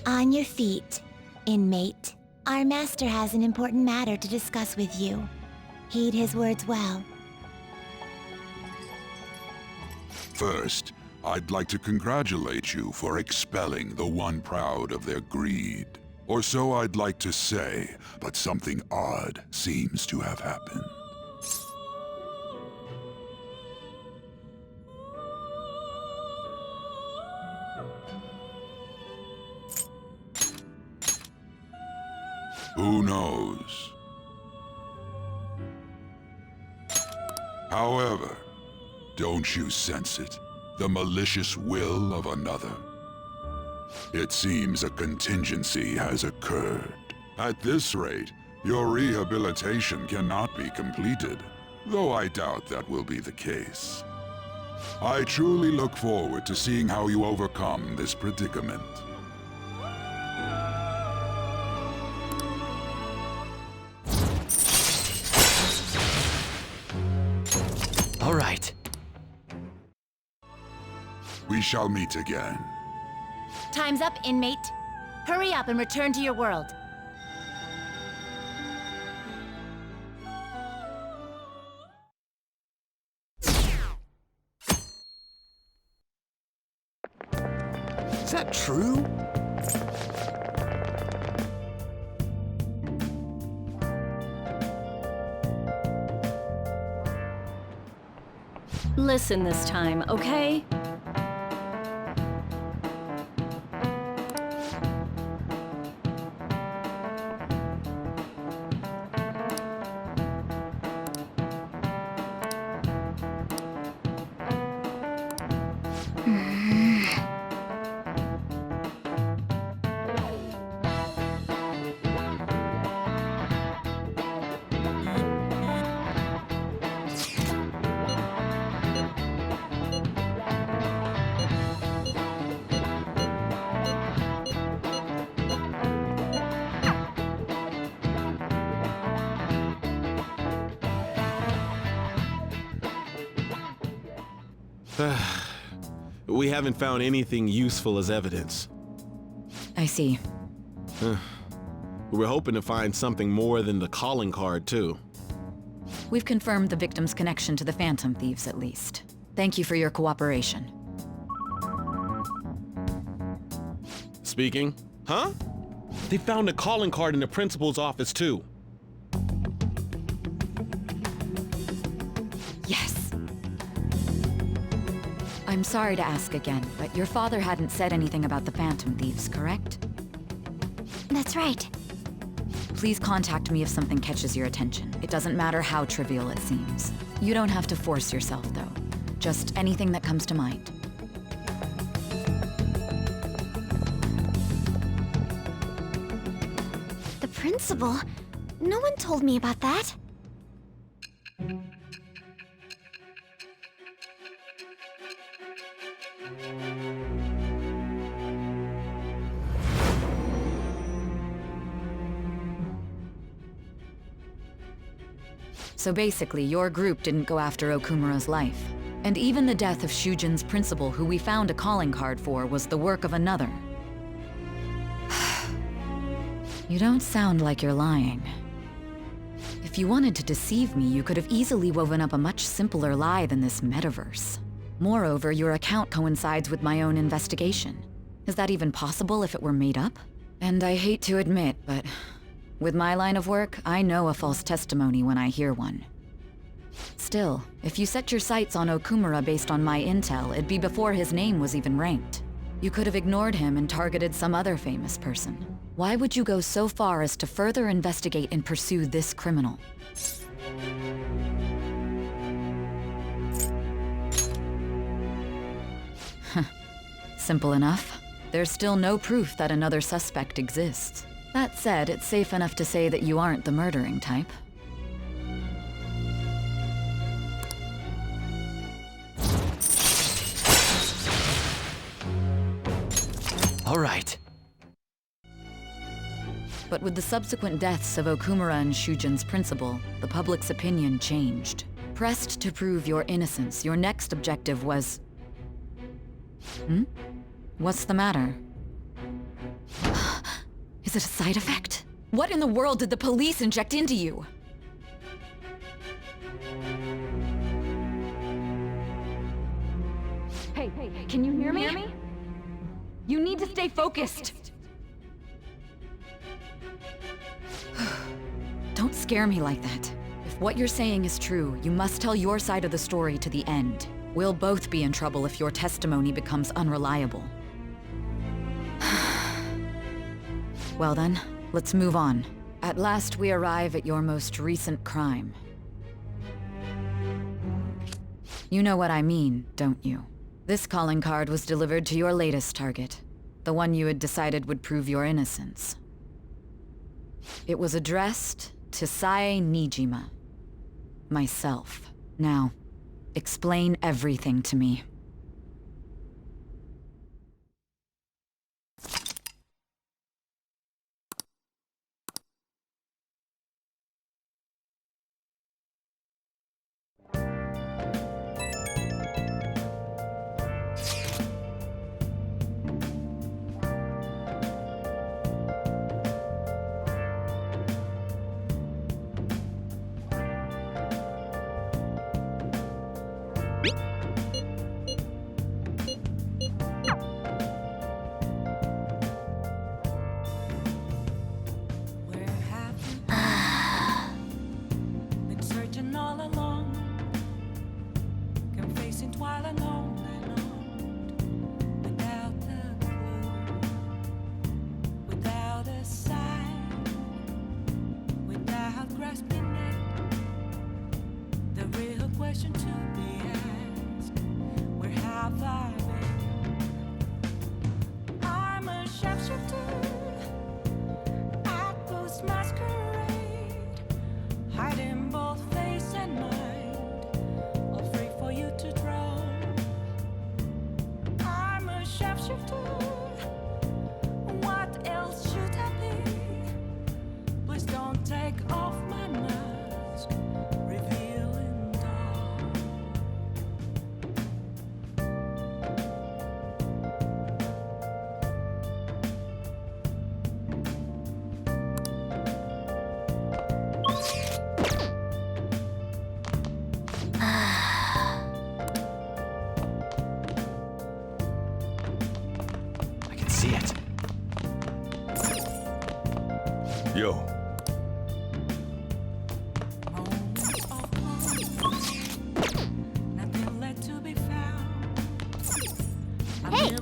On your feet, inmate. Our master has an important matter to discuss with you. Heed his words well. First, I'd like to congratulate you for expelling the one proud of their greed. Or so I'd like to say, but something odd seems to have happened. Who knows? However, don't you sense it? The malicious will of another? It seems a contingency has occurred. At this rate, your rehabilitation cannot be completed, though I doubt that will be the case. I truly look forward to seeing how you overcome this predicament. All right. We shall meet again. Time's up, inmate. Hurry up and return to your world. Is that true? Listen this time, okay? We haven't found anything useful as evidence. I see. We were hoping to find something more than the calling card, too. We've confirmed the victim's connection to the Phantom Thieves, at least. Thank you for your cooperation. Speaking? Huh? They found a calling card in the principal's office, too. Yes. I'm sorry to ask again, but your father hadn't said anything about the Phantom Thieves, correct? That's right. Please contact me if something catches your attention. It doesn't matter how trivial it seems. You don't have to force yourself, though. Just anything that comes to mind. The principal? No one told me about that. So basically, your group didn't go after Okumura's life. And even the death of Shujin's principal, who we found a calling card for, was the work of another. You don't sound like you're lying. If you wanted to deceive me, you could have easily woven up a much simpler lie than this metaverse. Moreover, your account coincides with my own investigation. Is that even possible if it were made up? And I hate to admit, but with my line of work, I know a false testimony when I hear one. Still, if you set your sights on Okumura based on my intel, it'd be before his name was even ranked. You could have ignored him and targeted some other famous person. Why would you go so far as to further investigate and pursue this criminal? Simple enough. There's still no proof that another suspect exists. That said, it's safe enough to say that you aren't the murdering type. All right. But with the subsequent deaths of Okumura and Shujin's principal, the public's opinion changed. Pressed to prove your innocence, your next objective was... What's the matter? Is it a side effect? What in the world did the police inject into you? Hey, can you hear me? You need to stay focused. Don't scare me like that. If what you're saying is true, you must tell your side of the story to the end. We'll both be in trouble if your testimony becomes unreliable. Well then, let's move on. At last we arrive at your most recent crime. You know what I mean, don't you? This calling card was delivered to your latest target, the one you had decided would prove your innocence. It was addressed to Sae Nijima, myself. Now, explain everything to me. See it. Yo. Hey!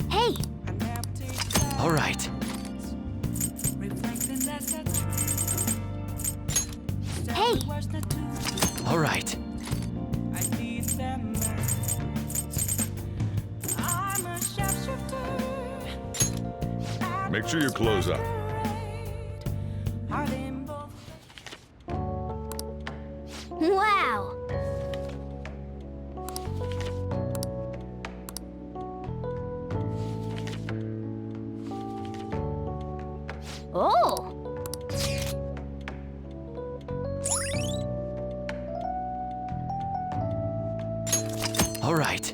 Hey! All right. Hey! All right. Make sure your clothes up. Wow! Oh! All right.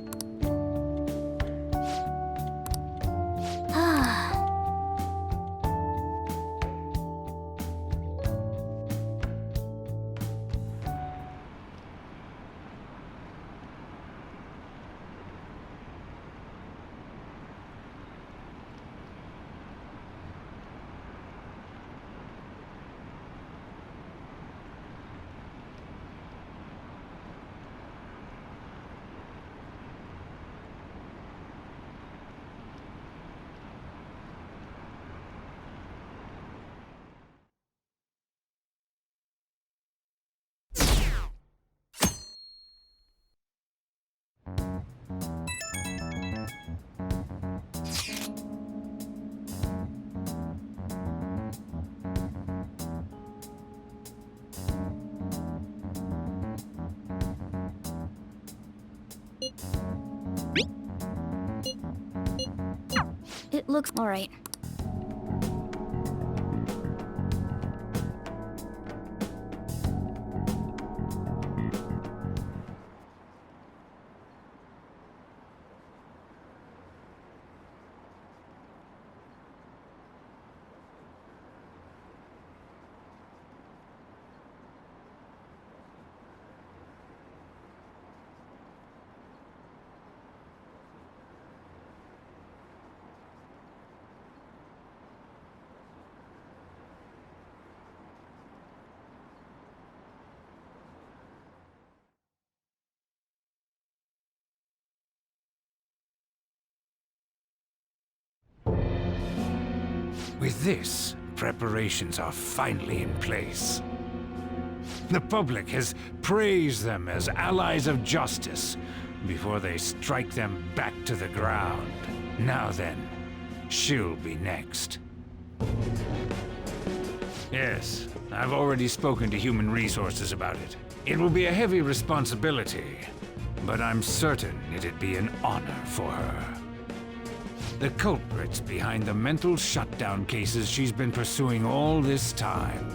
It looks alright. With this, preparations are finally in place. The public has praised them as allies of justice before they strike them back to the ground. Now then, she'll be next. Yes, I've already spoken to Human Resources about it. It will be a heavy responsibility, but I'm certain it'd be an honor for her. The culprits behind the mental shutdown cases she's been pursuing all this time.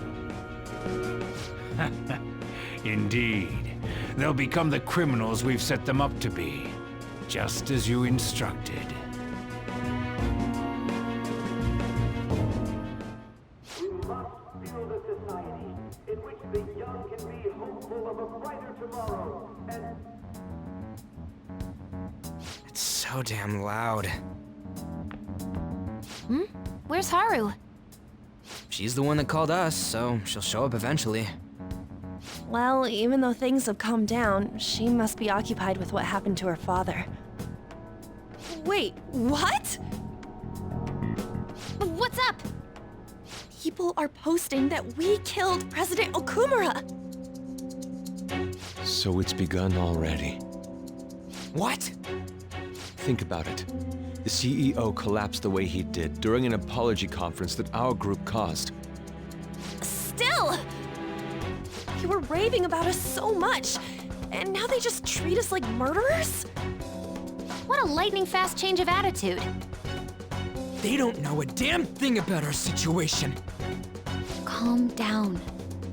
Indeed, they'll become the criminals we've set them up to be, just as you instructed. We must build a society in which the young can be hopeful of a brighter tomorrow, and It's so damn loud. Where's Haru? She's the one that called us, so she'll show up eventually. Well, even though things have calmed down, she must be occupied with what happened to her father. Wait, what? What's up? People are posting that we killed President Okumura. So it's begun already. What? Think about it. The CEO collapsed the way he did during an apology conference that our group caused. Still! You were raving about us so much, and now they just treat us like murderers? What a lightning-fast change of attitude. They don't know a damn thing about our situation. Calm down.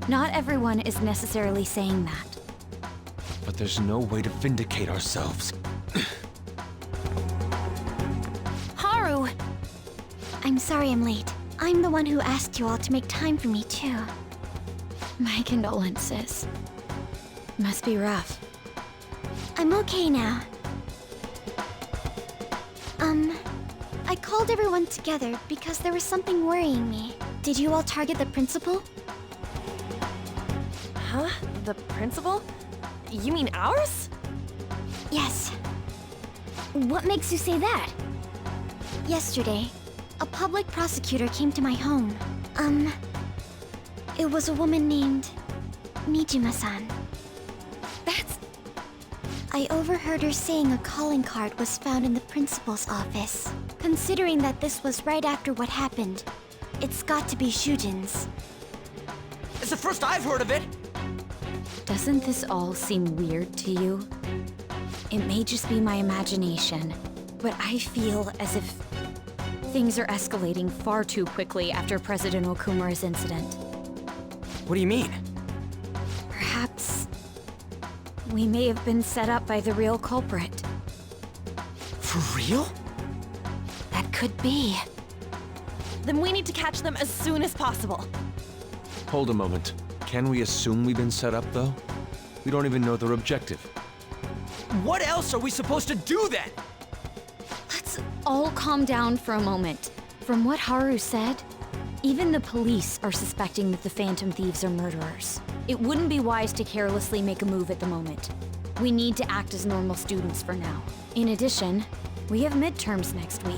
Not everyone is necessarily saying that. But there's no way to vindicate ourselves. Haru! I'm sorry I'm late. I'm the one who asked you all to make time for me, too. My condolences. Must be rough. I'm okay now. I called everyone together because there was something worrying me. Did you all target the principal? Huh? The principal? You mean ours? Yes. What makes you say that? Yesterday, a public prosecutor came to my home. It was a woman named Mijima-san. That's... I overheard her saying a calling card was found in the principal's office. Considering that this was right after what happened, it's got to be Shujin's. It's the first I've heard of it. Doesn't this all seem weird to you? It may just be my imagination, but I feel as if things are escalating far too quickly after President Okumura's incident. What do you mean? Perhaps we may have been set up by the real culprit. For real? That could be. Then we need to catch them as soon as possible. Hold a moment. Can we assume we've been set up, though? We don't even know their objective. What else are we supposed to do then? Let's all calm down for a moment. From what Haru said, even the police are suspecting that the Phantom Thieves are murderers. It wouldn't be wise to carelessly make a move at the moment. We need to act as normal students for now. In addition, we have midterms next week.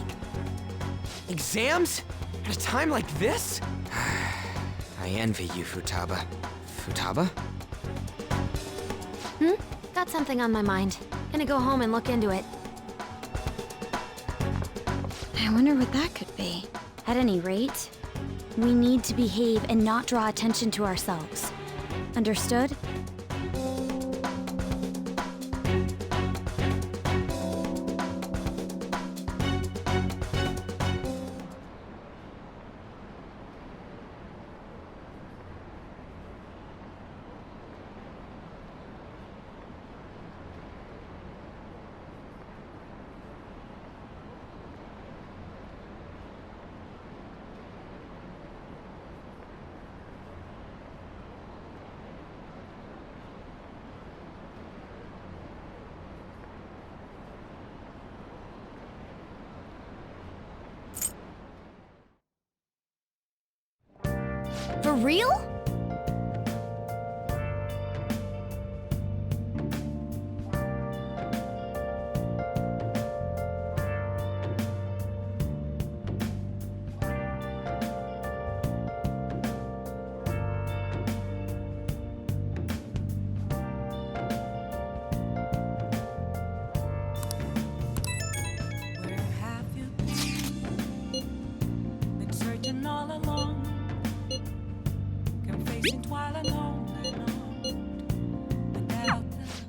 Exams? At a time like this? I envy you, Futaba. Futaba? Got something on my mind. Gonna go home and look into it. I wonder what that could be. At any rate, we need to behave and not draw attention to ourselves. Understood? For real?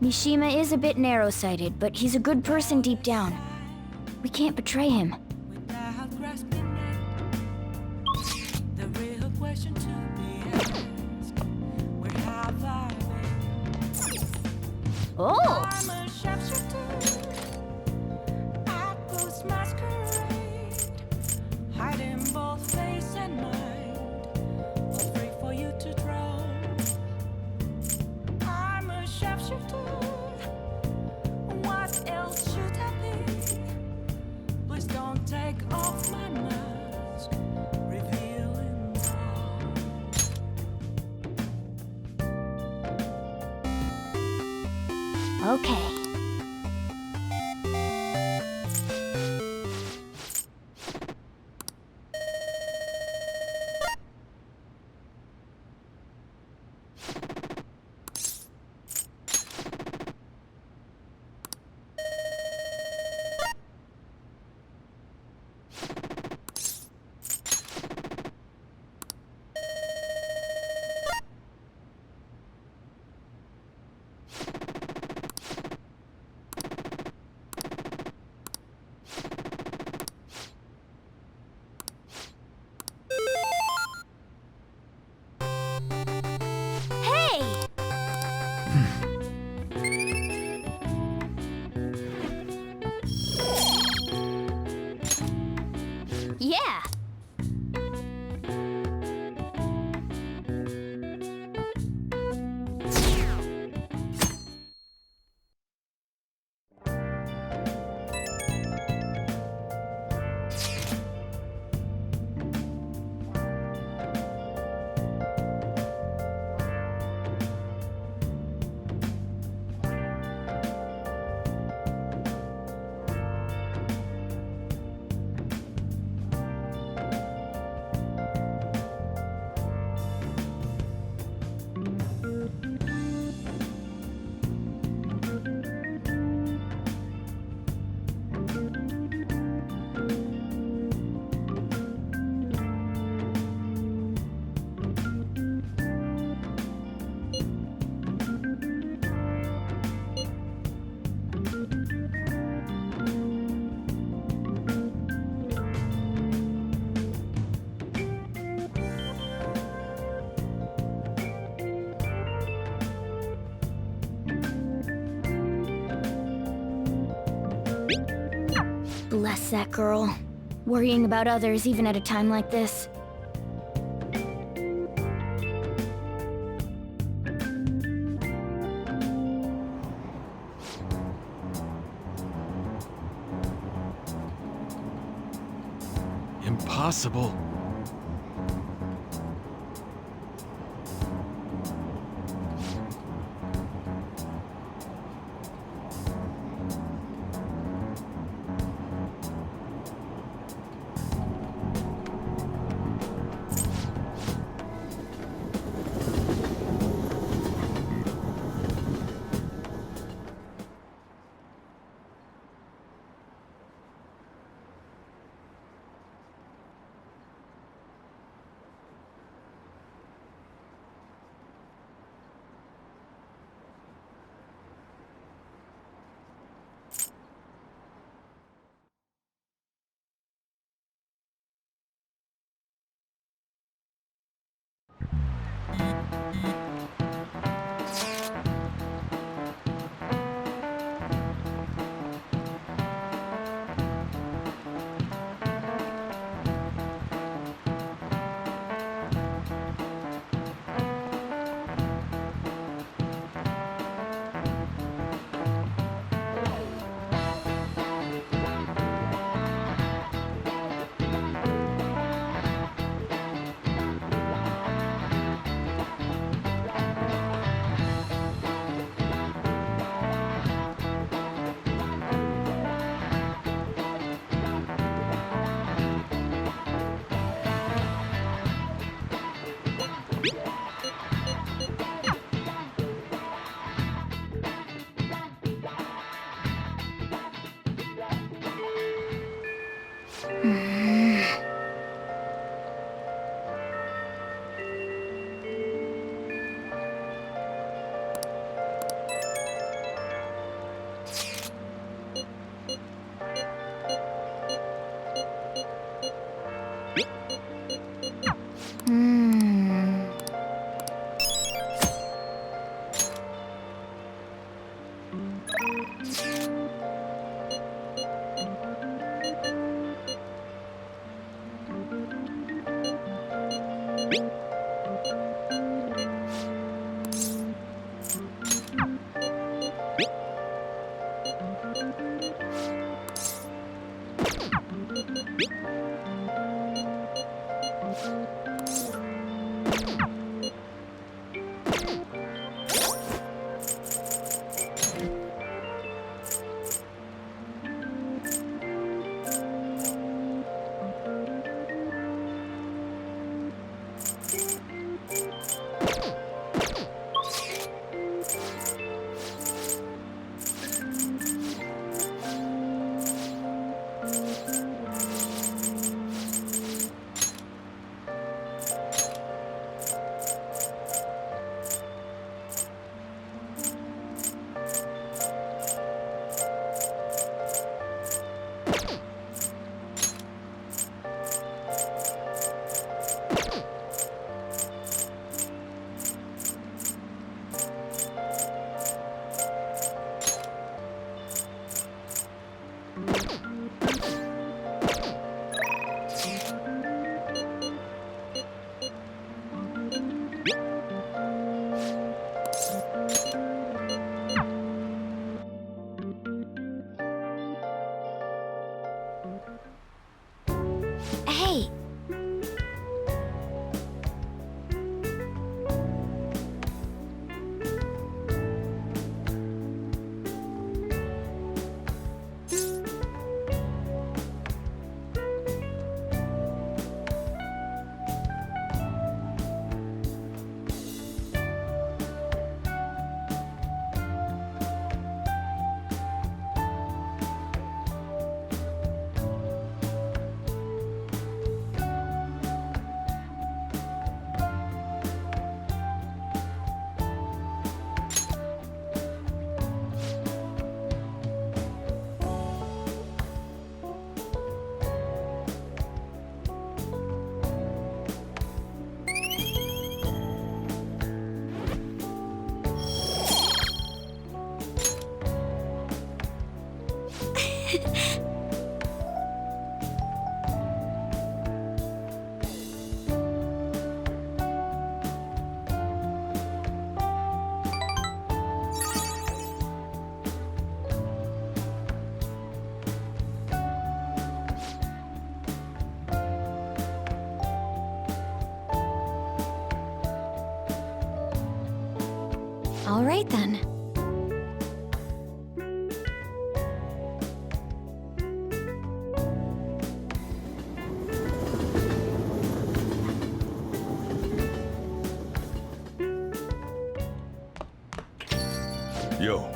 Mishima is a bit narrow-sighted, but he's a good person deep down. We can't betray him. Oh! Okay. Yeah! Bless that girl. Worrying about others even at a time like this. Impossible. Hey! All right then. Yo.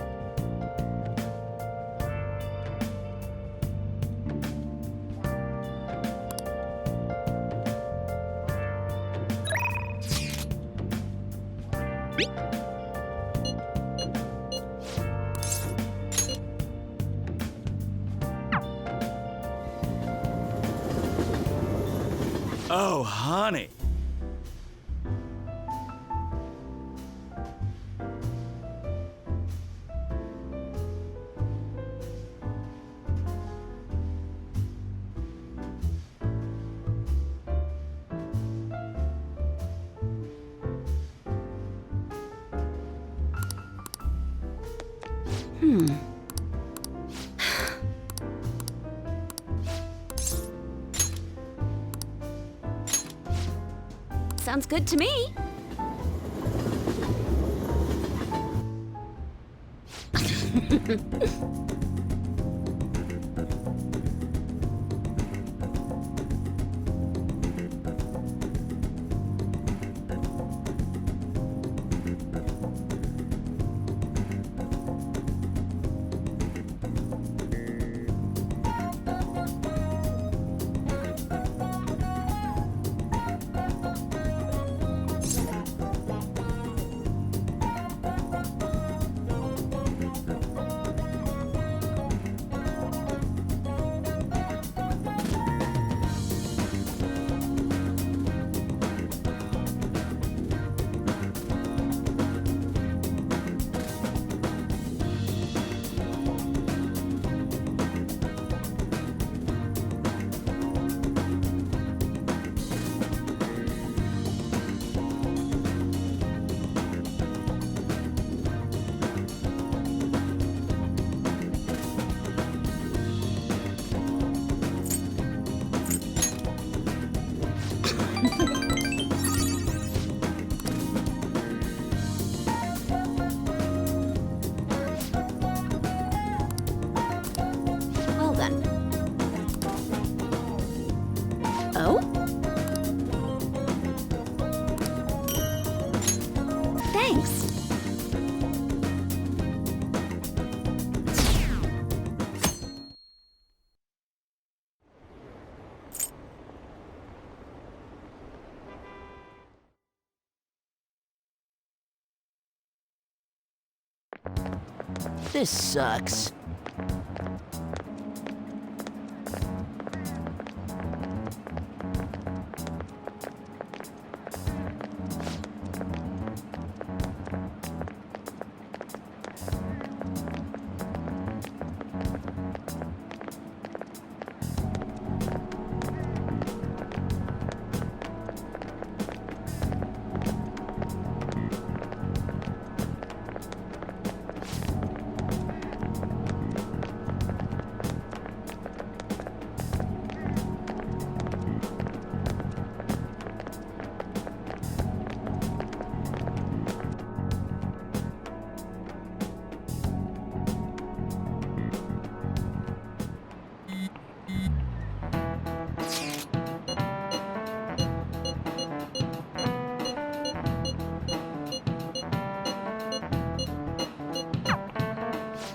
Oh, honey. Sounds good to me. Well then. Oh? Thanks. This sucks.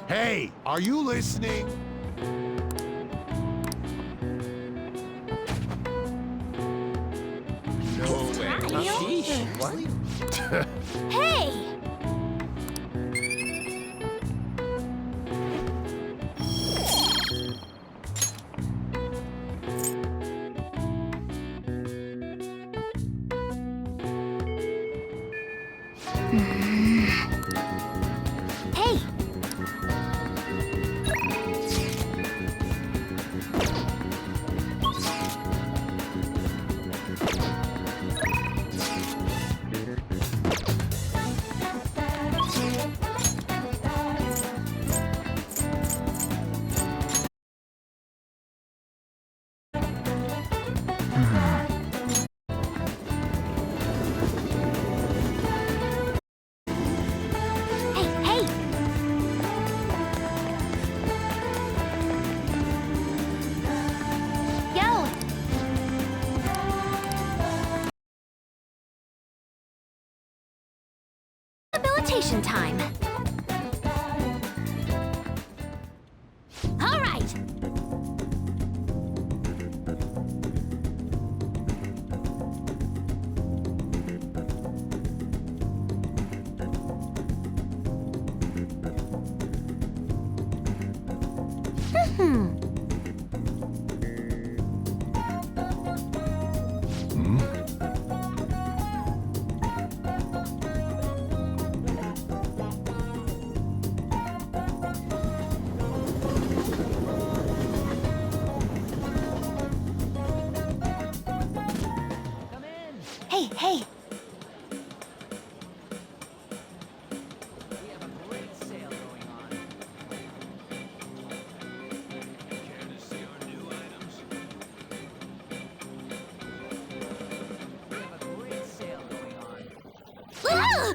Hey, are you listening? No way. Sheesh. What? Hey! Hey! Hey! Yo! Rehabilitation time. All right. Hey! Ah!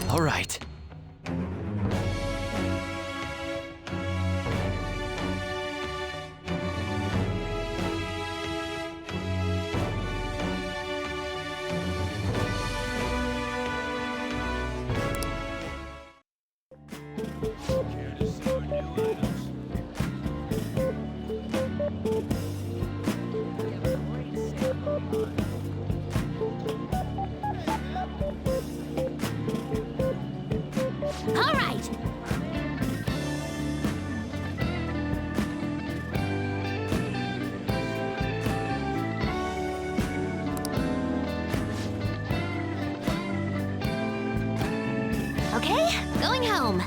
All right. All right. Okay, going home.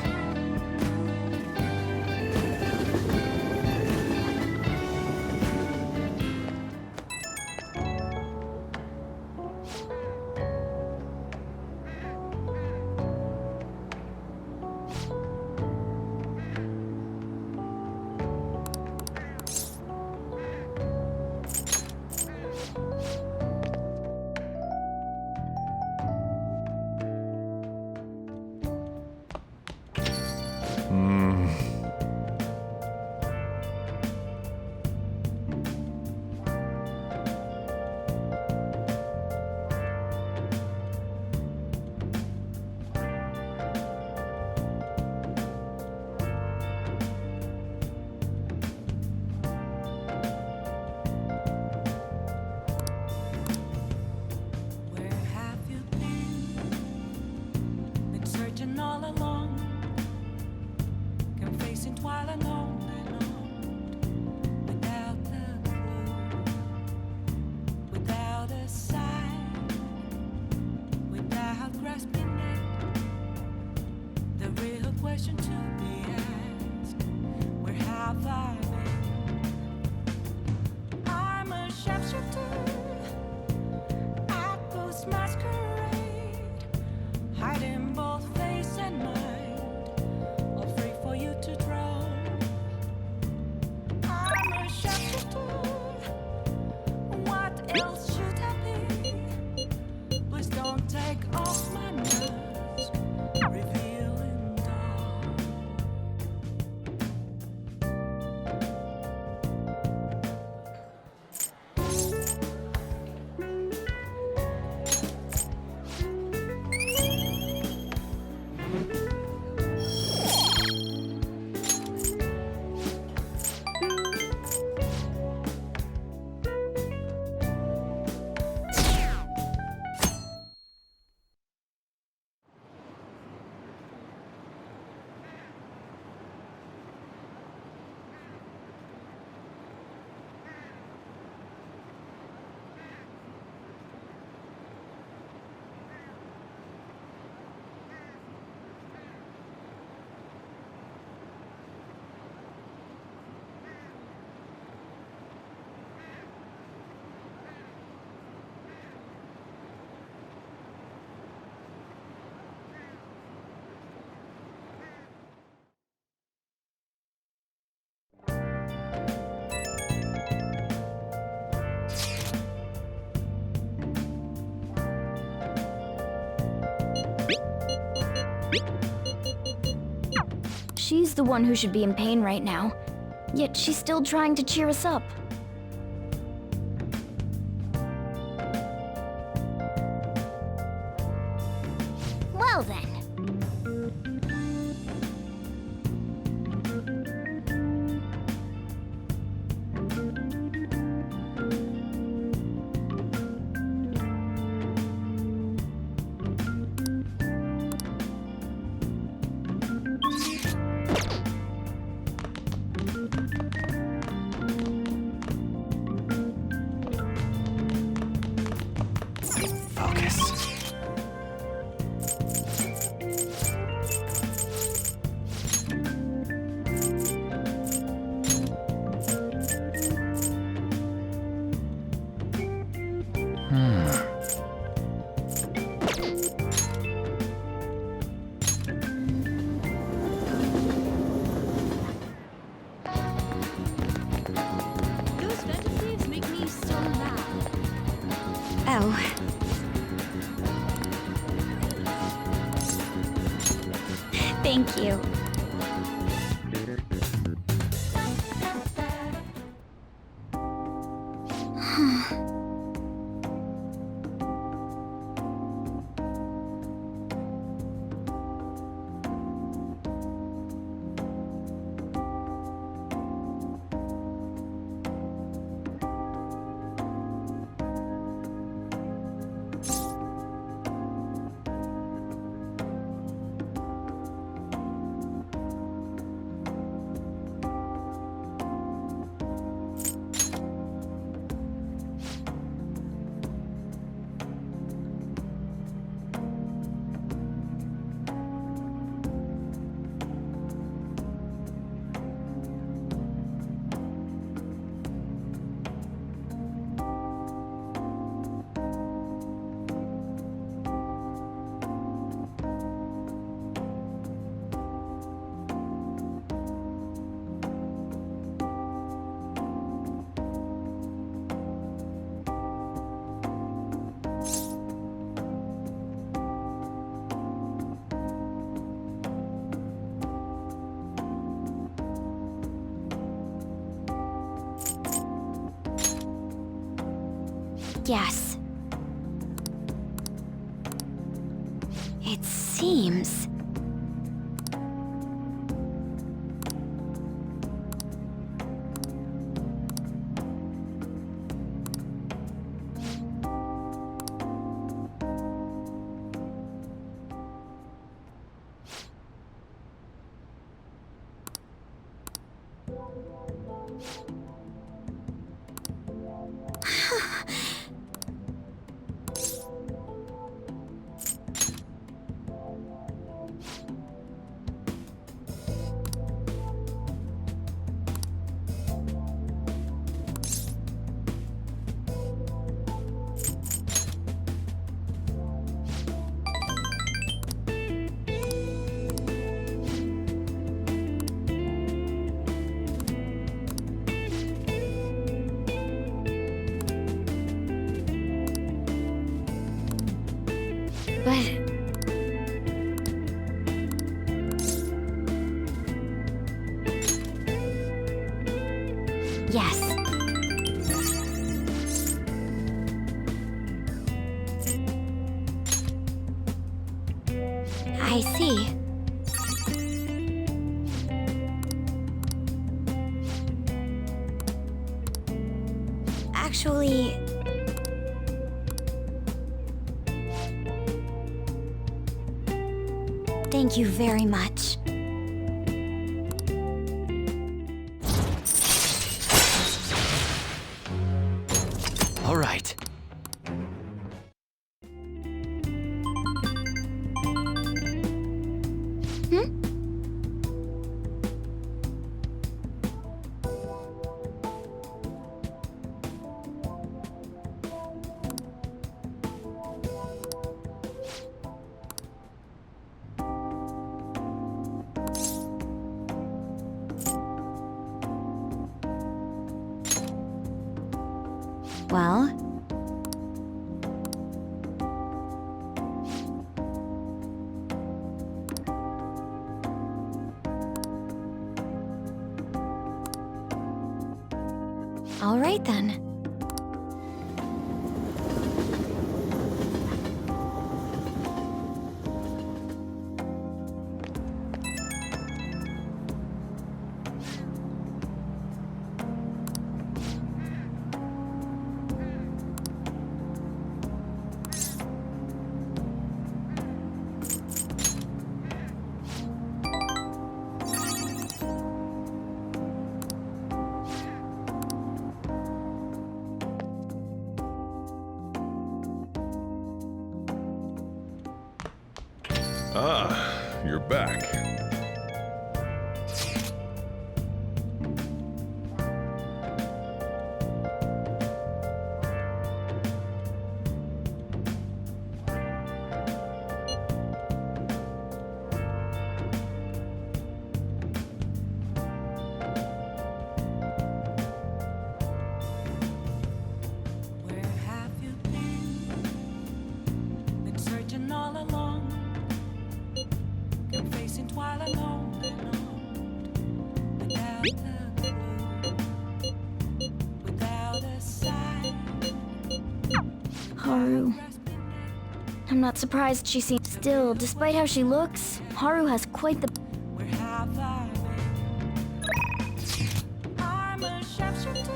She's the one who should be in pain right now. Yet she's still trying to cheer us up. Well then. Oh. Thank you. Yes. It seems... But... Yes. I see. Actually... Thank you very much. All right. Well... All right then. Ah, you're back. waiting while alone without a clue, without a sign. Haru. I'm not surprised she seems still. Despite how she looks, Haru has quite the... Where have I been? I'm a sharpshooter.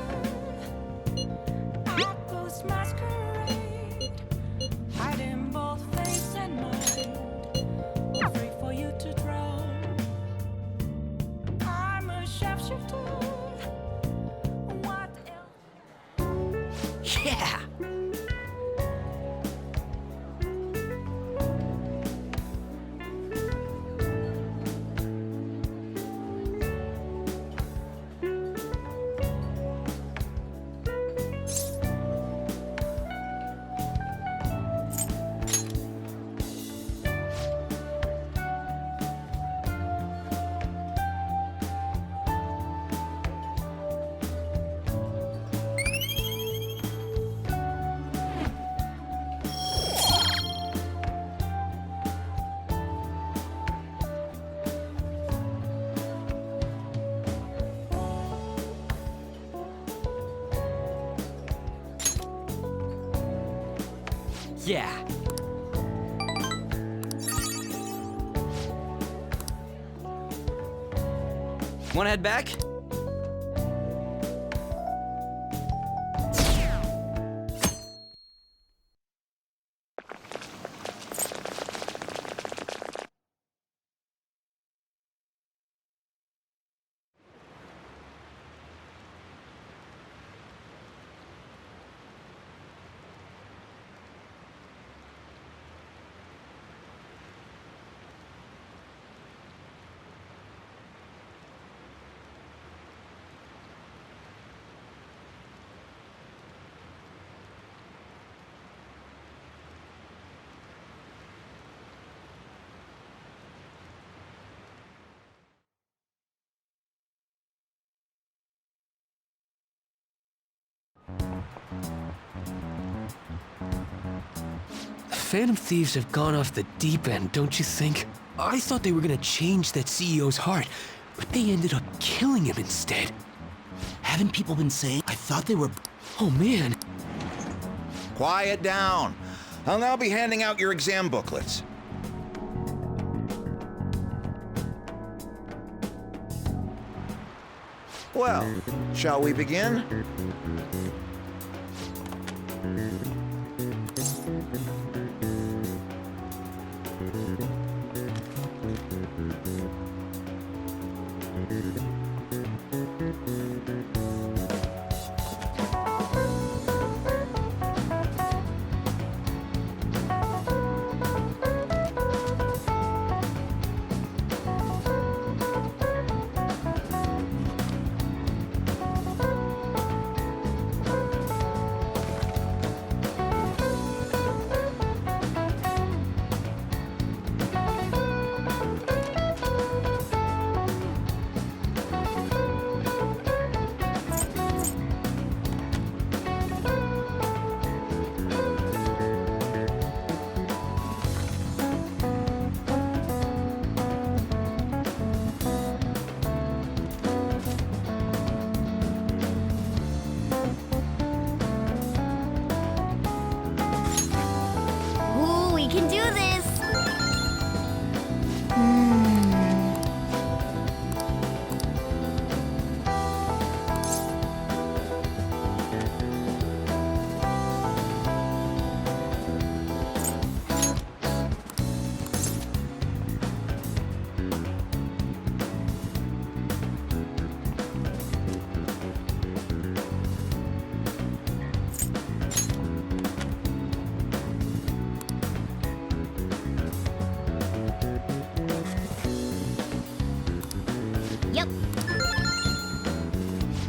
I ghost masquerade, hiding both face and mind, afraid for you to draw. I'm a sharpshooter. What else? Yeah! Yeah. Wanna head back? Phantom Thieves have gone off the deep end, don't you think? I thought they were gonna change that CEO's heart, but they ended up killing him instead. Haven't people been saying? I thought they were... Oh man. Quiet down. I'll now be handing out your exam booklets. Well, shall we begin?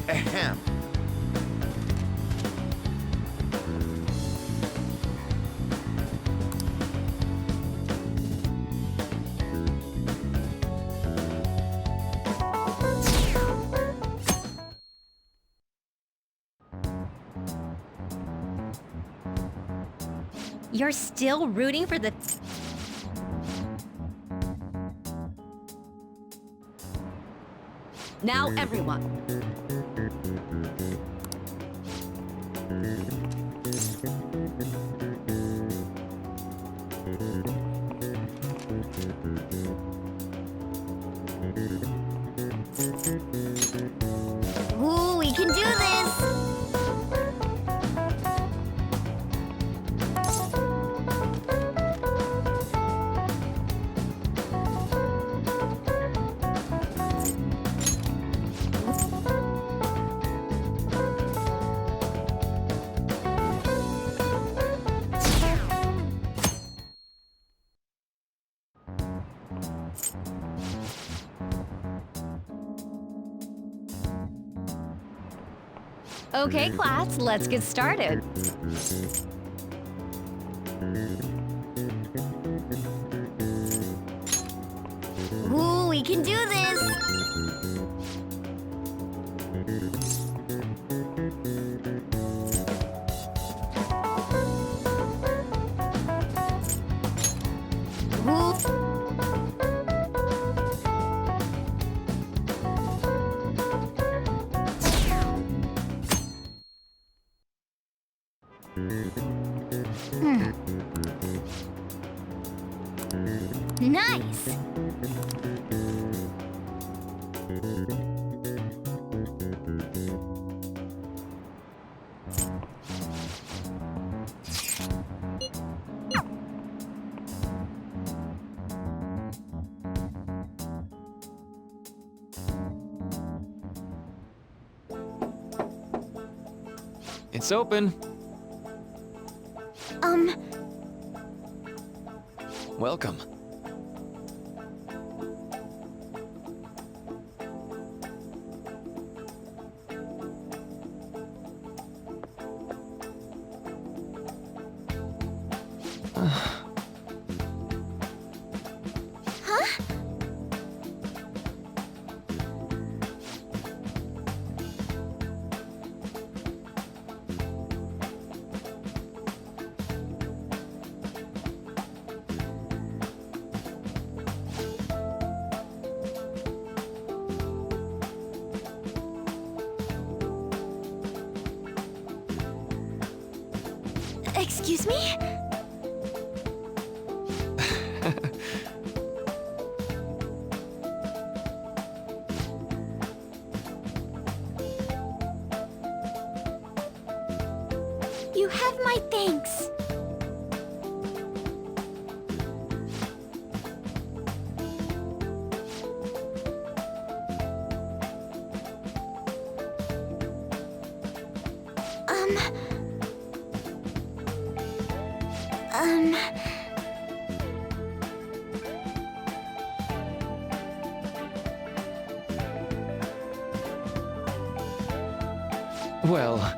Ahem. You're still rooting for the... Now, everyone. Ooh, we can do this! Okay, class, let's get started. Ooh, we can do this! Ooh. Nice! It's open. Welcome. Excuse me? You have my thanks. Well...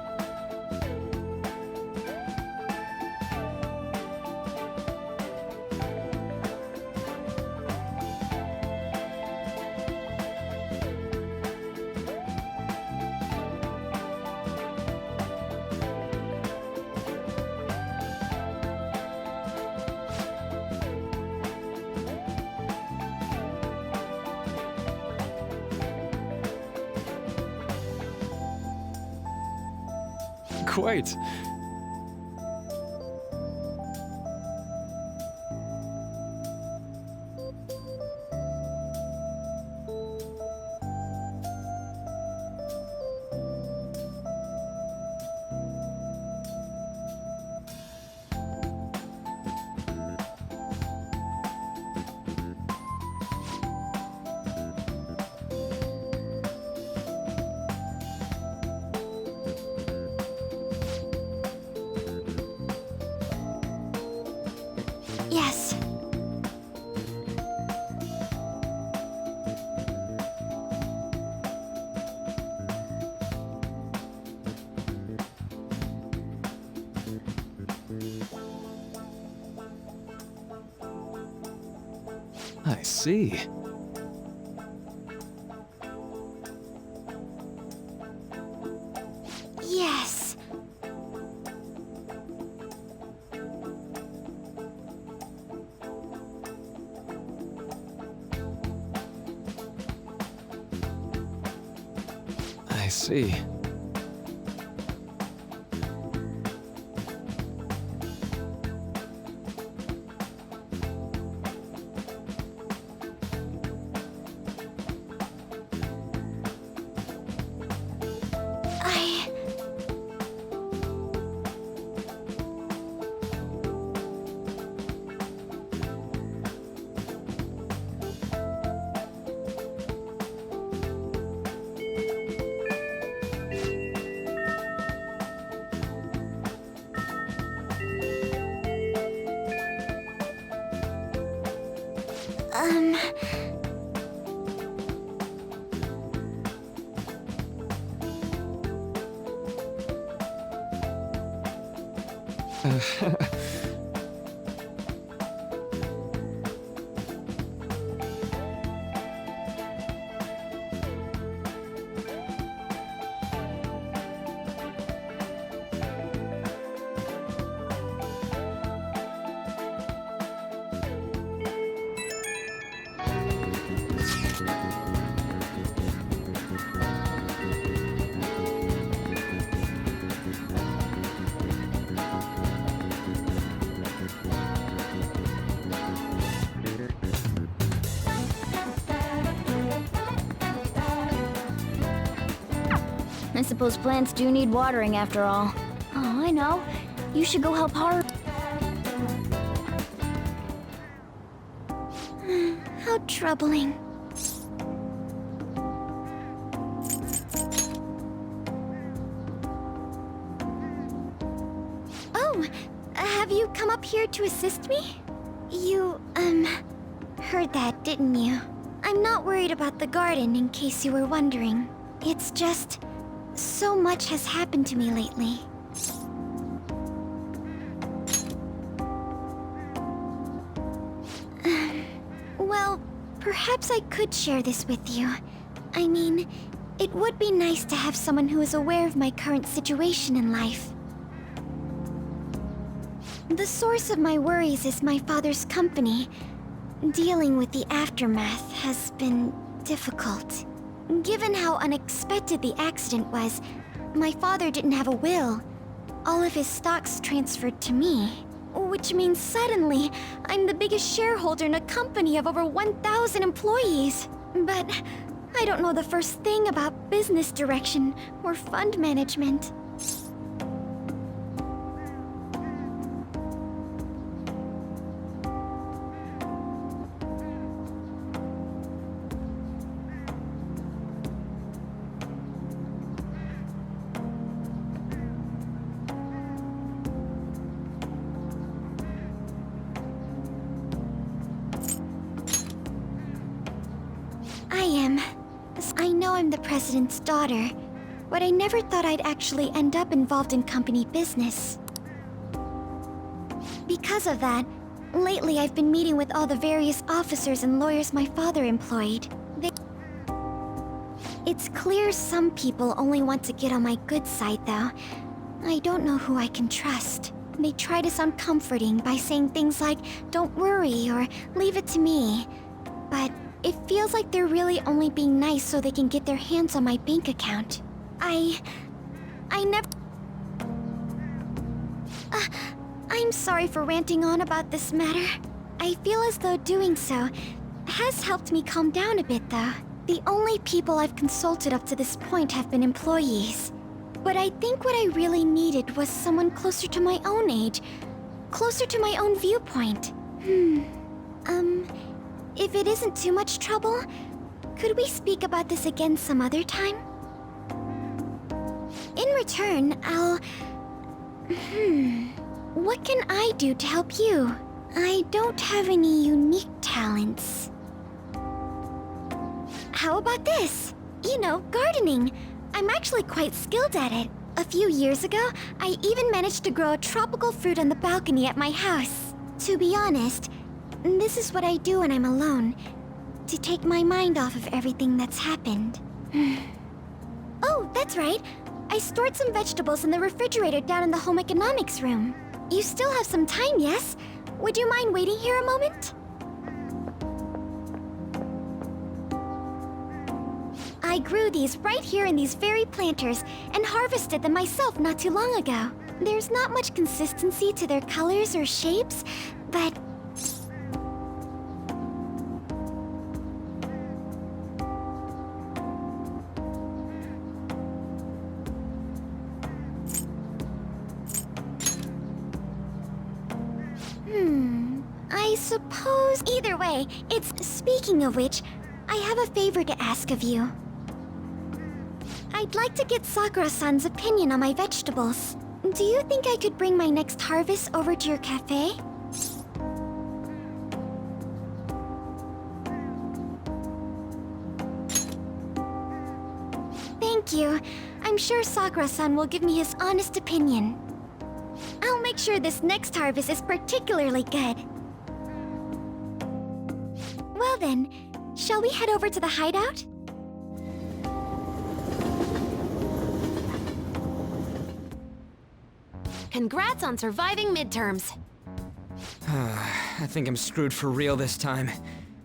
Quite. Yes. I see. Yes. see. I suppose plants do need watering after all. Oh, I know. You should go help Haru. How troubling. Oh, have you come up here to assist me? You, heard that, didn't you? I'm not worried about the garden, in case you were wondering. It's just... so much has happened to me lately. Well, perhaps I could share this with you. I mean, it would be nice to have someone who is aware of my current situation in life. The source of my worries is my father's company. Dealing with the aftermath has been difficult. Given how unexpected the accident was, my father didn't have a will. All of his stocks transferred to me, which means suddenly I'm the biggest shareholder in a company of over 1,000 employees. But I don't know the first thing about business direction or fund management. I know I'm the president's daughter, but I never thought I'd actually end up involved in company business. Because of that, lately I've been meeting with all the various officers and lawyers my father employed. It's clear some people only want to get on my good side, though. I don't know who I can trust. They try to sound comforting by saying things like, "Don't worry," or "Leave it to me." But it feels like they're really only being nice so they can get their hands on my bank account. I never... I'm sorry for ranting on about this matter. I feel as though doing so has helped me calm down a bit, though. The only people I've consulted up to this point have been employees. But I think what I really needed was someone closer to my own age, closer to my own viewpoint. If it isn't too much trouble, could we speak about this again some other time? In return, I'll... What can I do to help you? I don't have any unique talents. How about this? You know, gardening. I'm actually quite skilled at it. A few years ago, I even managed to grow a tropical fruit on the balcony at my house. To be honest, this is what I do when I'm alone, to take my mind off of everything that's happened. Oh, that's right. I stored some vegetables in the refrigerator down in the home economics room. You still have some time, yes? Would you mind waiting here a moment? I grew these right here in these very planters and harvested them myself not too long ago. There's not much consistency to their colors or shapes, but I suppose either way, it's... Speaking of which, I have a favor to ask of you. I'd like to get Sakura-san's opinion on my vegetables. Do you think I could bring my next harvest over to your cafe? Thank you. I'm sure Sakura-san will give me his honest opinion. I'll make sure this next harvest is particularly good. Well then, shall we head over to the hideout? Congrats on surviving midterms. I think I'm screwed for real this time.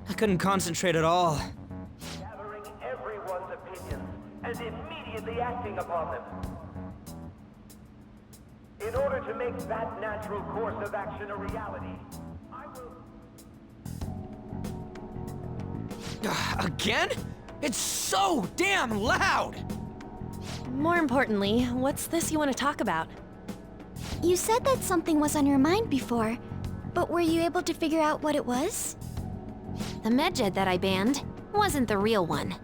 I couldn't concentrate at all. Gathering everyone's opinions and immediately acting upon them. In order to make that natural course of action a reality, I will... Again? It's so damn loud! More importantly, what's this you want to talk about? You said that something was on your mind before, but were you able to figure out what it was? The medjed that I banned wasn't the real one.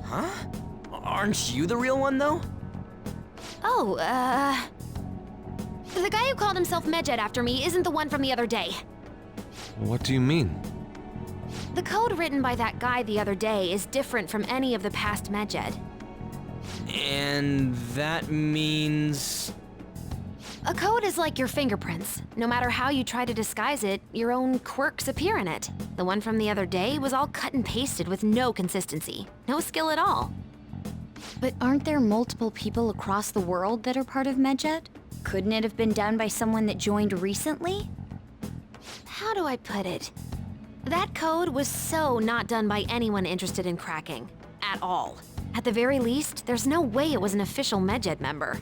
Huh? Aren't you the real one, though? Oh, the guy who called himself Medjed after me isn't the one from the other day. What do you mean? The code written by that guy the other day is different from any of the past Medjed. And that means... A code is like your fingerprints. No matter how you try to disguise it, your own quirks appear in it. The one from the other day was all cut and pasted with no consistency. No skill at all. But aren't there multiple people across the world that are part of Medjed? Couldn't it have been done by someone that joined recently? How do I put it? That code was so not done by anyone interested in cracking. At all. At the very least, there's no way it was an official Medjed member.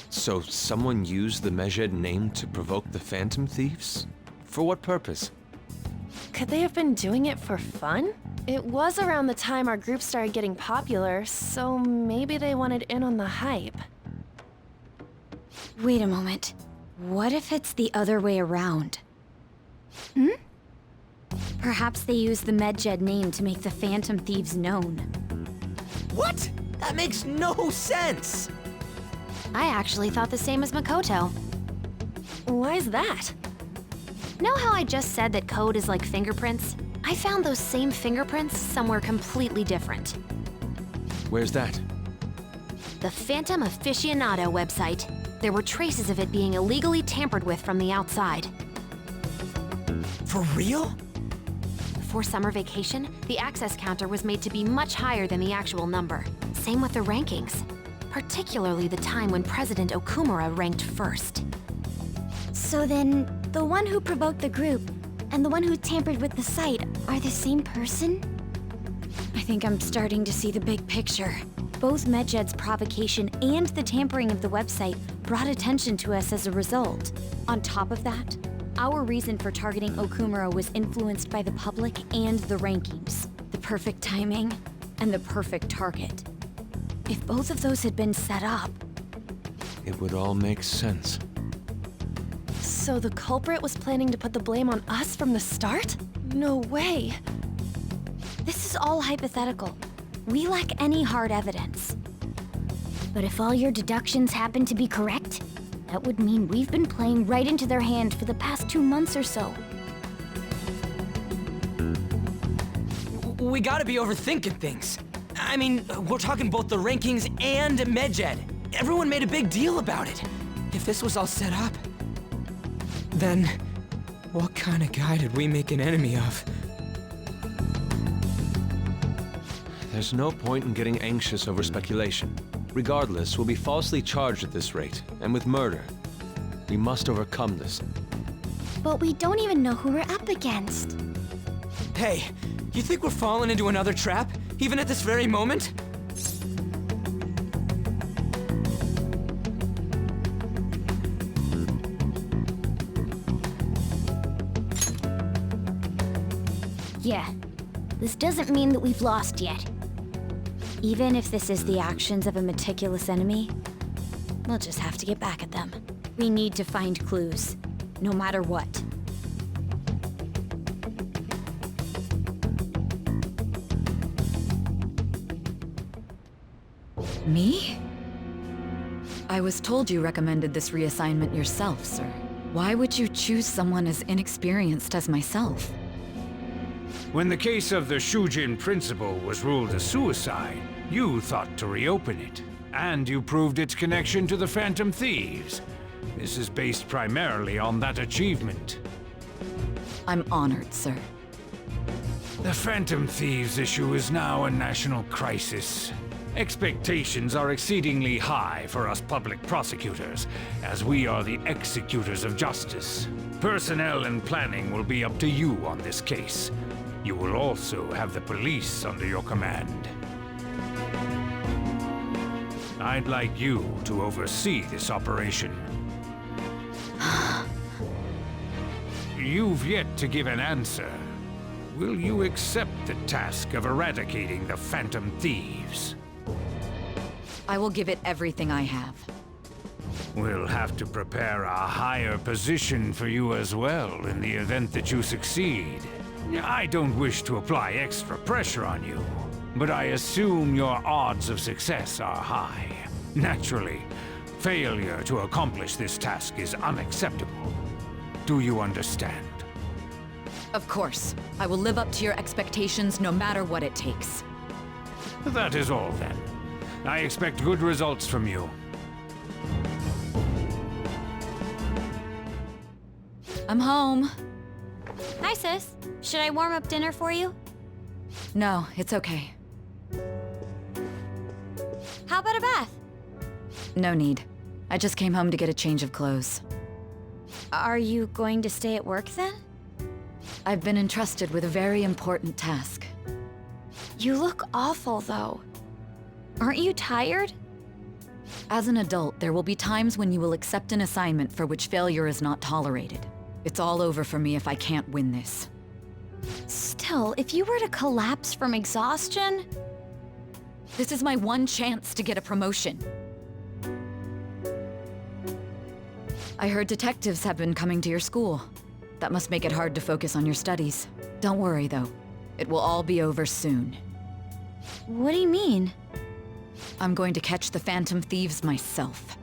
So someone used the Medjed name to provoke the Phantom Thieves? For what purpose? Could they have been doing it for fun? It was around the time our group started getting popular, so maybe they wanted in on the hype. Wait a moment. What if it's the other way around? Perhaps they used the Medjed name to make the Phantom Thieves known. What? That makes no sense! I actually thought the same as Makoto. Why's that? Know how I just said that code is like fingerprints? I found those same fingerprints somewhere completely different. Where's that? The Phantom Aficionado website. There were traces of it being illegally tampered with from the outside. For real? Before summer vacation, the access counter was made to be much higher than the actual number. Same with the rankings. Particularly the time when President Okumura ranked first. So then, the one who provoked the group and the one who tampered with the site are the same person? I think I'm starting to see the big picture. Both Medjed's provocation and the tampering of the website brought attention to us as a result. On top of that, our reason for targeting Okumura was influenced by the public and the rankings. The perfect timing and the perfect target. If both of those had been set up... It would all make sense. So the culprit was planning to put the blame on us from the start? No way. This is all hypothetical. We lack any hard evidence. But if all your deductions happen to be correct, that would mean we've been playing right into their hand for the past 2 months or so. We gotta be overthinking things. I mean, we're talking both the rankings and Medjed. Everyone made a big deal about it. If this was all set up, then what kind of guy did we make an enemy of? There's no point in getting anxious over speculation. Regardless, we'll be falsely charged at this rate, and with murder. We must overcome this. But we don't even know who we're up against. Hey, you think we're falling into another trap? Even at this very moment? Yeah, this doesn't mean that we've lost yet. Even if this is the actions of a meticulous enemy, we'll just have to get back at them. We need to find clues, no matter what. Me? I was told you recommended this reassignment yourself, sir. Why would you choose someone as inexperienced as myself? When the case of the Shujin principal was ruled a suicide, you thought to reopen it. And you proved its connection to the Phantom Thieves. This is based primarily on that achievement. I'm honored, sir. The Phantom Thieves issue is now a national crisis. Expectations are exceedingly high for us public prosecutors, as we are the executors of justice. Personnel and planning will be up to you on this case. You will also have the police under your command. I'd like you to oversee this operation. You've yet to give an answer. Will you accept the task of eradicating the Phantom Thieves? I will give it everything I have. We'll have to prepare a higher position for you as well in the event that you succeed. I don't wish to apply extra pressure on you, but I assume your odds of success are high. Naturally, failure to accomplish this task is unacceptable. Do you understand? Of course. I will live up to your expectations no matter what it takes. That is all then. I expect good results from you. I'm home. Hi, sis. Should I warm up dinner for you? No, it's okay. How about a bath? No need. I just came home to get a change of clothes. Are you going to stay at work then? I've been entrusted with a very important task. You look awful, though. Aren't you tired? As an adult, there will be times when you will accept an assignment for which failure is not tolerated. It's all over for me if I can't win this. Still, if you were to collapse from exhaustion... This is my one chance to get a promotion. I heard detectives have been coming to your school. That must make it hard to focus on your studies. Don't worry, though. It will all be over soon. What do you mean? I'm going to catch the Phantom Thieves myself.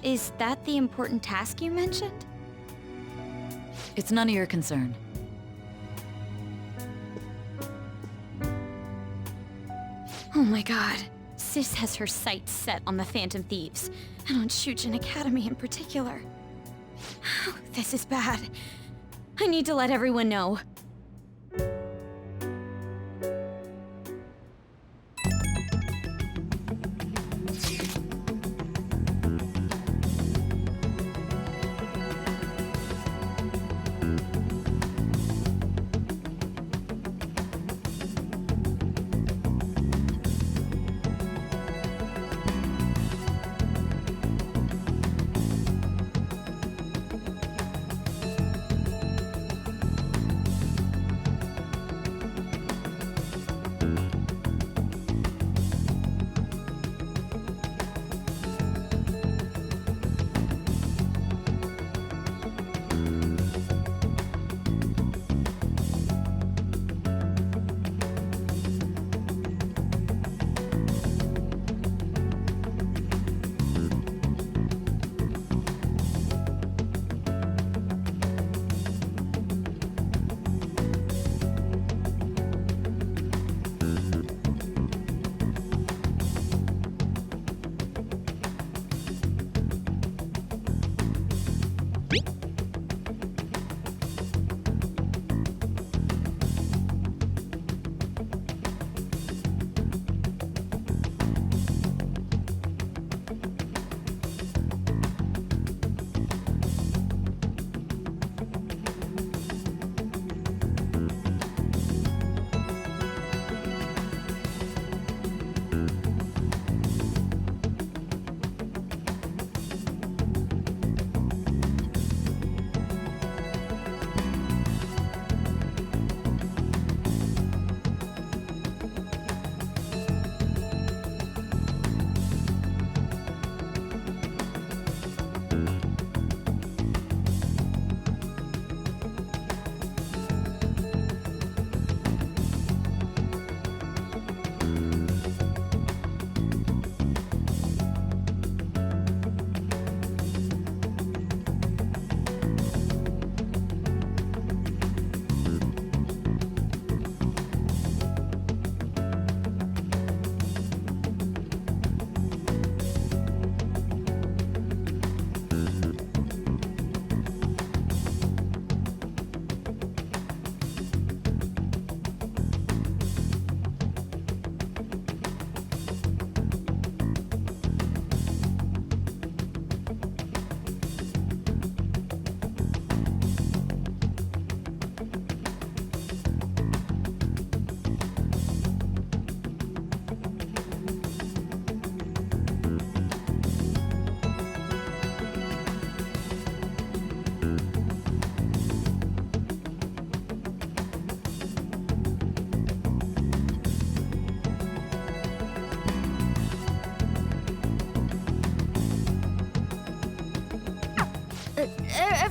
Is that the important task you mentioned? It's none of your concern. Oh my god. Sis has her sights set on the Phantom Thieves, and on Shujin Academy in particular. This is bad. I need to let everyone know.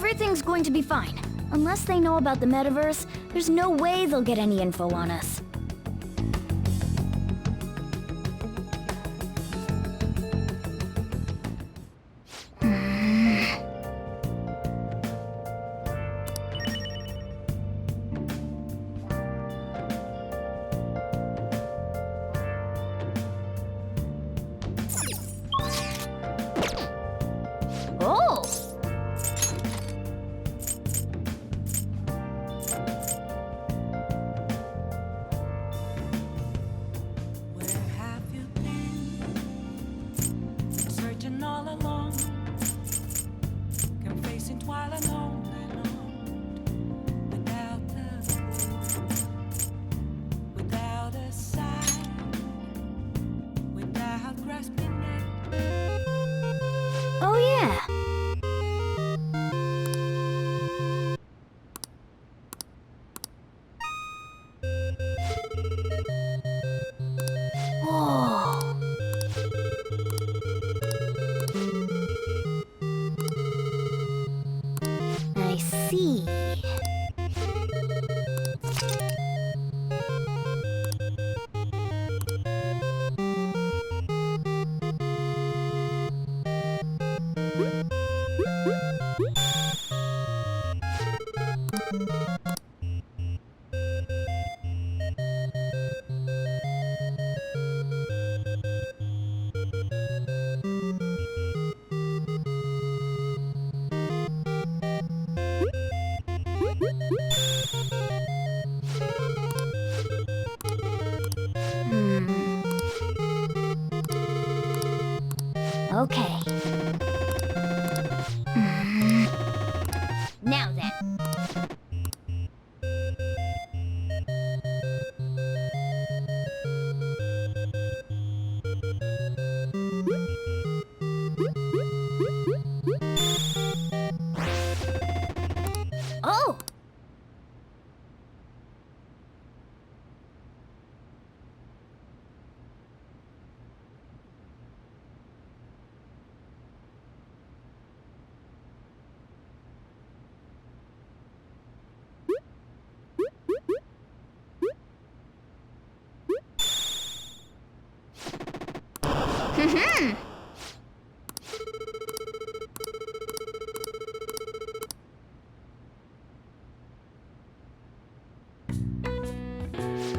Everything's going to be fine. Unless they know about the metaverse, there's no way they'll get any info on us. Oh! Where have you been? Searching all along, confessing while alone without a clue, without a sign, without grasping it. Oh yeah. Whoa. I see. Okay. Now then. Oh!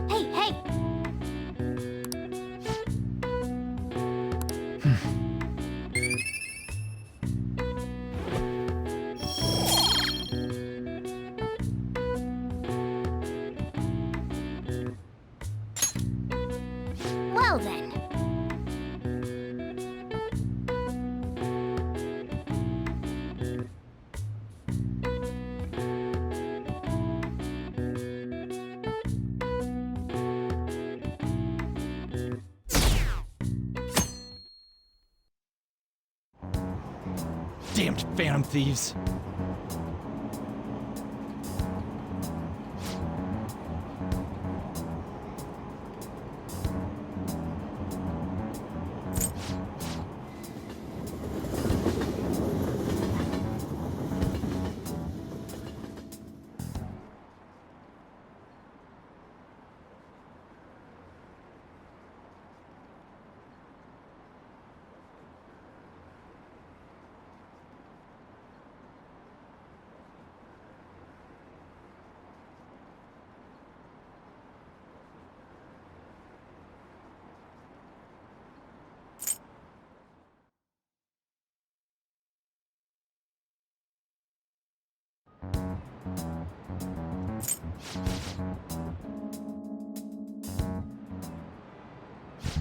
Hey, hey! Well then. Damned phantom thieves.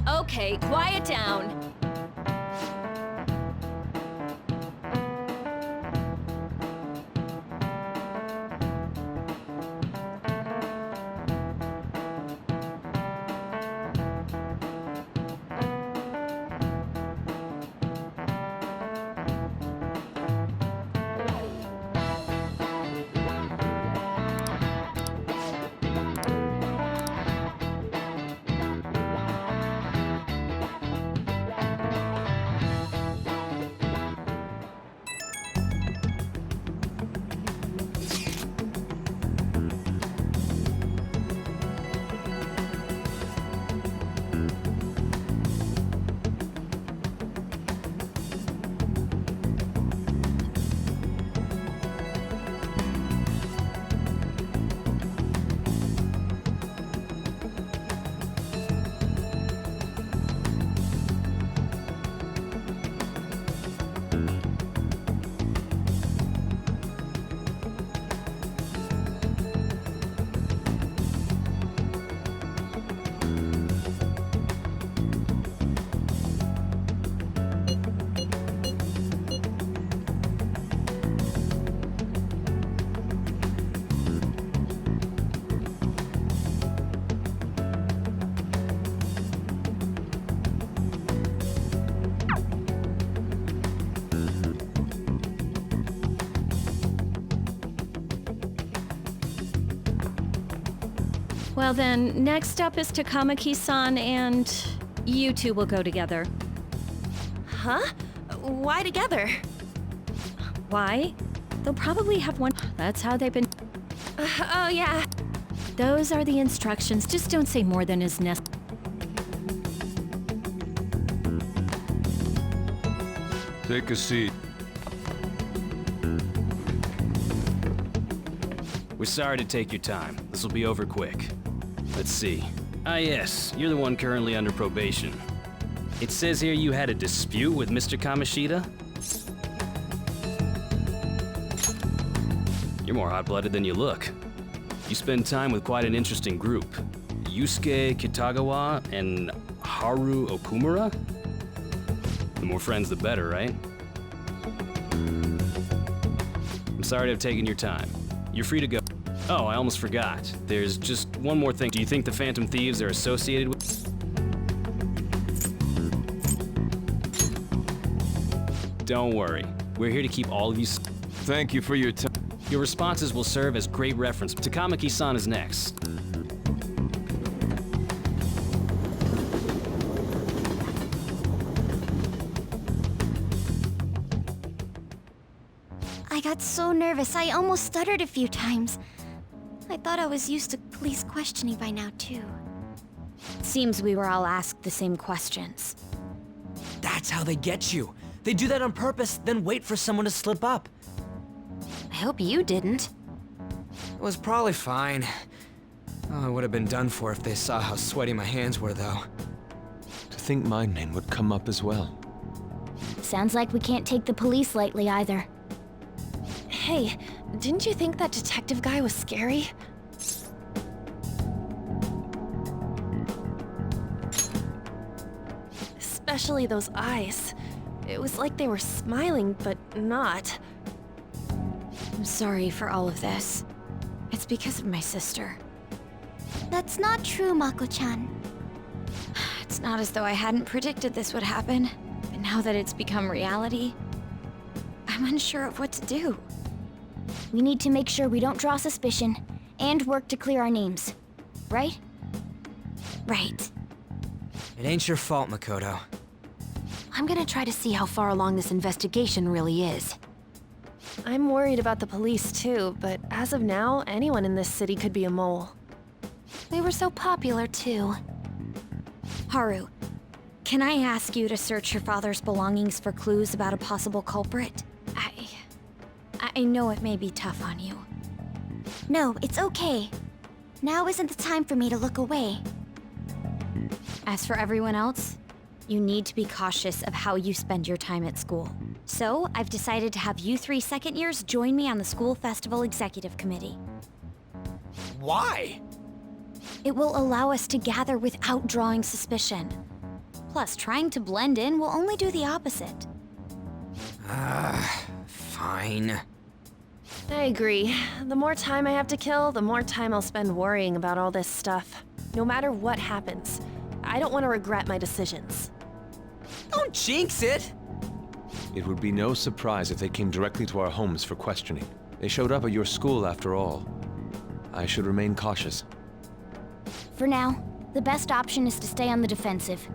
Okay, quiet down. Well then, next up is Takamaki-san and you two will go together. Huh? Why together? Why? They'll probably have one. That's how they've been. Oh, yeah. Those are the instructions. Just don't say more than is necessary. Take a seat. We're sorry to take your time. This will be over quick. Let's see. Ah yes, you're the one currently under probation. It says here you had a dispute with Mr. Kamishita? You're more hot-blooded than you look. You spend time with quite an interesting group. Yusuke Kitagawa and Haru Okumura? The more friends, the better, right? I'm sorry to have taken your time. You're free to go. Oh, I almost forgot. There's just one more thing. Do you think the Phantom Thieves are associated with... Don't worry. We're here to keep all of you... Thank you for your time. Your responses will serve as great reference. Takamaki-san is next. I got so nervous, I almost stuttered a few times. I thought I was used to police questioning by now, too. Seems we were all asked the same questions. That's how they get you. They do that on purpose, then wait for someone to slip up. I hope you didn't. It was probably fine. Oh, I would have been done for if they saw how sweaty my hands were, though. To think my name would come up as well. Sounds like we can't take the police lightly either. Hey, didn't you think that detective guy was scary? Especially those eyes. It was like they were smiling, but not. I'm sorry for all of this. It's because of my sister. That's not true, Mako-chan. It's not as though I hadn't predicted this would happen, but now that it's become reality, I'm unsure of what to do. We need to make sure we don't draw suspicion, and work to clear our names. Right? Right. It ain't your fault, Makoto. I'm gonna try to see how far along this investigation really is. I'm worried about the police too, but as of now, anyone in this city could be a mole. They were so popular too. Haru, can I ask you to search your father's belongings for clues about a possible culprit? I know it may be tough on you. No, it's okay. Now isn't the time for me to look away. As for everyone else, you need to be cautious of how you spend your time at school. So, I've decided to have you three second years join me on the school festival executive committee. Why? It will allow us to gather without drawing suspicion. Plus, trying to blend in will only do the opposite. Fine. I agree. The more time I have to kill, the more time I'll spend worrying about all this stuff. No matter what happens, I don't want to regret my decisions. Don't jinx it! It would be no surprise if they came directly to our homes for questioning. They showed up at your school after all. I should remain cautious. For now, the best option is to stay on the defensive.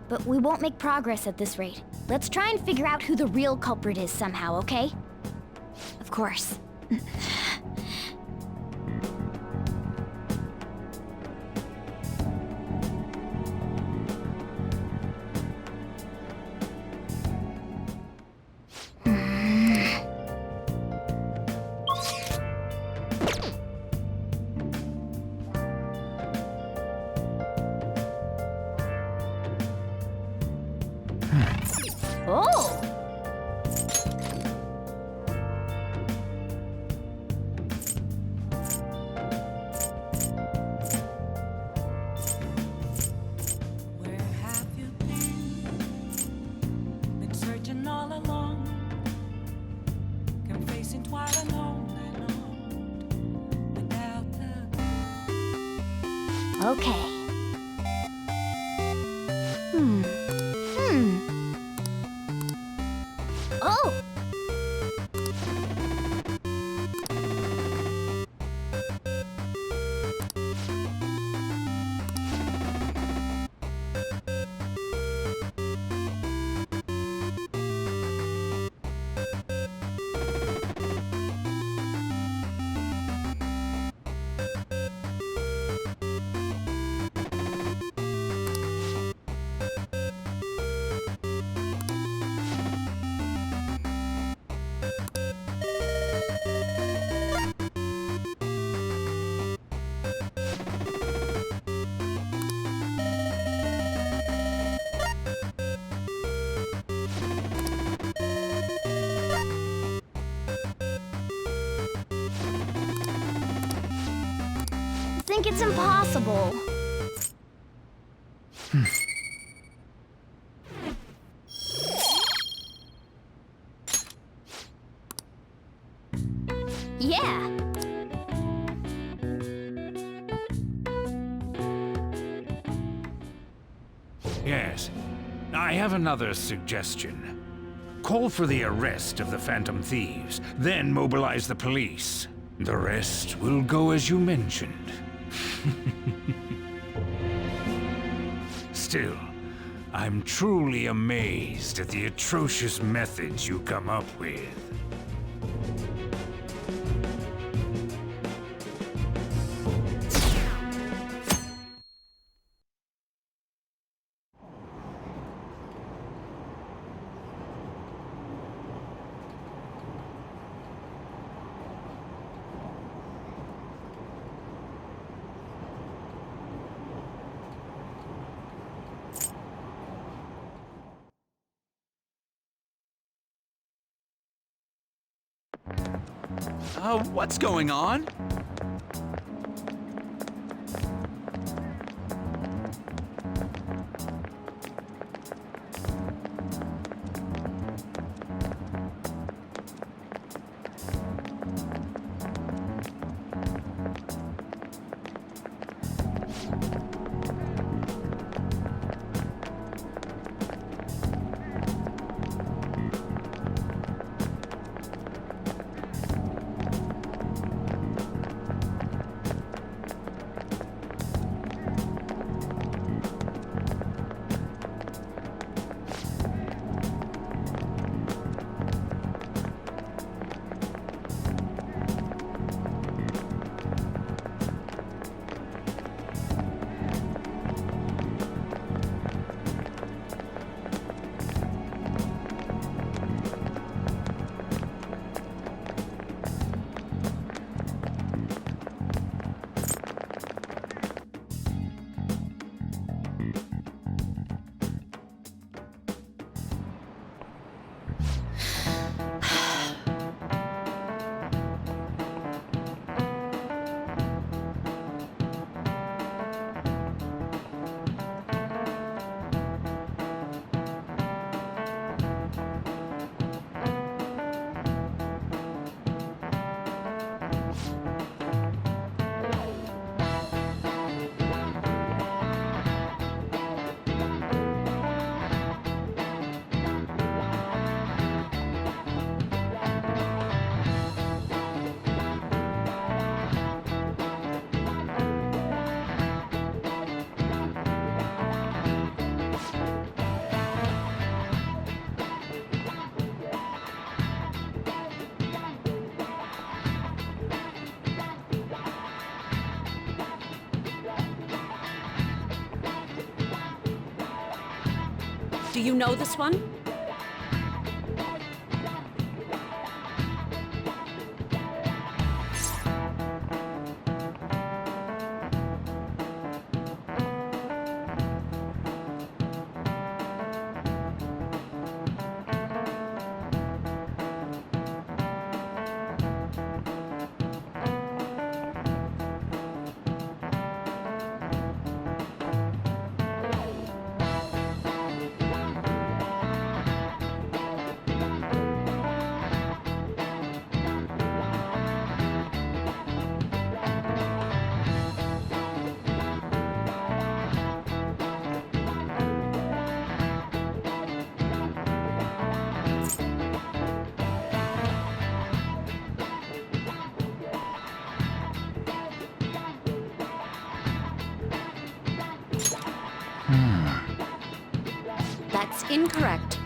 But we won't make progress at this rate. Let's try and figure out who the real culprit is somehow, okay? Of course. Oh! Where have you been? Been searching all along. Come facing twilight alone and on without the... Okay. Oh! think it's impossible. Yeah. Yes. I have another suggestion. Call for the arrest of the Phantom Thieves, then mobilize the police. The rest will go as you mentioned. Still, I'm truly amazed at the atrocious methods you come up with. What's going on? Do you know this one? That's incorrect.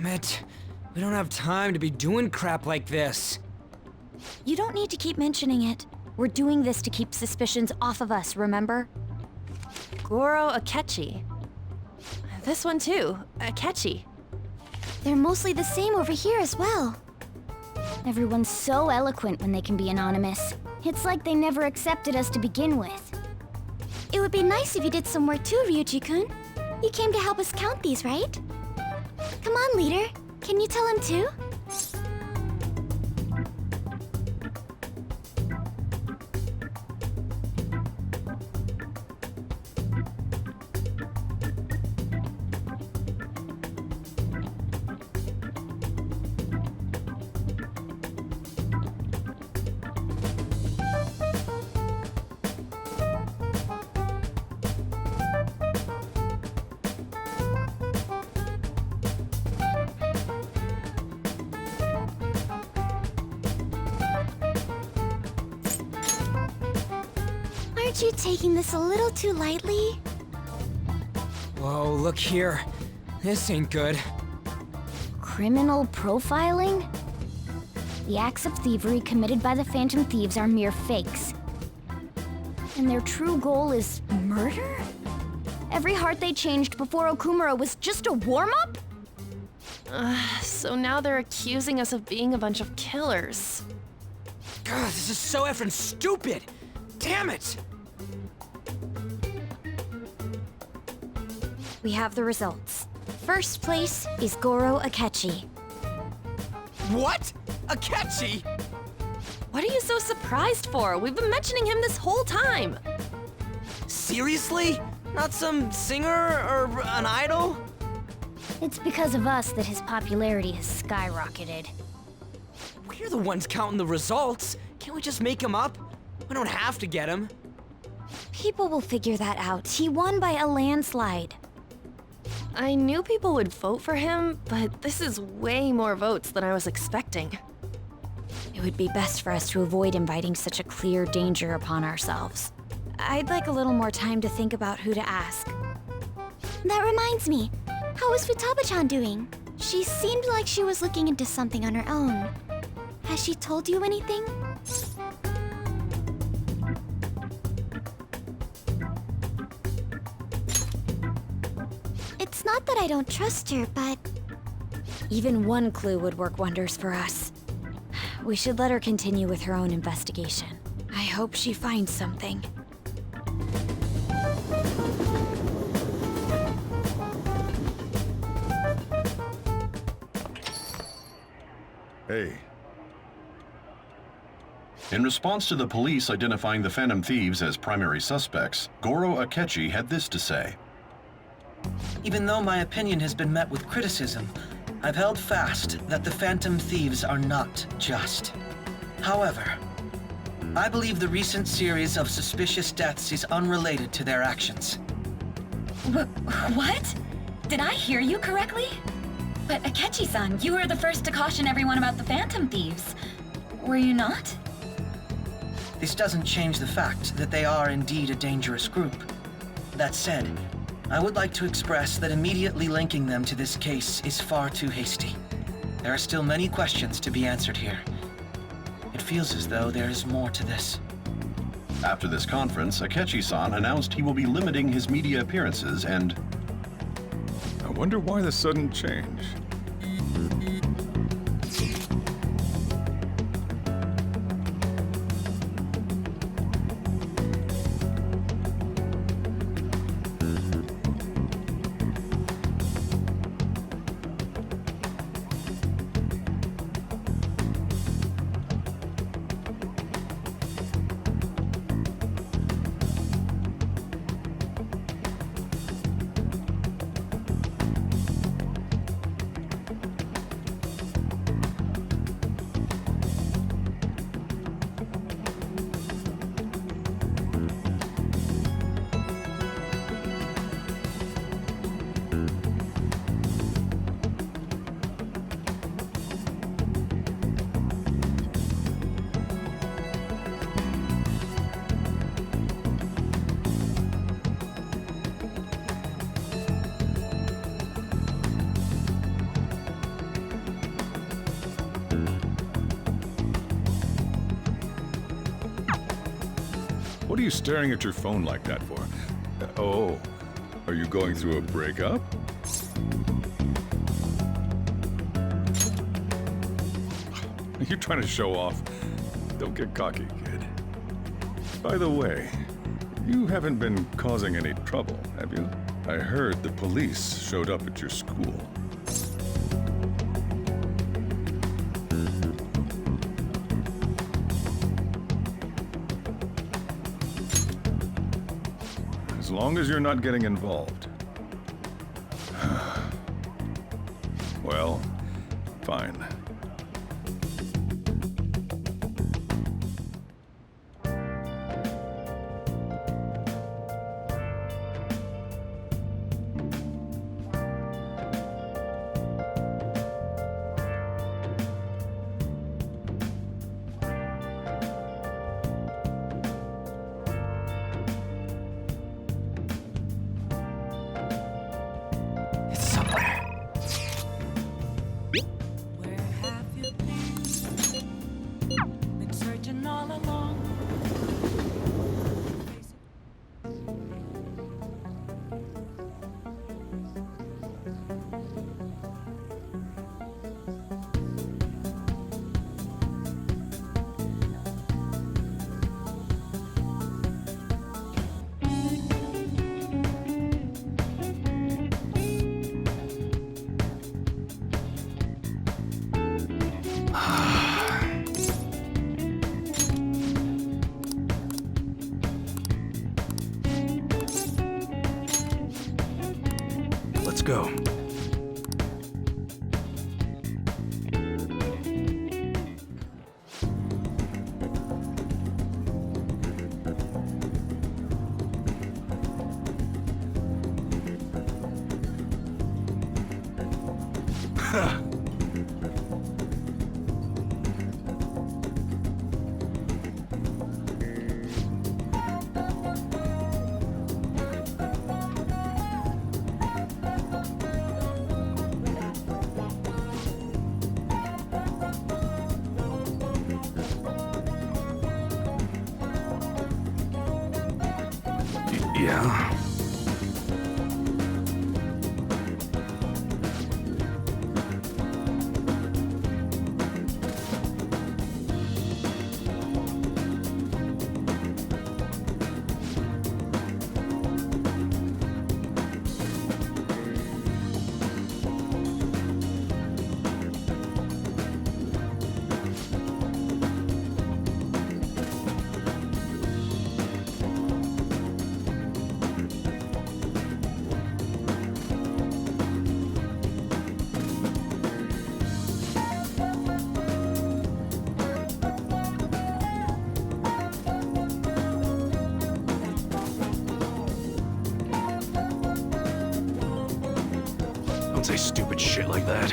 Damn it. We don't have time to be doing crap like this. You don't need to keep mentioning it. We're doing this to keep suspicions off of us, remember? Goro Akechi. This one too, Akechi. They're mostly the same over here as well. Everyone's so eloquent when they can be anonymous. It's like they never accepted us to begin with. It would be nice if you did some work too, Ryuji-kun. You came to help us count these, right? Come on, leader. Can you tell him too? Aren't you taking this a little too lightly? Whoa, look here. This ain't good. Criminal profiling? The acts of thievery committed by the Phantom Thieves are mere fakes. And their true goal is murder? Every heart they changed before Okumura was just a warm-up? So now they're accusing us of being a bunch of killers. God, this is so effing stupid! Damn it! We have the results. First place is Goro Akechi. What? Akechi? What are you so surprised for? We've been mentioning him this whole time. Seriously? Not some singer or an idol? It's because of us that his popularity has skyrocketed. We're the ones counting the results. Can't we just make him up? We don't have to get him. People will figure that out. He won by a landslide. I knew people would vote for him, but this is way more votes than I was expecting. It would be best for us to avoid inviting such a clear danger upon ourselves. I'd like a little more time to think about who to ask. That reminds me. How is Futaba-chan doing? She seemed like she was looking into something on her own. Has she told you anything? It's not that I don't trust her, but... Even one clue would work wonders for us. We should let her continue with her own investigation. I hope she finds something. Hey. In response to the police identifying the Phantom Thieves as primary suspects, Goro Akechi had this to say. Even though my opinion has been met with criticism, I've held fast that the Phantom Thieves are not just. However, I believe the recent series of suspicious deaths is unrelated to their actions. What? Did I hear you correctly? But Akechi-san, you were the first to caution everyone about the Phantom Thieves. Were you not? This doesn't change the fact that they are indeed a dangerous group. That said, I would like to express that immediately linking them to this case is far too hasty. There are still many questions to be answered here. It feels as though there is more to this. After this conference, Akechi-san announced he will be limiting his media appearances and... I wonder why the sudden change. are you staring at your phone like that for? Oh, are you going through a breakup? You're trying to show off. Don't get cocky, kid. By the way, you haven't been causing any trouble, have you? I heard the police showed up at your school. As long as you're not getting involved. Well, fine. Let's go. Yeah. Don't say stupid shit like that.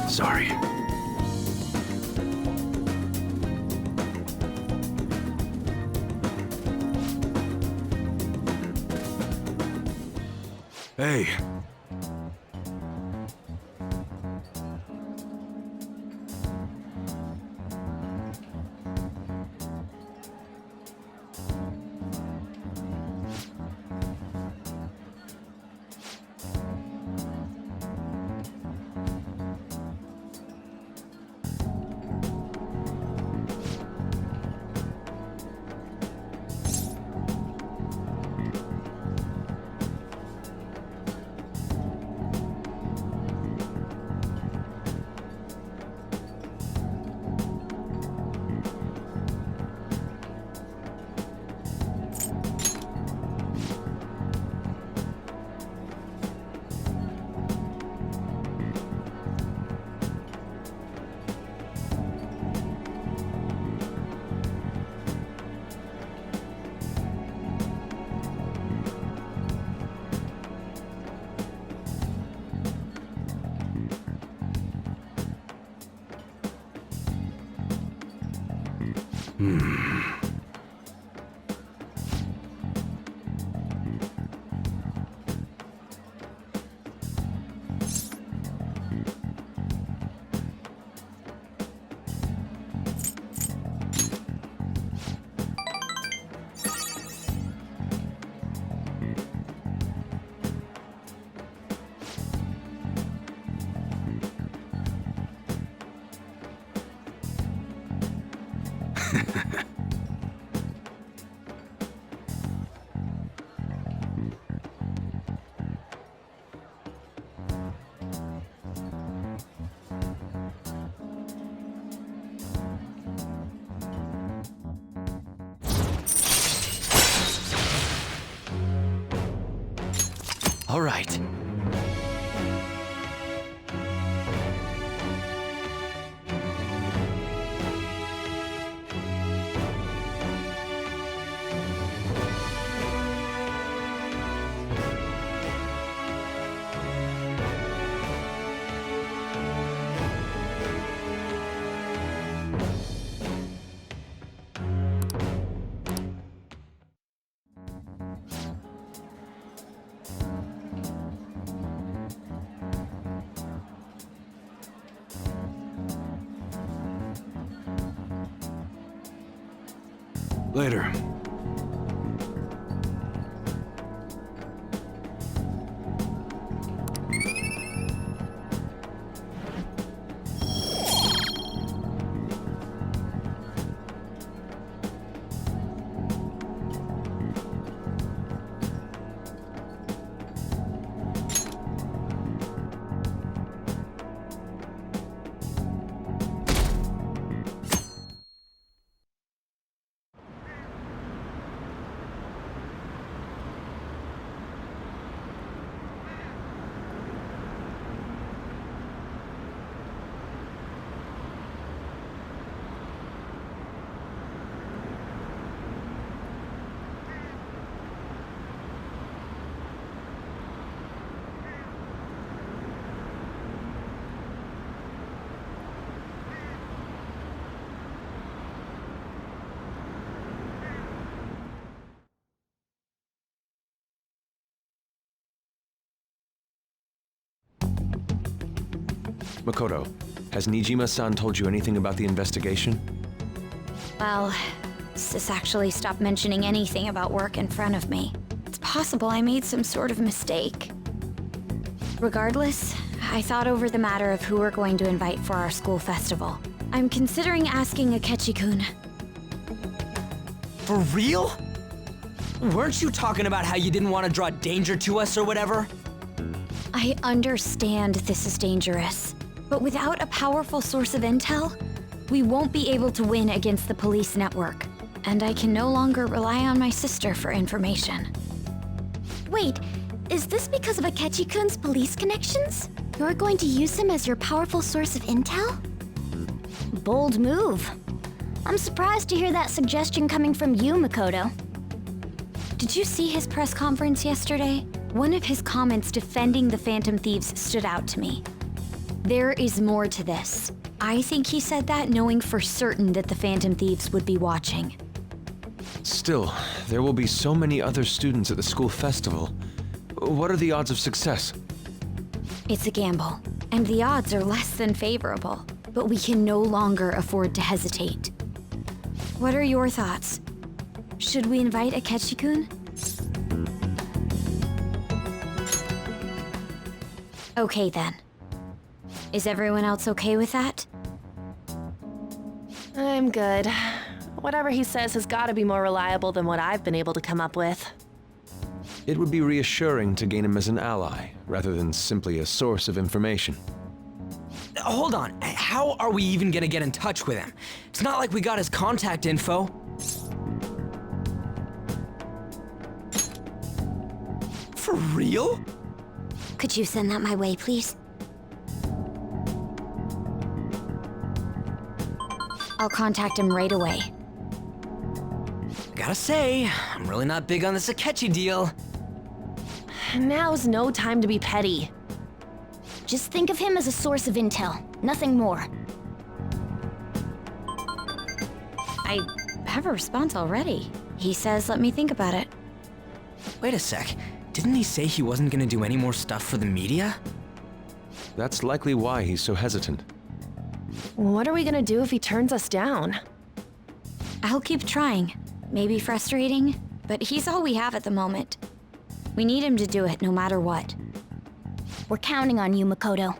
Sorry. Hey. All right. Later. Makoto, has Nijima-san told you anything about the investigation? Well, Sis actually stopped mentioning anything about work in front of me. It's possible I made some sort of mistake. Regardless, I thought over the matter of who we're going to invite for our school festival. I'm considering asking Akechi-kun. For real? Weren't you talking about how you didn't want to draw danger to us or whatever? I understand this is dangerous, but without a powerful source of intel, we won't be able to win against the police network, and I can no longer rely on my sister for information. Wait, is this because of Akechi-kun's police connections? You're going to use him as your powerful source of intel? Bold move. I'm surprised to hear that suggestion coming from you, Makoto. Did you see his press conference yesterday? One of his comments defending the Phantom Thieves stood out to me. There is more to this. I think he said that knowing for certain that the Phantom Thieves would be watching. Still, there will be so many other students at the school festival. What are the odds of success? It's a gamble, and the odds are less than favorable, but we can no longer afford to hesitate. What are your thoughts? Should we invite Akechi-kun? Okay then. Is everyone else okay with that? I'm good. Whatever he says has got to be more reliable than what I've been able to come up with. It would be reassuring to gain him as an ally, rather than simply a source of information. Hold on, how are we even gonna get in touch with him? It's not like we got his contact info. For real? Could you send that my way, please? I'll contact him right away. Gotta say, I'm really not big on this Akechi deal. Now's no time to be petty. Just think of him as a source of intel, nothing more. I have a response already. He says, let me think about it. Wait a sec. Didn't he say he wasn't gonna do any more stuff for the media? That's likely why he's so hesitant. What are we gonna do if he turns us down? I'll keep trying. Maybe frustrating, but he's all we have at the moment. We need him to do it no matter what. We're counting on you, Makoto.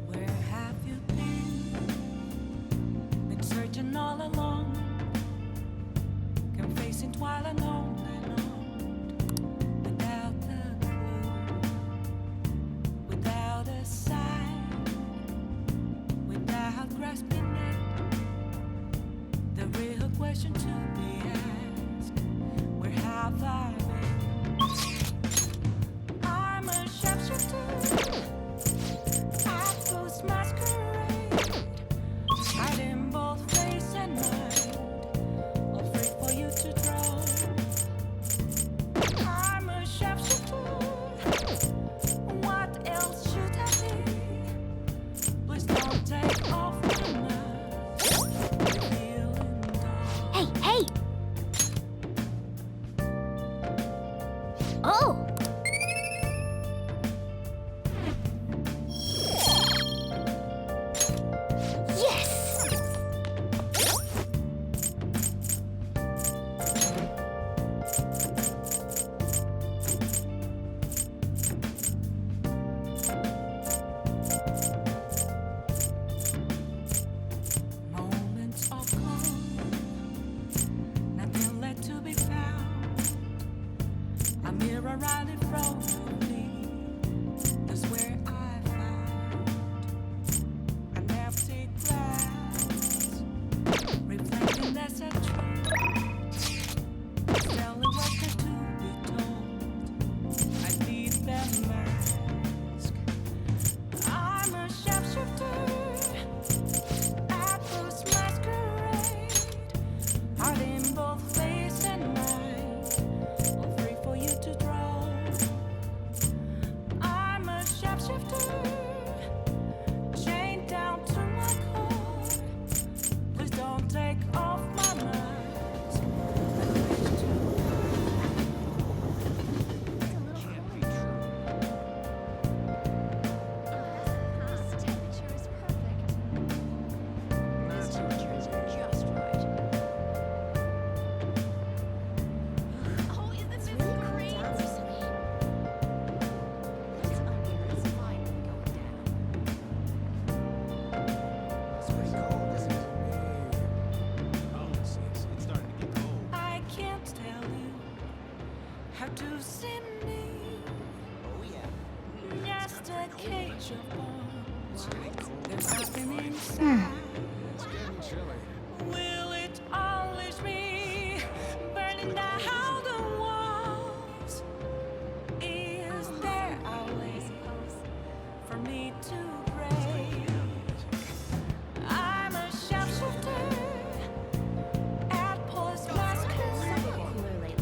Where have you been? Been searching all along, confessing while alone without a clue, without a sign, without grasping it. The real question to be asked: where have I been? I'm a sharpshooter. I post masquerade, hiding both face and mind, all free for you to draw. I'm a sharpshooter. What else should I be? Please don't take off my mask. Hey, hey! Oh! Yes! Moments of calm, nothing left to be found. A mirror right in front of me, that's where I found an empty glass, reflecting that's a truth, telling what's there to be told. I need that mask. I'm a sharpshooter. At first masquerade, heart in both face and mind, all free for you to draw. I'm a sharpshooter, chained down to my core. Please don't take off my mask. I can't tell you how to see me. Oh yeah. Just a cage of bones. There's nothing inside. It's getting chilly. Will it unleash me, burning down the walls? Is there a way for me to break? I'm a sharpshooter. At post masquerade,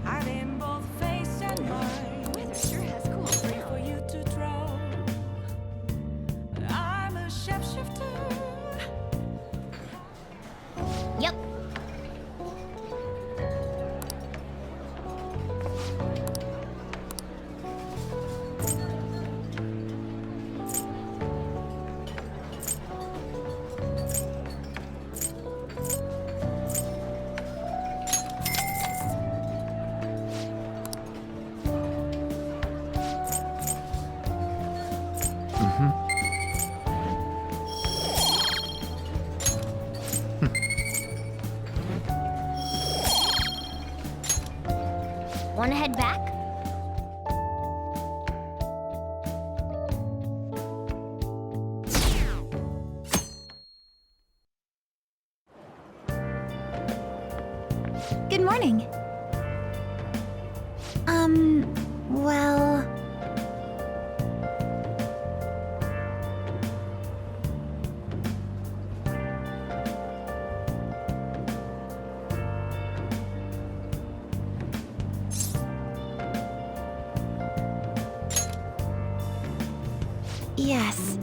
hiding both face and mind. Weather sure has cool. Free for you to draw. I'm a sharpshooter. Yep. Wanna head back? Good morning. Well... Yes.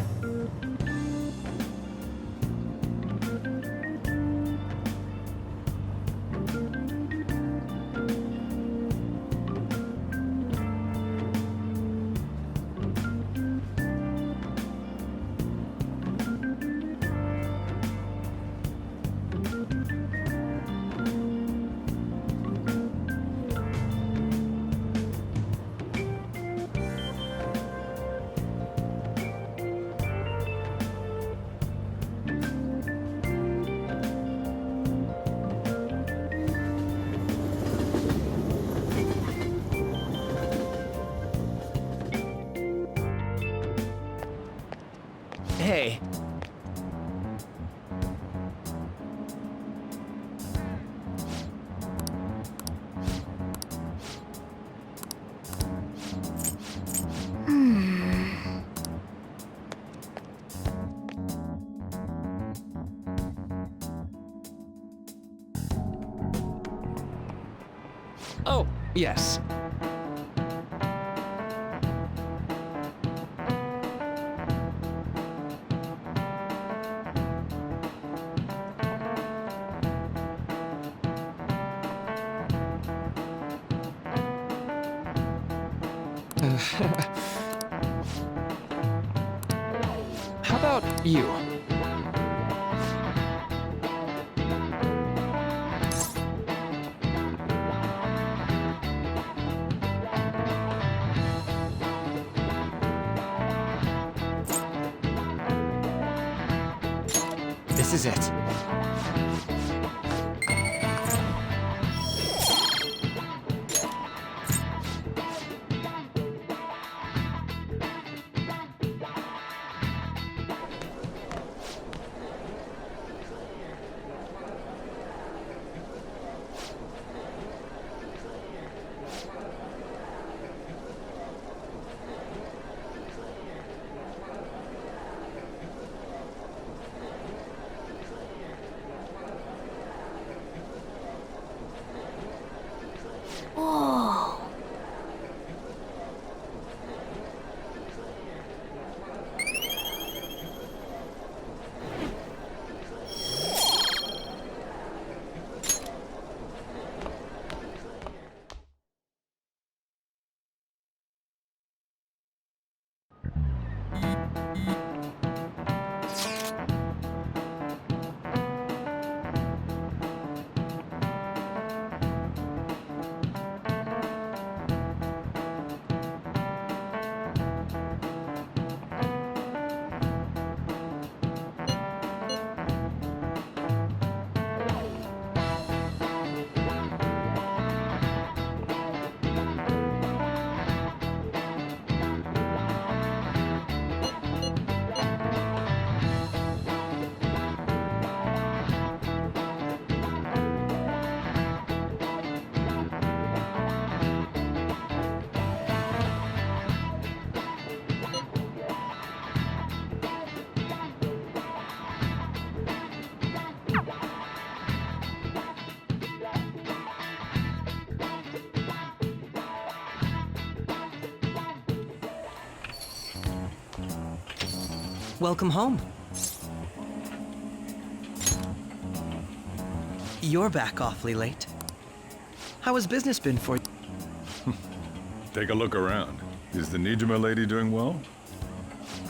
Hey. Oh, yes. How about you? This is it. Oh. Welcome home. You're back awfully late. How has business been for you? Take a look around. Is the Nijima lady doing well?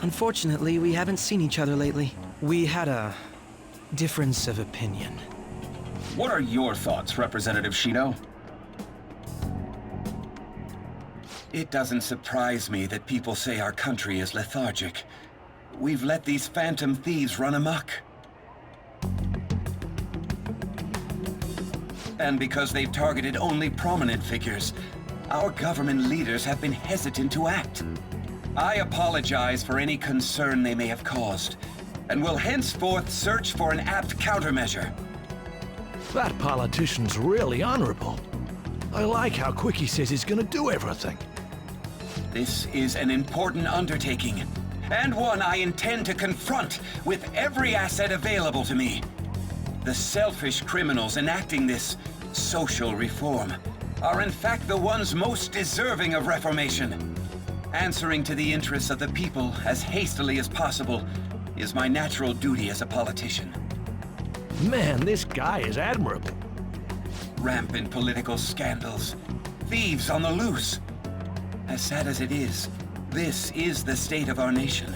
Unfortunately, we haven't seen each other lately. We had a difference of opinion. What are your thoughts, Representative Shino? It doesn't surprise me that people say our country is lethargic. We've let these phantom thieves run amok. And because they've targeted only prominent figures, our government leaders have been hesitant to act. I apologize for any concern they may have caused, and will henceforth search for an apt countermeasure. That politician's really honorable. I like how quick he says he's gonna do everything. This is an important undertaking, and one I intend to confront with every asset available to me. The selfish criminals enacting this social reform are in fact the ones most deserving of reformation. Answering to the interests of the people as hastily as possible is my natural duty as a politician. Man, this guy is admirable. Rampant political scandals, thieves on the loose. As sad as it is, this is the state of our nation.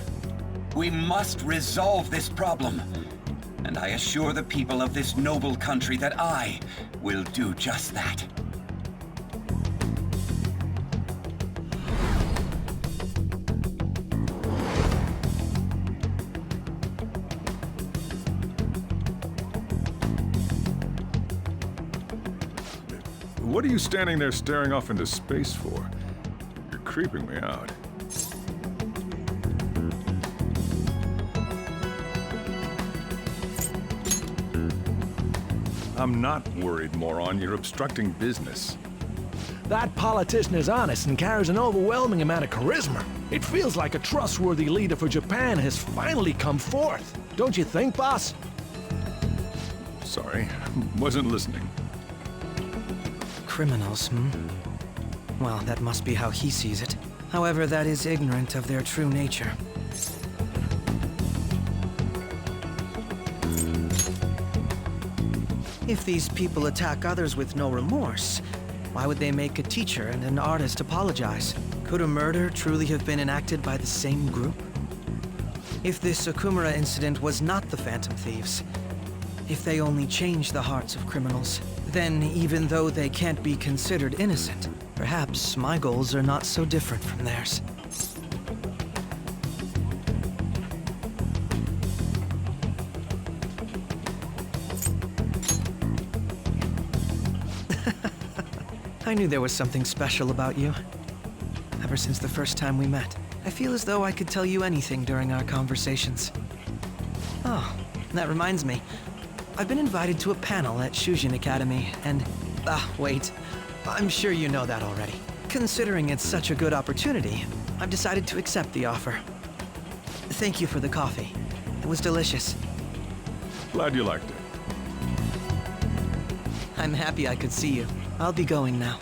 We must resolve this problem, and I assure the people of this noble country that I will do just that. What are you standing there staring off into space for? You're creeping me out. I'm not worried, moron. You're obstructing business. That politician is honest and carries an overwhelming amount of charisma. It feels like a trustworthy leader for Japan has finally come forth. Don't you think, boss? Sorry, wasn't listening. Criminals, hmm? Well, that must be how he sees it. However, that is ignorant of their true nature. If these people attack others with no remorse, why would they make a teacher and an artist apologize? Could a murder truly have been enacted by the same group? If this Okumura incident was not the Phantom Thieves, if they only changed the hearts of criminals, then even though they can't be considered innocent, perhaps my goals are not so different from theirs. I knew there was something special about you. Ever since the first time we met, I feel as though I could tell you anything during our conversations. Oh, that reminds me. I've been invited to a panel at Shujin Academy, and... wait. I'm sure you know that already. Considering it's such a good opportunity, I've decided to accept the offer. Thank you for the coffee. It was delicious. Glad you liked it. I'm happy I could see you. I'll be going now.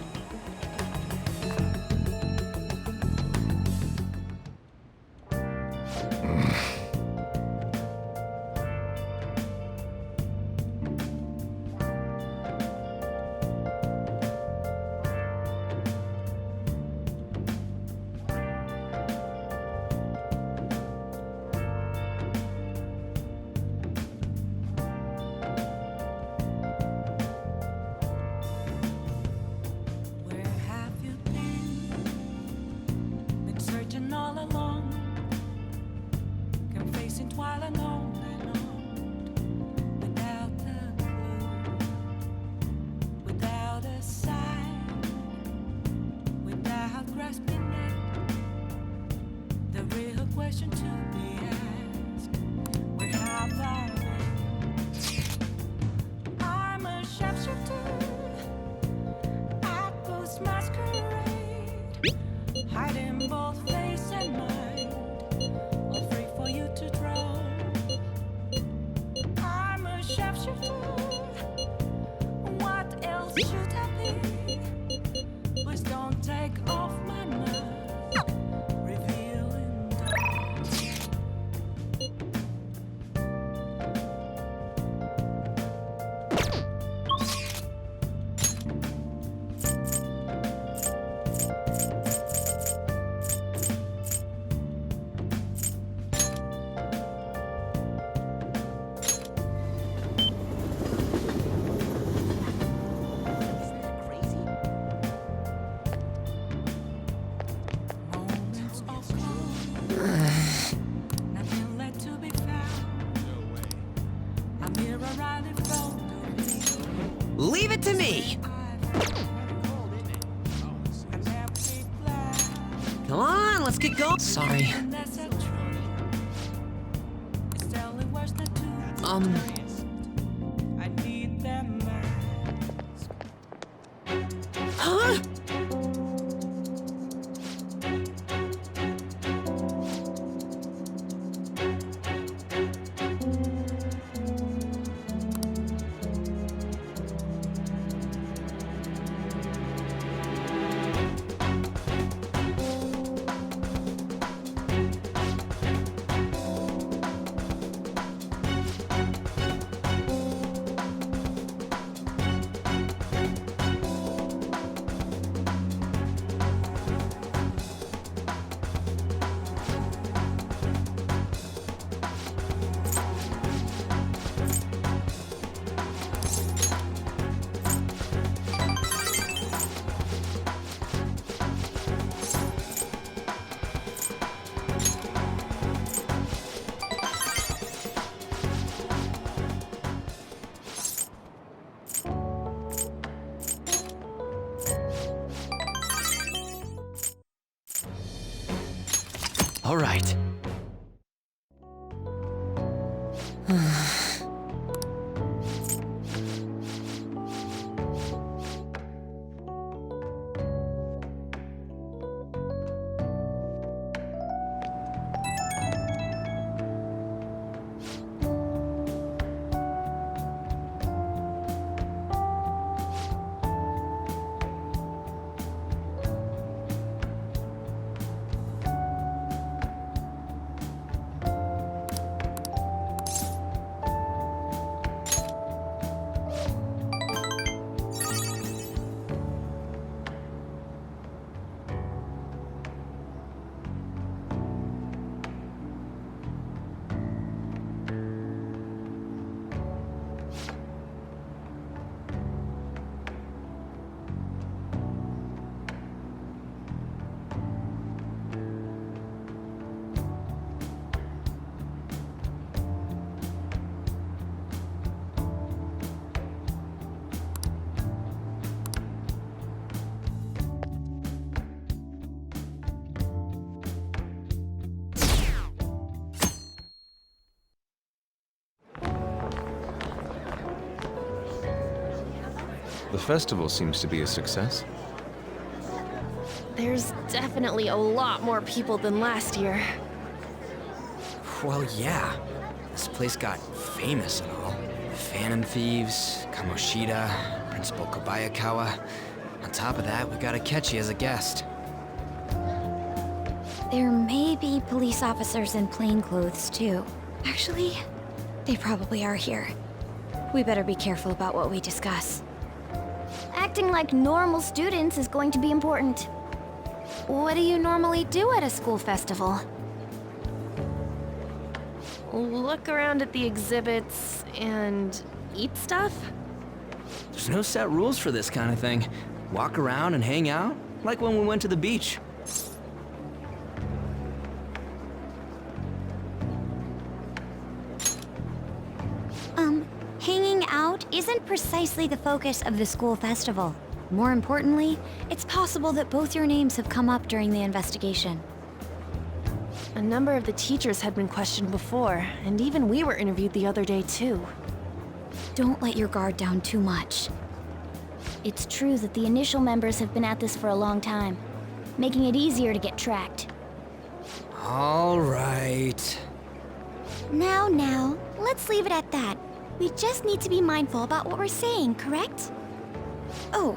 Leave it to me! Come on, let's get going. Sorry. All right. The festival seems to be a success. There's definitely a lot more people than last year. Well, yeah. This place got famous and all. Phantom Thieves, Kamoshida, Principal Kobayakawa. On top of that, we got Akechi as a guest. There may be police officers in plainclothes, too. Actually, they probably are here. We better be careful about what we discuss. Acting like normal students is going to be important. What do you normally do at a school festival? Look around at the exhibits and eat stuff? There's no set rules for this kind of thing. Walk around and hang out, like when we went to the beach. Hanging out isn't precisely the focus of the school festival. More importantly, it's possible that both your names have come up during the investigation. A number of the teachers had been questioned before, and even we were interviewed the other day too. Don't let your guard down too much. It's true that the initial members have been at this for a long time, making it easier to get tracked. All right. Now, let's leave it at that. We just need to be mindful about what we're saying, correct? Oh,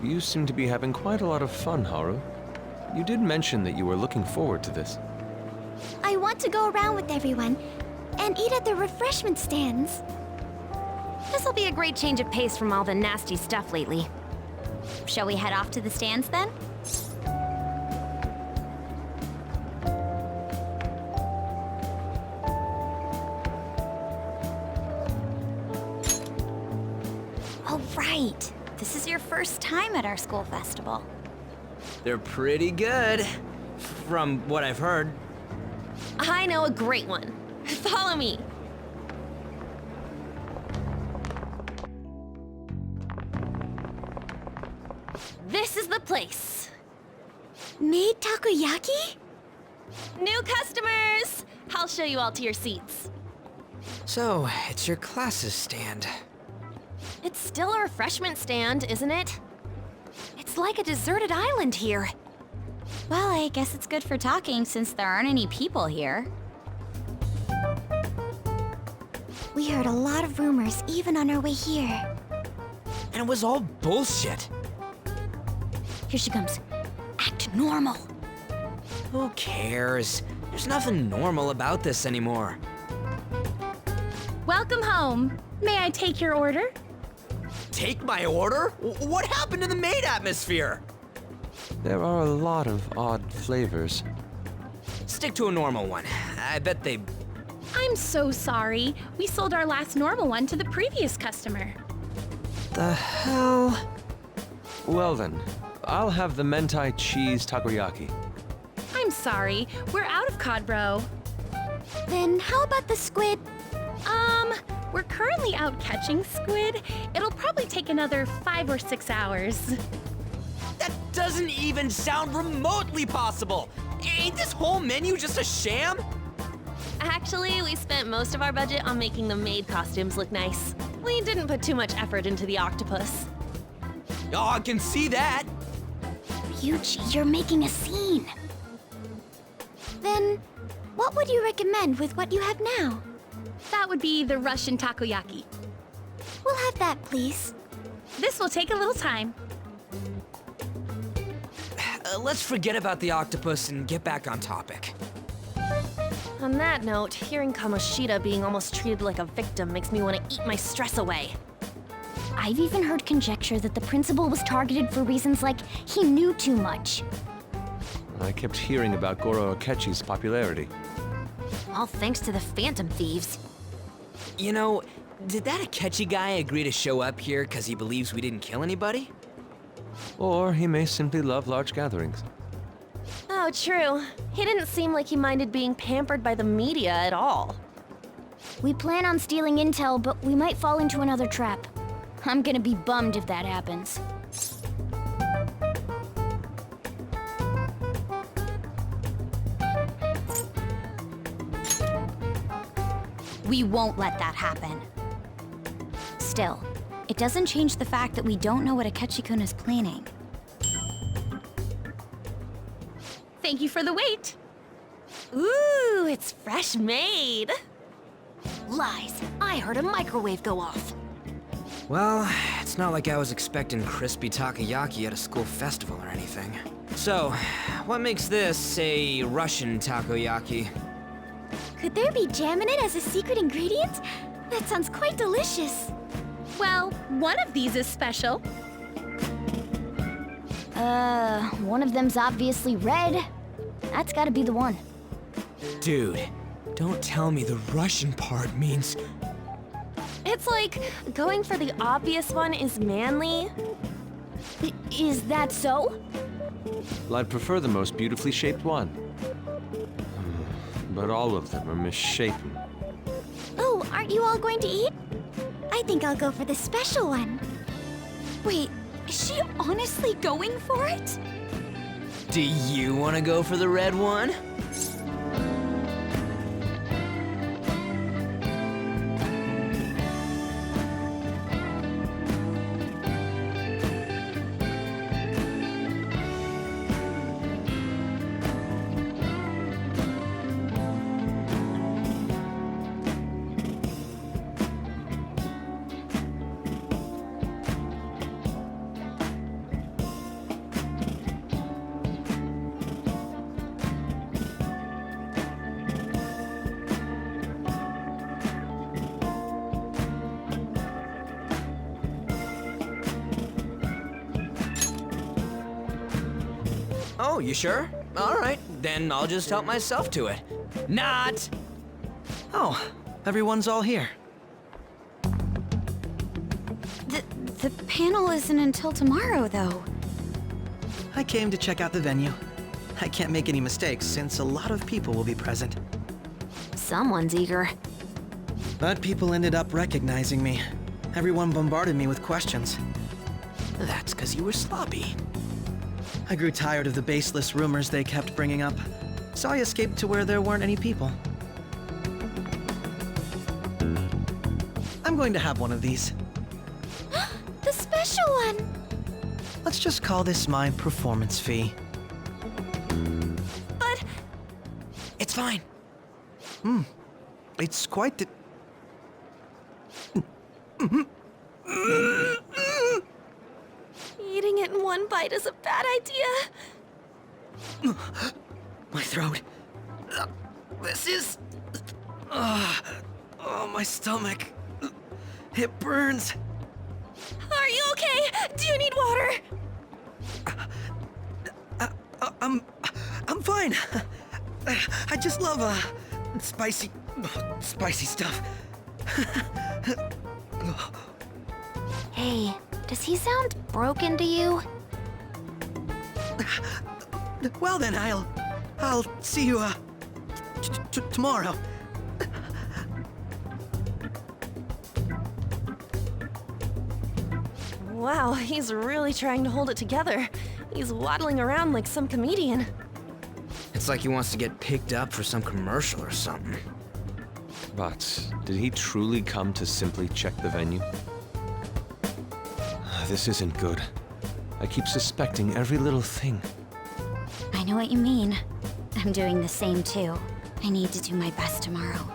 You seem to be having quite a lot of fun, Haru. You did mention that you were looking forward to this. I want to go around with everyone and eat at the refreshment stands. This'll be a great change of pace from all the nasty stuff lately. Shall we head off to the stands then? oh right. This is your first time at our school festival. They're pretty good, from what I've heard. I know a great one. Follow me. This is the place. Made takoyaki? New customers! I'll show you all to your seats. So, it's your class's stand. It's still a refreshment stand, isn't it? It's like a deserted island here. Well, I guess it's good for talking since there aren't any people here. We heard a lot of rumors even on our way here. And it was all bullshit. Here she comes. Act normal. Who cares? There's nothing normal about this anymore. Welcome home. May I take your order? Take my order? What happened to the maid atmosphere? There are a lot of odd flavors. Stick to a normal one. I bet they... I'm so sorry. We sold our last normal one to the previous customer. The hell? Well then, I'll have the mentai cheese takoyaki. I'm sorry. We're out of cod bro. Then how about the squid? We're currently out catching squid. It'll probably take another 5 or 6 hours. That doesn't even sound remotely possible. Ain't this whole menu just a sham? Actually, we spent most of our budget on making the maid costumes look nice. We didn't put too much effort into the octopus. Oh, I can see that. Ryuji, you're making a scene. Then, what would you recommend with what you have now? That would be the Russian takoyaki. We'll have that, please. This will take a little time. Let's forget about the octopus and get back on topic. On that note, hearing Kamoshida being almost treated like a victim makes me want to eat my stress away. I've even heard conjecture that the principal was targeted for reasons like he knew too much. I kept hearing about Goro Akechi's popularity. All thanks to the Phantom Thieves. You know, did that Akechi guy agree to show up here because he believes we didn't kill anybody? Or he may simply love large gatherings. Oh, true. He didn't seem like he minded being pampered by the media at all. We plan on stealing intel, but we might fall into another trap. I'm gonna be bummed if that happens. We won't let that happen. Still, it doesn't change the fact that we don't know what Akechi-kun is planning. Thank you for the wait. Ooh, it's fresh made. Lies. I heard a microwave go off. Well, it's not like I was expecting crispy takoyaki at a school festival or anything. So, what makes this a Russian takoyaki? Could there be jam in it as a secret ingredient? That sounds quite delicious. Well, one of these is special. One of them's obviously red. That's gotta be the one. Dude, don't tell me the Russian part means... It's like going for the obvious one is manly. Is that so? Well, I'd prefer the most beautifully shaped one. But all of them are misshapen. Oh, aren't you all going to eat? I think I'll go for the special one. Wait, is she honestly going for it? Do you want to go for the red one? Oh, you sure? All right, then I'll just help myself to it. Not! Oh, everyone's all here. The panel isn't until tomorrow, though. I came to check out the venue. I can't make any mistakes since a lot of people will be present. Someone's eager. But people ended up recognizing me. Everyone bombarded me with questions. That's because you were sloppy. I grew tired of the baseless rumors they kept bringing up, so I escaped to where there weren't any people. I'm going to have one of these. The special one! Let's just call this my performance fee. But... It's fine. It's quite the... Eating it in one bite is a bad idea. My throat. This is... oh, my stomach. It burns. Are you okay? Do you need water? I'm fine. I just love, spicy stuff. Hey, does he sound broken to you? Well then, I'll see you, tomorrow. Wow, he's really trying to hold it together. He's waddling around like some comedian. It's like he wants to get picked up for some commercial or something. But did he truly come to simply check the venue? This isn't good. I keep suspecting every little thing. I know what you mean. I'm doing the same too. I need to do my best tomorrow.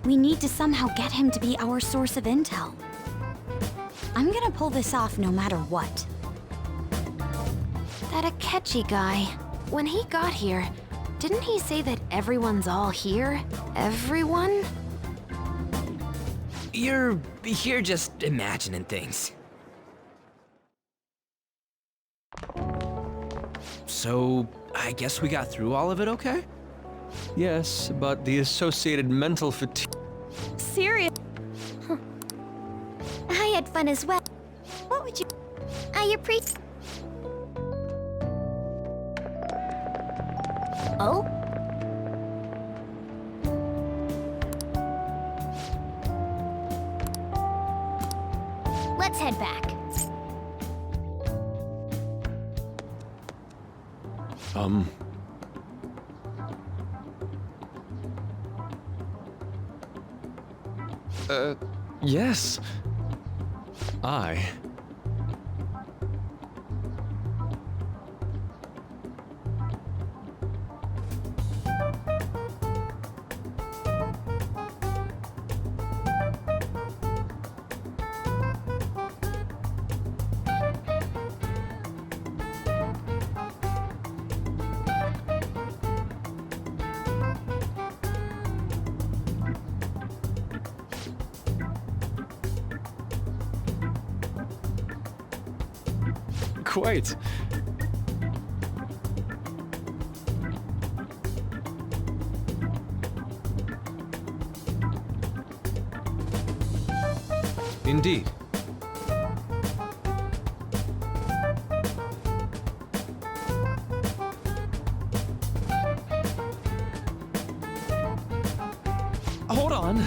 We need to somehow get him to be our source of intel. I'm gonna pull this off no matter what. That Akechi guy, when he got here, didn't he say that everyone's all here? Everyone? You're just imagining things. So, I guess we got through all of it okay? Yes, but the associated mental fatigue... Serious? I had fun as well. What would you... I appreciate... Oh? Let's head back. Yes. I... Quite. Indeed. Hold on.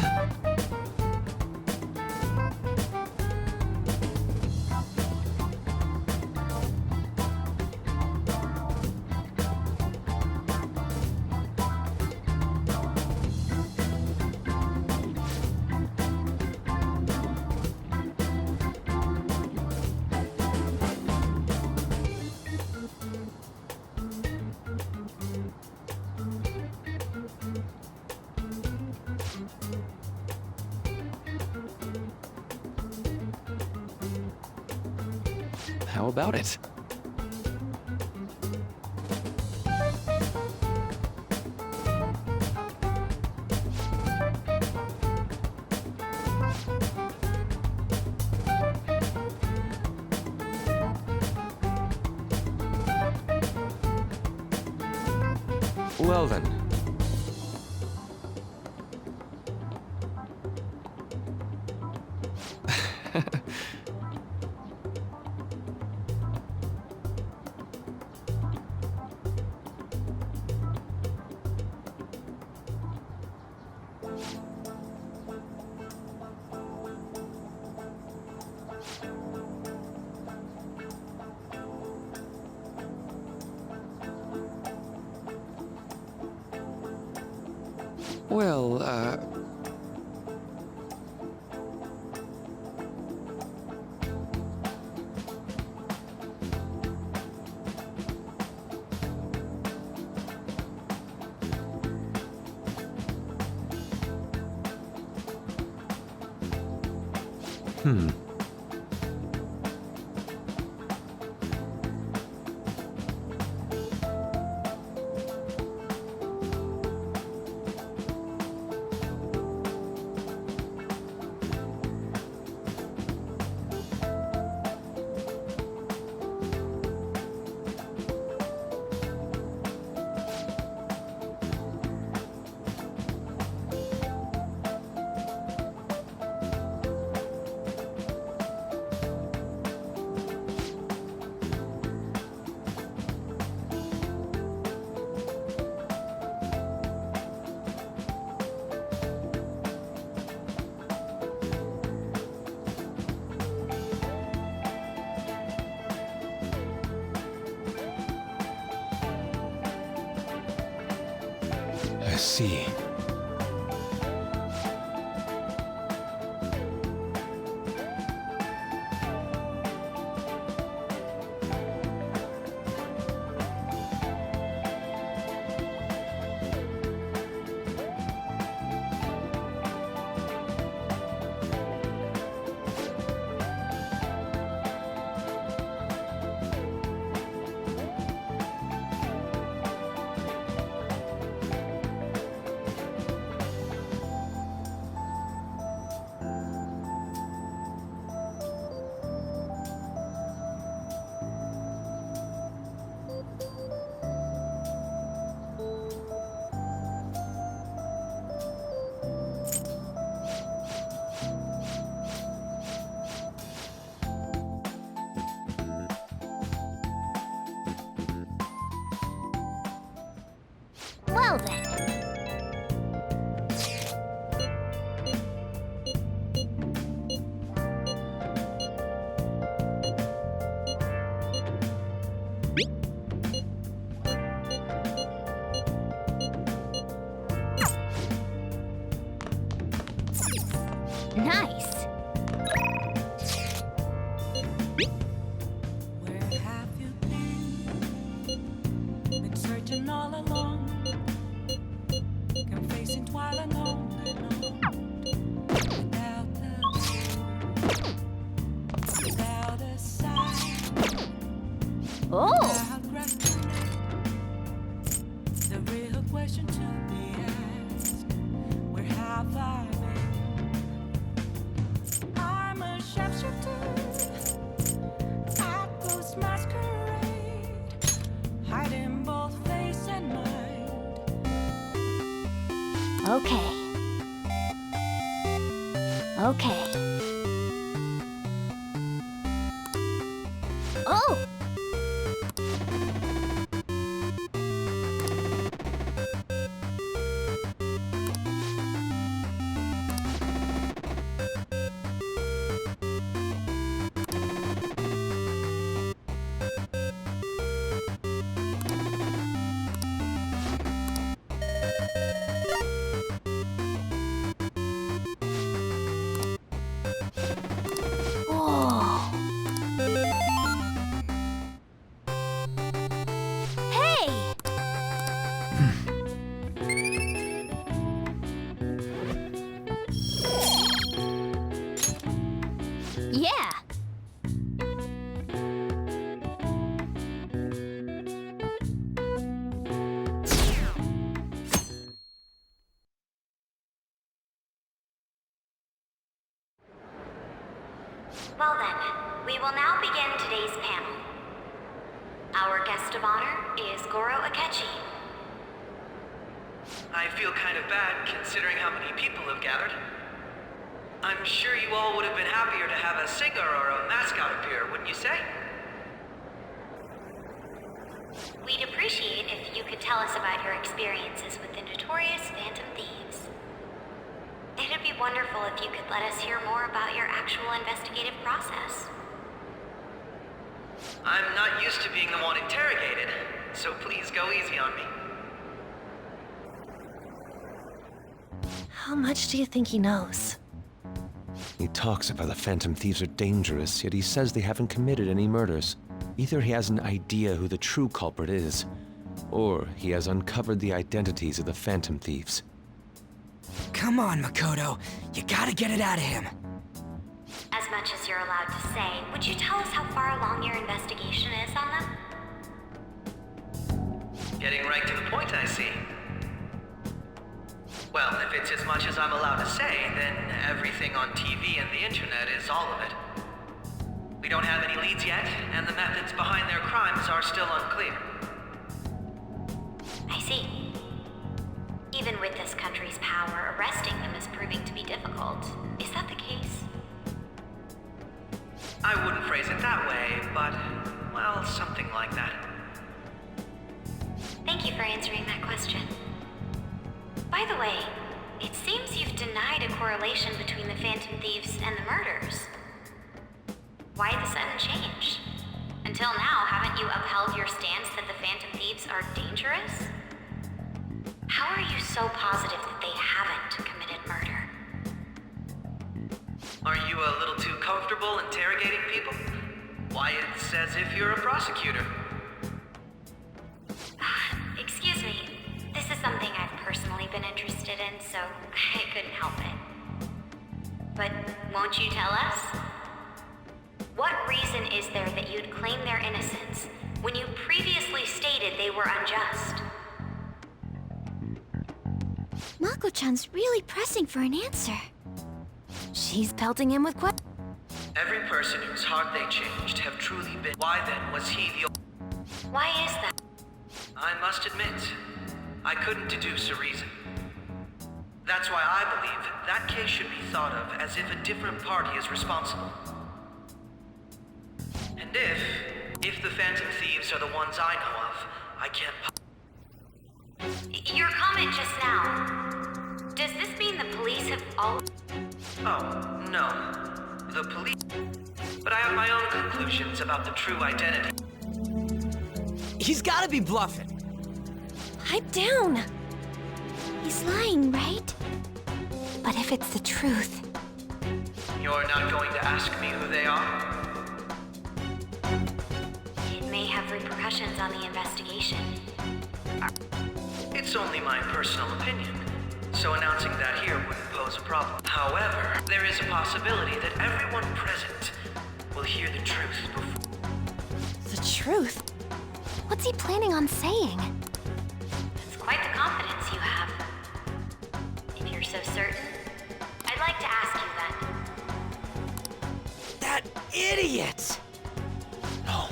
How about it? Well then. Well, I see. Well then. Nice. Where have you been searching all along, confessing while alone and without a sign. Oh. The real question to be asked: where have I been? I'm a sharpshooter at Ghost Masquerade, hiding both face and mind. Okay. Okay. Oh! Yeah. Well then, we will now begin today's panel. Our guest of honor is Goro Akechi. I feel kind of bad considering how many people have gathered. I'm sure you all would have been happier to have a singer or a mascot appear, wouldn't you say? We'd appreciate if you could tell us about your experiences with the notorious Phantom Thieves. It'd be wonderful if you could let us hear more about your actual investigative process. I'm not used to being the one interrogated, so please go easy on me. How much do you think he knows? He talks about the Phantom Thieves are dangerous, yet he says they haven't committed any murders. Either he has an idea who the true culprit is, or he has uncovered the identities of the Phantom Thieves. Come on, Makoto. You gotta get it out of him. As much as you're allowed to say, would you tell us how far along your investigation is on them? Getting right to the point, I see. Well, if it's as much as I'm allowed to say, then everything on TV and the internet is all of it. We don't have any leads yet, and the methods behind their crimes are still unclear. I see. Even with this country's power, arresting them is proving to be difficult. Is that the case? I wouldn't phrase it that way, but, well, something like that. Thank you for answering that question. By the way, it seems you've denied a correlation between the Phantom Thieves and the murders. Why the sudden change? Until now, haven't you upheld your stance that the Phantom Thieves are dangerous? How are you so positive that they haven't committed murder? Are you a little too comfortable interrogating people? Why, it's as if you're a prosecutor. Excuse me. This is something I've personally been interested in, so I couldn't help it. But won't you tell us? What reason is there that you'd claim their innocence when you previously stated they were unjust? Mako-chan's really pressing for an answer. She's pelting him with questions. Every person whose heart they changed have truly been. Why then was he the... Why is that? I must admit, I couldn't deduce a reason. That's why I believe that case should be thought of as if a different party is responsible. And if the Phantom Thieves are the ones I know of, I can't... Your comment just now, does this mean the police have all... Oh, no. The police... But I have my own conclusions about the true identity. He's gotta be bluffing. Pipe down. He's lying, right? But if it's the truth... You're not going to ask me who they are? It may have repercussions on the investigation. It's only my personal opinion, so announcing that here wouldn't pose a problem. However, there is a possibility that everyone present will hear the truth before... The truth? What's he planning on saying? It's quite the confidence you have. If you're so certain, I'd like to ask you then. That idiot! No.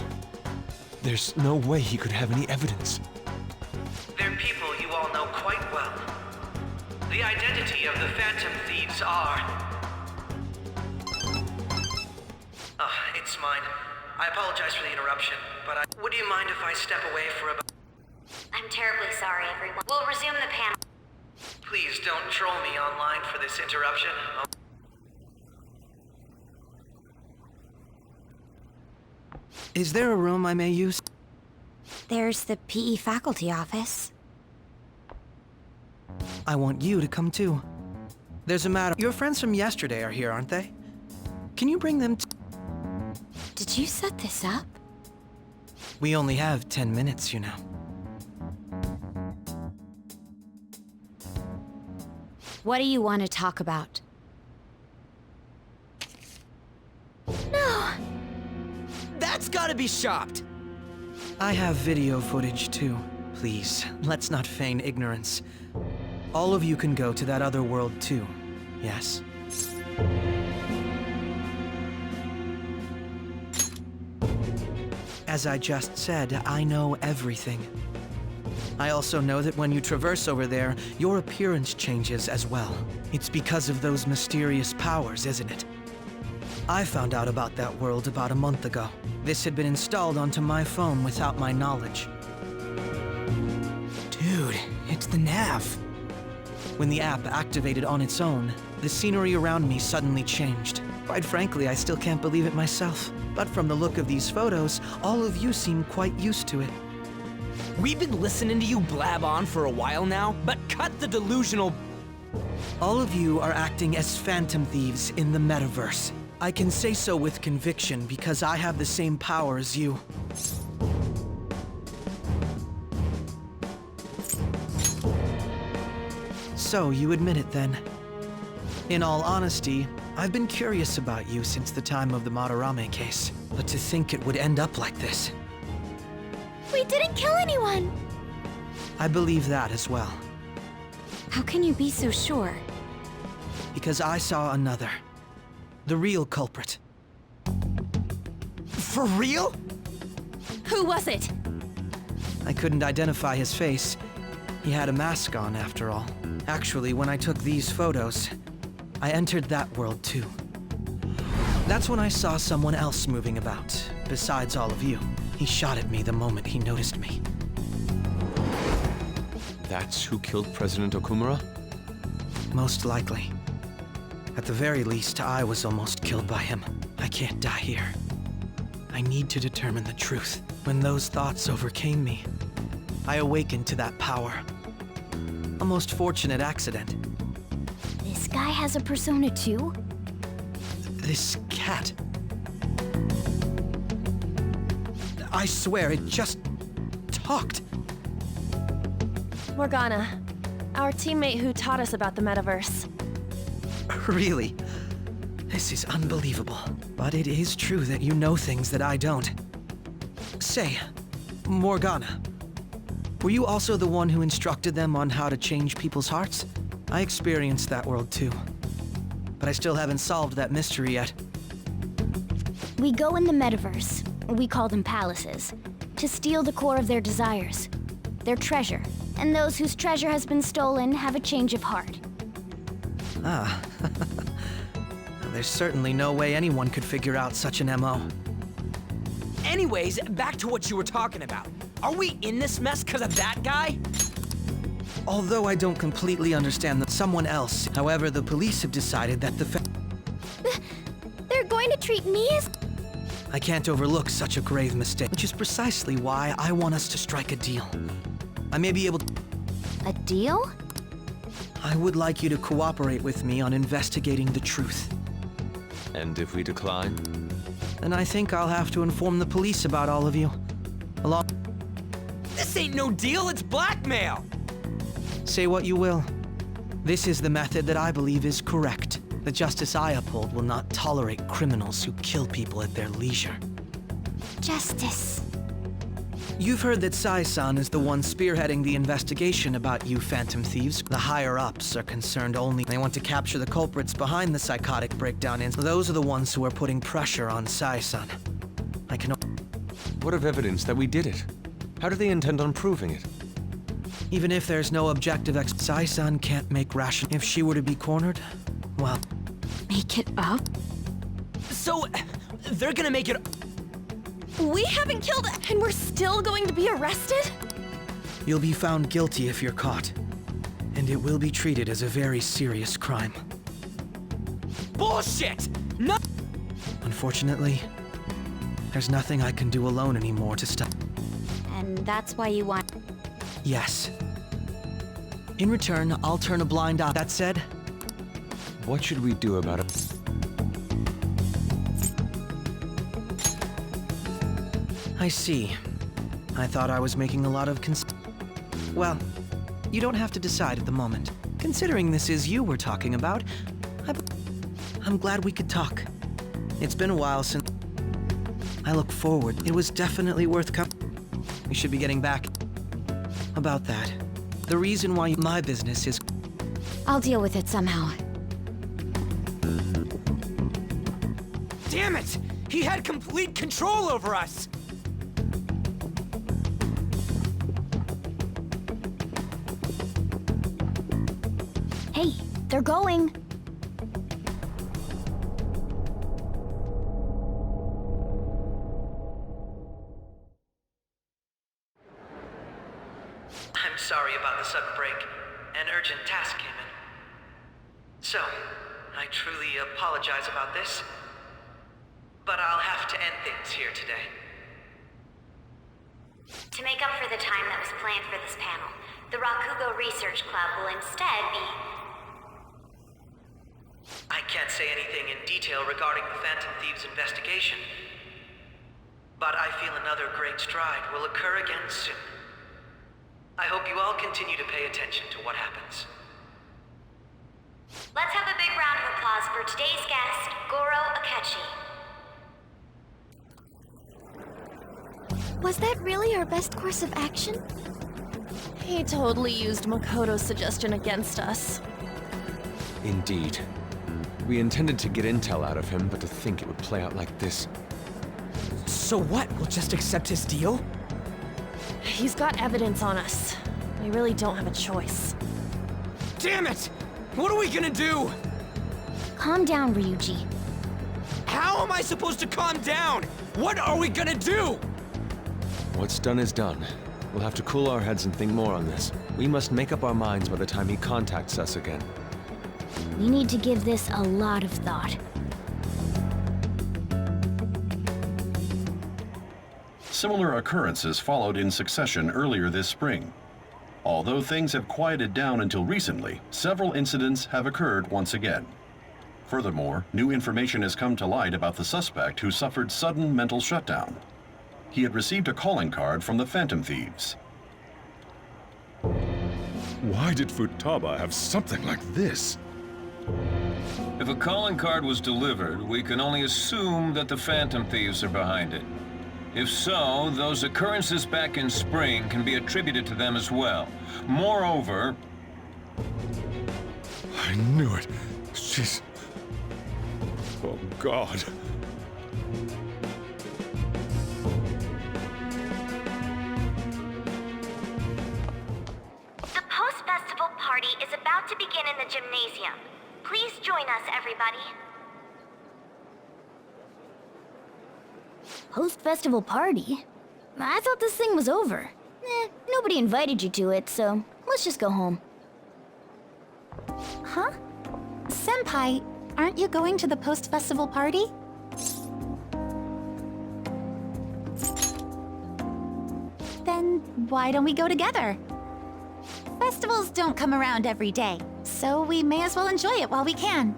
There's no way he could have any evidence. They're people you all know quite well. The identity of the Phantom Thieves are... It's mine. I apologize for the interruption, but would you mind if I step away for a... I'm terribly sorry, everyone. We'll resume the panel. Please don't troll me online for this interruption. Is there a room I may use? There's the PE faculty office. I want you to come too. There's a matter. Your friends from yesterday are here, aren't they? Can you bring them Did you set this up? We only have 10 minutes, you know. What do you want to talk about? No! That's gotta be shopped! I have video footage too. Please, let's not feign ignorance. All of you can go to that other world too, yes? As I just said, I know everything. I also know that when you traverse over there, your appearance changes as well. It's because of those mysterious powers, isn't it? I found out about that world about a month ago. This had been installed onto my phone without my knowledge. Dude, it's the nav. When the app activated on its own, the scenery around me suddenly changed. Quite frankly, I still can't believe it myself. But from the look of these photos, all of you seem quite used to it. We've been listening to you blab on for a while now, but cut the delusional... All of you are acting as Phantom Thieves in the metaverse. I can say so with conviction because I have the same power as you. So, you admit it then. In all honesty, I've been curious about you since the time of the Madarame case. But to think it would end up like this. We didn't kill anyone! I believe that as well. How can you be so sure? Because I saw another. The real culprit. For real? Who was it? I couldn't identify his face. He had a mask on, after all. Actually, when I took these photos, I entered that world too. That's when I saw someone else moving about, besides all of you. He shot at me the moment he noticed me. That's who killed President Okumura? Most likely. At the very least, I was almost killed by him. I can't die here. I need to determine the truth. When those thoughts overcame me, I awakened to that power. A most fortunate accident. This guy has a persona too? This cat. I swear, it just talked. Morgana, our teammate who taught us about the metaverse. Really? This is unbelievable. But it is true that you know things that I don't. Say, Morgana, were you also the one who instructed them on how to change people's hearts? I experienced that world too. But I still haven't solved that mystery yet. We go in the metaverse, or we call them palaces, to steal the core of their desires, their treasure. And those whose treasure has been stolen have a change of heart. Ah. There's certainly no way anyone could figure out such an MO. Anyways, back to what you were talking about. Are we in this mess because of that guy? Although I don't completely understand that someone else, however, the police have decided that They're going to treat me as... I can't overlook such a grave mistake, which is precisely why I want us to strike a deal. I may be able to... A deal? I would like you to cooperate with me on investigating the truth. And if we decline? Then I think I'll have to inform the police about all of you. Along... This ain't no deal, it's blackmail! Say what you will. This is the method that I believe is correct. The justice I uphold will not tolerate criminals who kill people at their leisure. Justice. You've heard that Sai-san is the one spearheading the investigation about you Phantom Thieves. The higher-ups are concerned only. They want to capture the culprits behind the psychotic breakdown, and those are the ones who are putting pressure on Sai-san. I can... What of evidence that we did it? How do they intend on proving it? Even if there's no objective Sai-san can't make rational... If she were to be cornered, well... Make it up? So, they're gonna make it... We haven't killed it, and we're still going to be arrested? You'll be found guilty if you're caught. And it will be treated as a very serious crime. Bullshit! No! Unfortunately, there's nothing I can do alone anymore to stop... And that's why you want... Yes. In return, I'll turn a blind eye. That said... What should we do about it? I see. I thought I was making a lot of Well, you don't have to decide at the moment. Considering this is you we're talking about, I'm glad we could talk. It's been a while since... I look forward. It was definitely worth coming. We should be getting back. About that. The reason why my business is... I'll deal with it somehow. Damn it! He had complete control over us! Hey, they're going. I'm sorry about the sudden break. An urgent task came in. So, I truly apologize about this. But I'll have to end things here today. To make up for the time that was planned for this panel, the Rakugo Research Club will instead be... I can't say anything in detail regarding the Phantom Thieves investigation, but I feel another great stride will occur again soon. I hope you all continue to pay attention to what happens. Let's have a big round of applause for today's guest, Goro Akechi. Was that really our best course of action? He totally used Makoto's suggestion against us. Indeed. We intended to get intel out of him, but to think it would play out like this. So what? We'll just accept his deal? He's got evidence on us. We really don't have a choice. Damn it! What are we gonna do? Calm down, Ryuji. How am I supposed to calm down? What are we gonna do? What's done is done. We'll have to cool our heads and think more on this. We must make up our minds by the time he contacts us again. We need to give this a lot of thought. Similar occurrences followed in succession earlier this spring. Although things have quieted down until recently, several incidents have occurred once again. Furthermore, new information has come to light about the suspect who suffered sudden mental shutdown. He had received a calling card from the Phantom Thieves. Why did Futaba have something like this? If a calling card was delivered, we can only assume that the Phantom Thieves are behind it. If so, those occurrences back in spring can be attributed to them as well. Moreover... I knew it. She's... Oh, God. The post-festival party is about to begin in the gymnasium. Please join us, everybody. Post-festival party? I thought this thing was over. Nobody invited you to it, so let's just go home. Huh? Senpai, aren't you going to the post-festival party? Then why don't we go together? Festivals don't come around every day, so we may as well enjoy it while we can.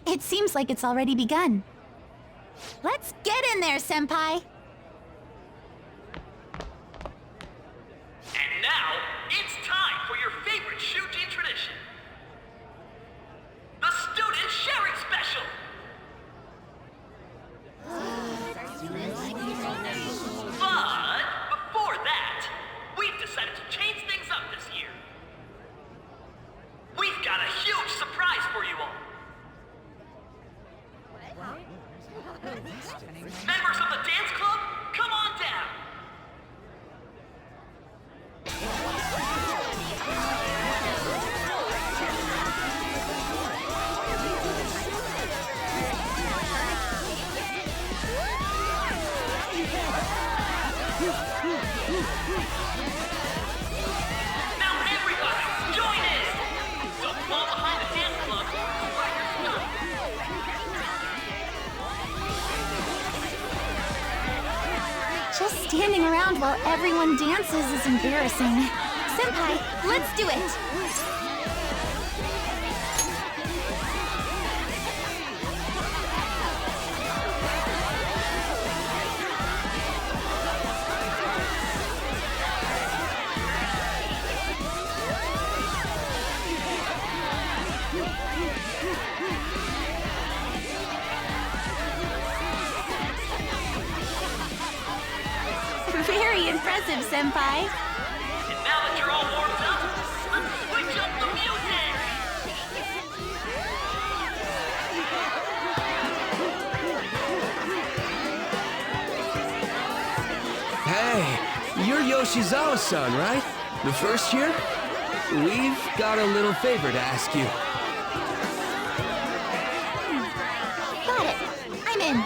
It seems like it's already begun. Let's get in there, Senpai! And now, it's time for your favorite Shuji tradition. The Student Sharing Special! But before that, we've decided to change things up this year. We've got a huge surprise for you all. Members of the dance club, come on down. Now everybody, join in! Don't fall behind the dance club while you're stuck. Just standing around while everyone dances is embarrassing. Senpai, let's do it! Very impressive, Senpai. And now that you're all warmed up, let's switch up the music! Hey, you're Yoshizawa-san, right? The first year? We've got a little favor to ask you. Got it. I'm in.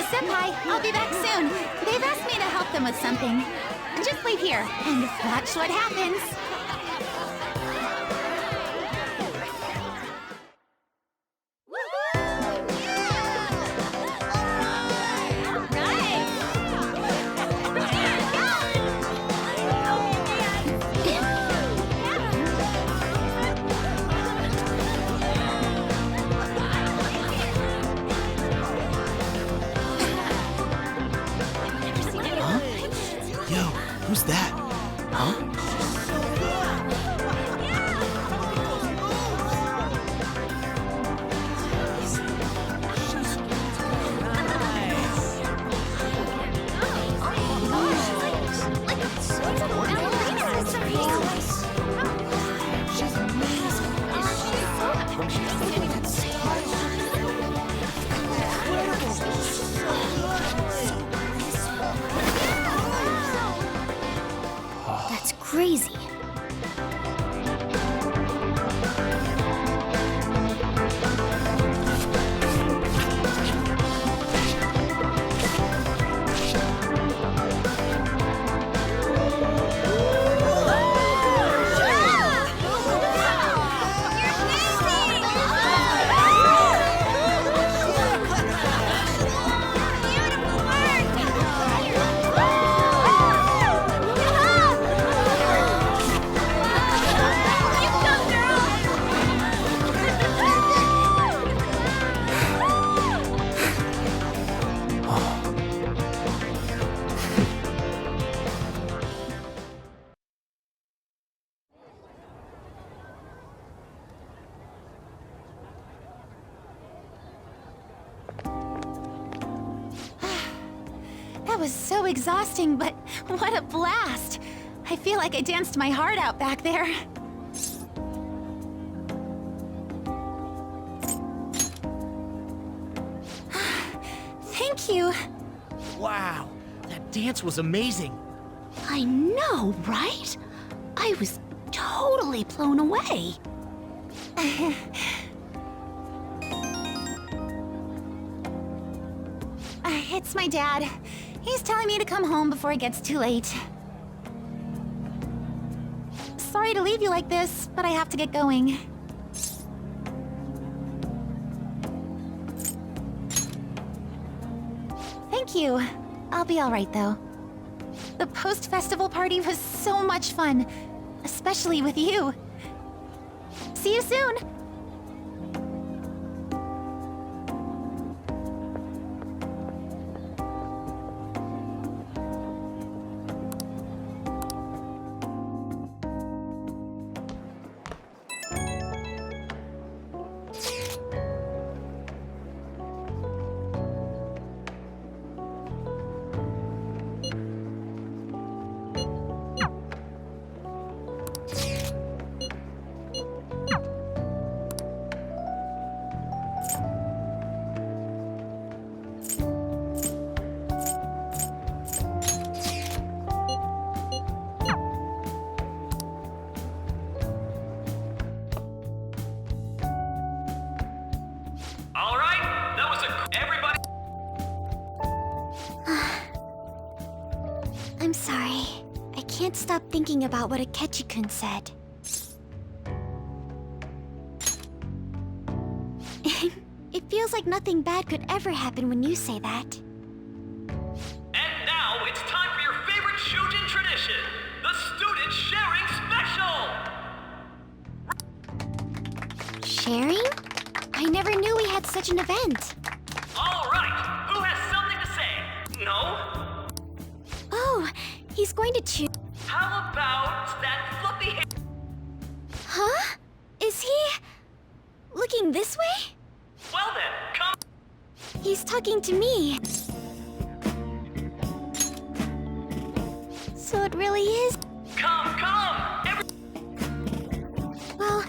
Senpai, I'll be back soon. They've asked me to help them with something. Just wait here and watch what happens. Who's that? Huh? That was so exhausting, but what a blast! I feel like I danced my heart out back there. Thank you. Wow, that dance was amazing. I know, right? I was totally blown away. It's my dad. He's telling me to come home before it gets too late. Sorry to leave you like this, but I have to get going. Thank you. I'll be all right, though. The post-festival party was so much fun, especially with you. See you soon! I'm sorry. I can't stop thinking about what Akechi-kun said. It feels like nothing bad could ever happen when you say that. And now it's time for your favorite Shujin tradition, the Student Sharing Special! Sharing? I never knew we had such an event. All right, who has something to say? No? Oh, he's going to choose. How about that fluffy hair? Huh? Is he looking this way? Well then, come. He's talking to me. So it really is. Come! Well,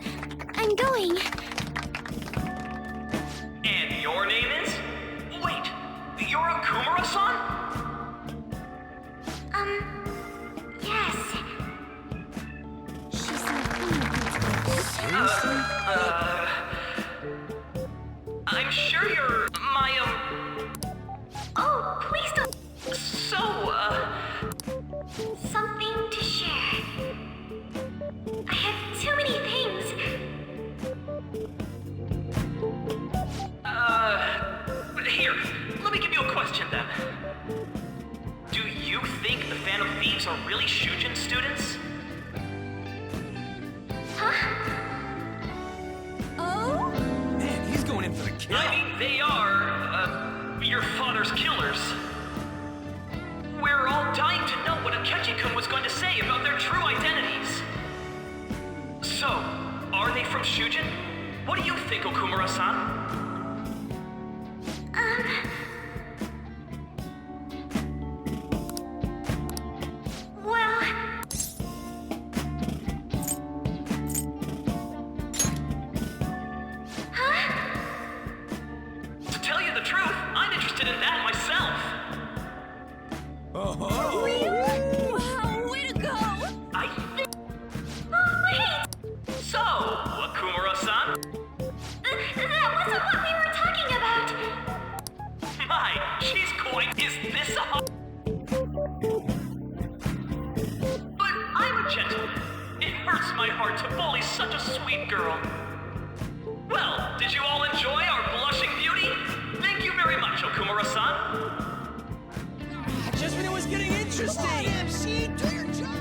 I'm going. And your name is? Wait, you're a Kumura-san? Yes. She's Seriously? I'm sure you're my, Oh, please don't. So, Something to share. I have too many things. Here, let me give you a question then. Do you think the Phantom Thieves are really Shujin students? Huh? Oh? Man, he's going in for the kill. I mean, they are, your father's killers. We're all dying to know what Akechi-kun was going to say about their true identities. So, are they from Shujin? What do you think, Okumura-san? Well... Huh? To tell you the truth, I'm interested in that myself. Oh. Really? Wow, way to go! I think... Oh, wait! So, Okumura-san? That wasn't what we were talking about! My, she's quite... Is this a... But I'm a gentleman. It hurts my heart to bully such a sweet girl. Well, did you all enjoy our blushing beauty? Thank you very much, Okumura-san. Just when it was getting interesting. MC, do your job.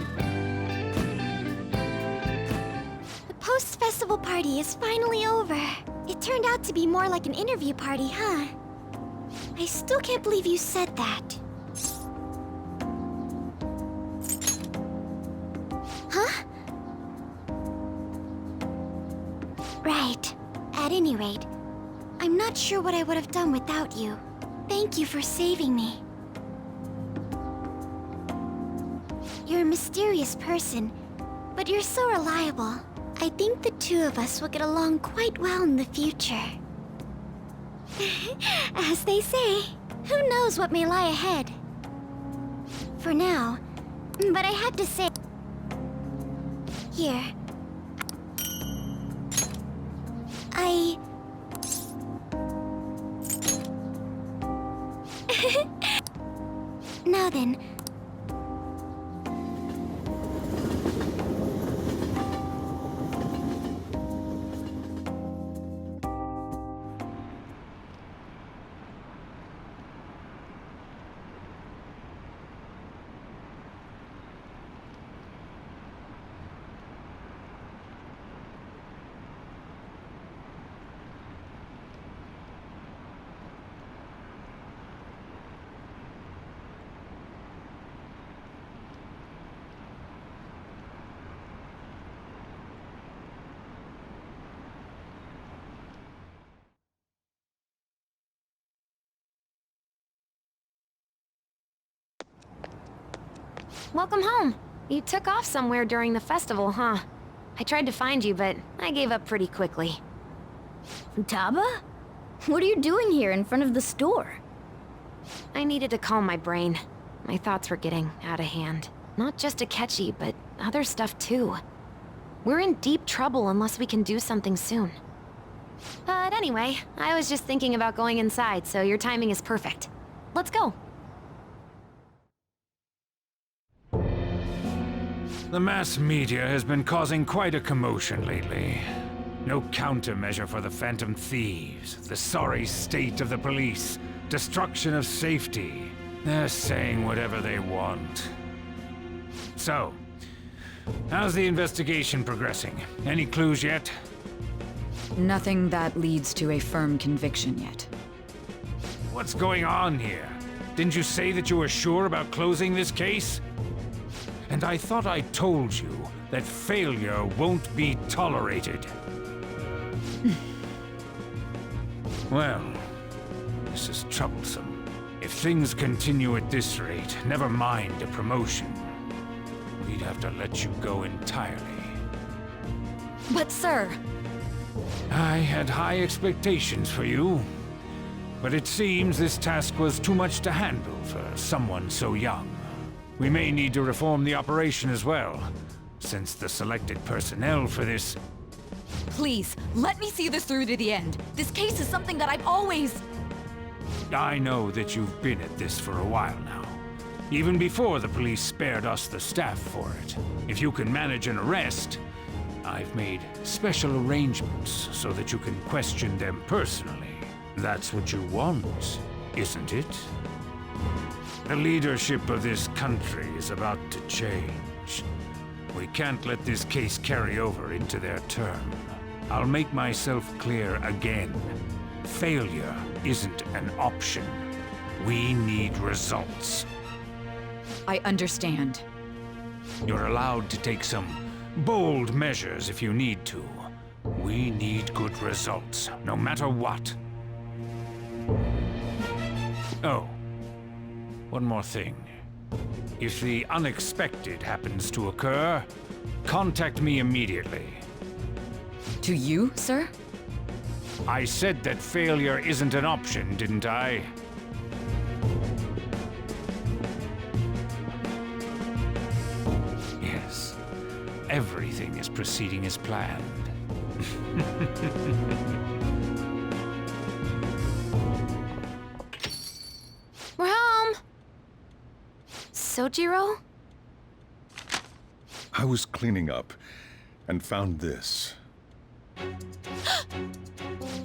The post-festival party is finally over. It turned out to be more like an interview party, huh? I still can't believe you said that. Huh? Right. At any rate, I'm not sure what I would have done without you. Thank you for saving me. You're a mysterious person, but you're so reliable. I think the two of us will get along quite well in the future. As they say, who knows what may lie ahead? For now, but I have to say... Here. Now then... Welcome home. You took off somewhere during the festival, huh? I tried to find you, but I gave up pretty quickly. Futaba? What are you doing here in front of the store? I needed to calm my brain. My thoughts were getting out of hand. Not just Akechi, but other stuff too. We're in deep trouble unless we can do something soon. But anyway, I was just thinking about going inside, so your timing is perfect. Let's go. The mass media has been causing quite a commotion lately. No countermeasure for the Phantom Thieves, the sorry state of the police, destruction of safety. They're saying whatever they want. So, how's the investigation progressing? Any clues yet? Nothing that leads to a firm conviction yet. What's going on here? Didn't you say that you were sure about closing this case? And I thought I told you that failure won't be tolerated. Well, this is troublesome. If things continue at this rate, never mind a promotion. We'd have to let you go entirely. But sir... I had high expectations for you. But it seems this task was too much to handle for someone so young. We may need to reform the operation as well, since the selected personnel for this... Please, let me see this through to the end. This case is something that I've always... I know that you've been at this for a while now. Even before the police spared us the staff for it. If you can manage an arrest, I've made special arrangements so that you can question them personally. That's what you want, isn't it? The leadership of this country is about to change. We can't let this case carry over into their term. I'll make myself clear again. Failure isn't an option. We need results. I understand. You're allowed to take some bold measures if you need to. We need good results, no matter what. Oh. One more thing. If the unexpected happens to occur, contact me immediately. To you, sir? I said that failure isn't an option, didn't I? Yes. Everything is proceeding as planned. We're home! Sojiro? I was cleaning up and found this.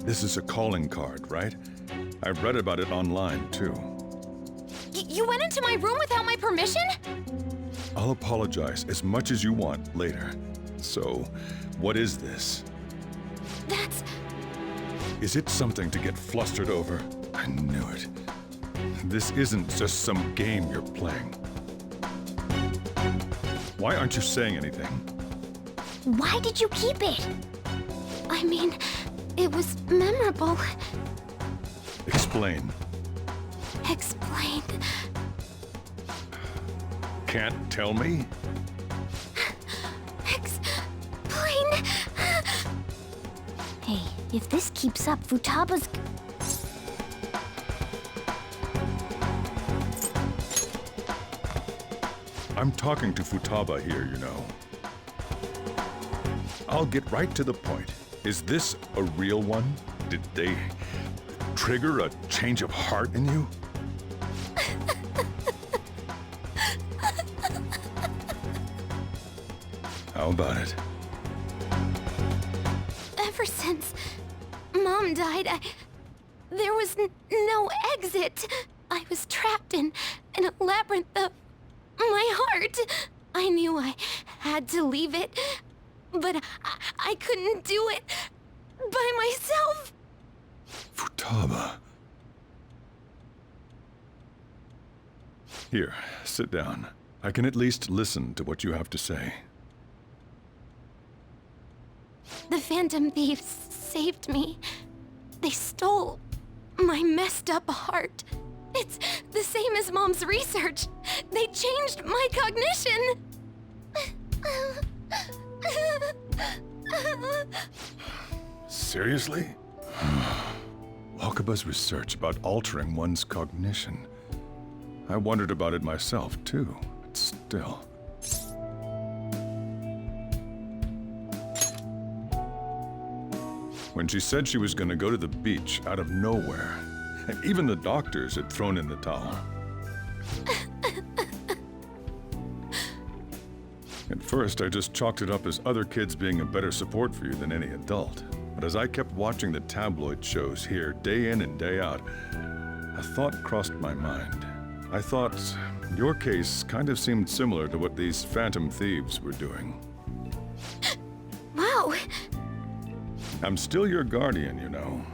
This is a calling card, right? I read about it online, too. You went into my room without my permission? I'll apologize as much as you want later. So, what is this? That's... Is it something to get flustered over? I knew it. This isn't just some game you're playing. Why aren't you saying anything? Why did you keep it? I mean, it was memorable. Explain. Explain. can't tell me? Explain. Hey, if this keeps up, Futaba's... I'm talking to Futaba here, you know. I'll get right to the point. Is this a real one? Did they trigger a change of heart in you? How about it? Ever since Mom died, there was no exit. I was trapped in a labyrinth of my heart. I knew I had to leave it, but I couldn't do it by myself. Futaba. Here, sit down. I can at least listen to what you have to say. The Phantom Thieves saved me. They stole my messed up heart. It's the same as Mom's research. They changed my cognition. Seriously? Wakaba's research about altering one's cognition. I wondered about it myself, too, but still. When she said she was going to go to the beach out of nowhere, even the doctors had thrown in the towel. At first, I just chalked it up as other kids being a better support for you than any adult. But as I kept watching the tabloid shows here, day in and day out, a thought crossed my mind. I thought your case kind of seemed similar to what these Phantom Thieves were doing. Wow. I'm still your guardian, you know.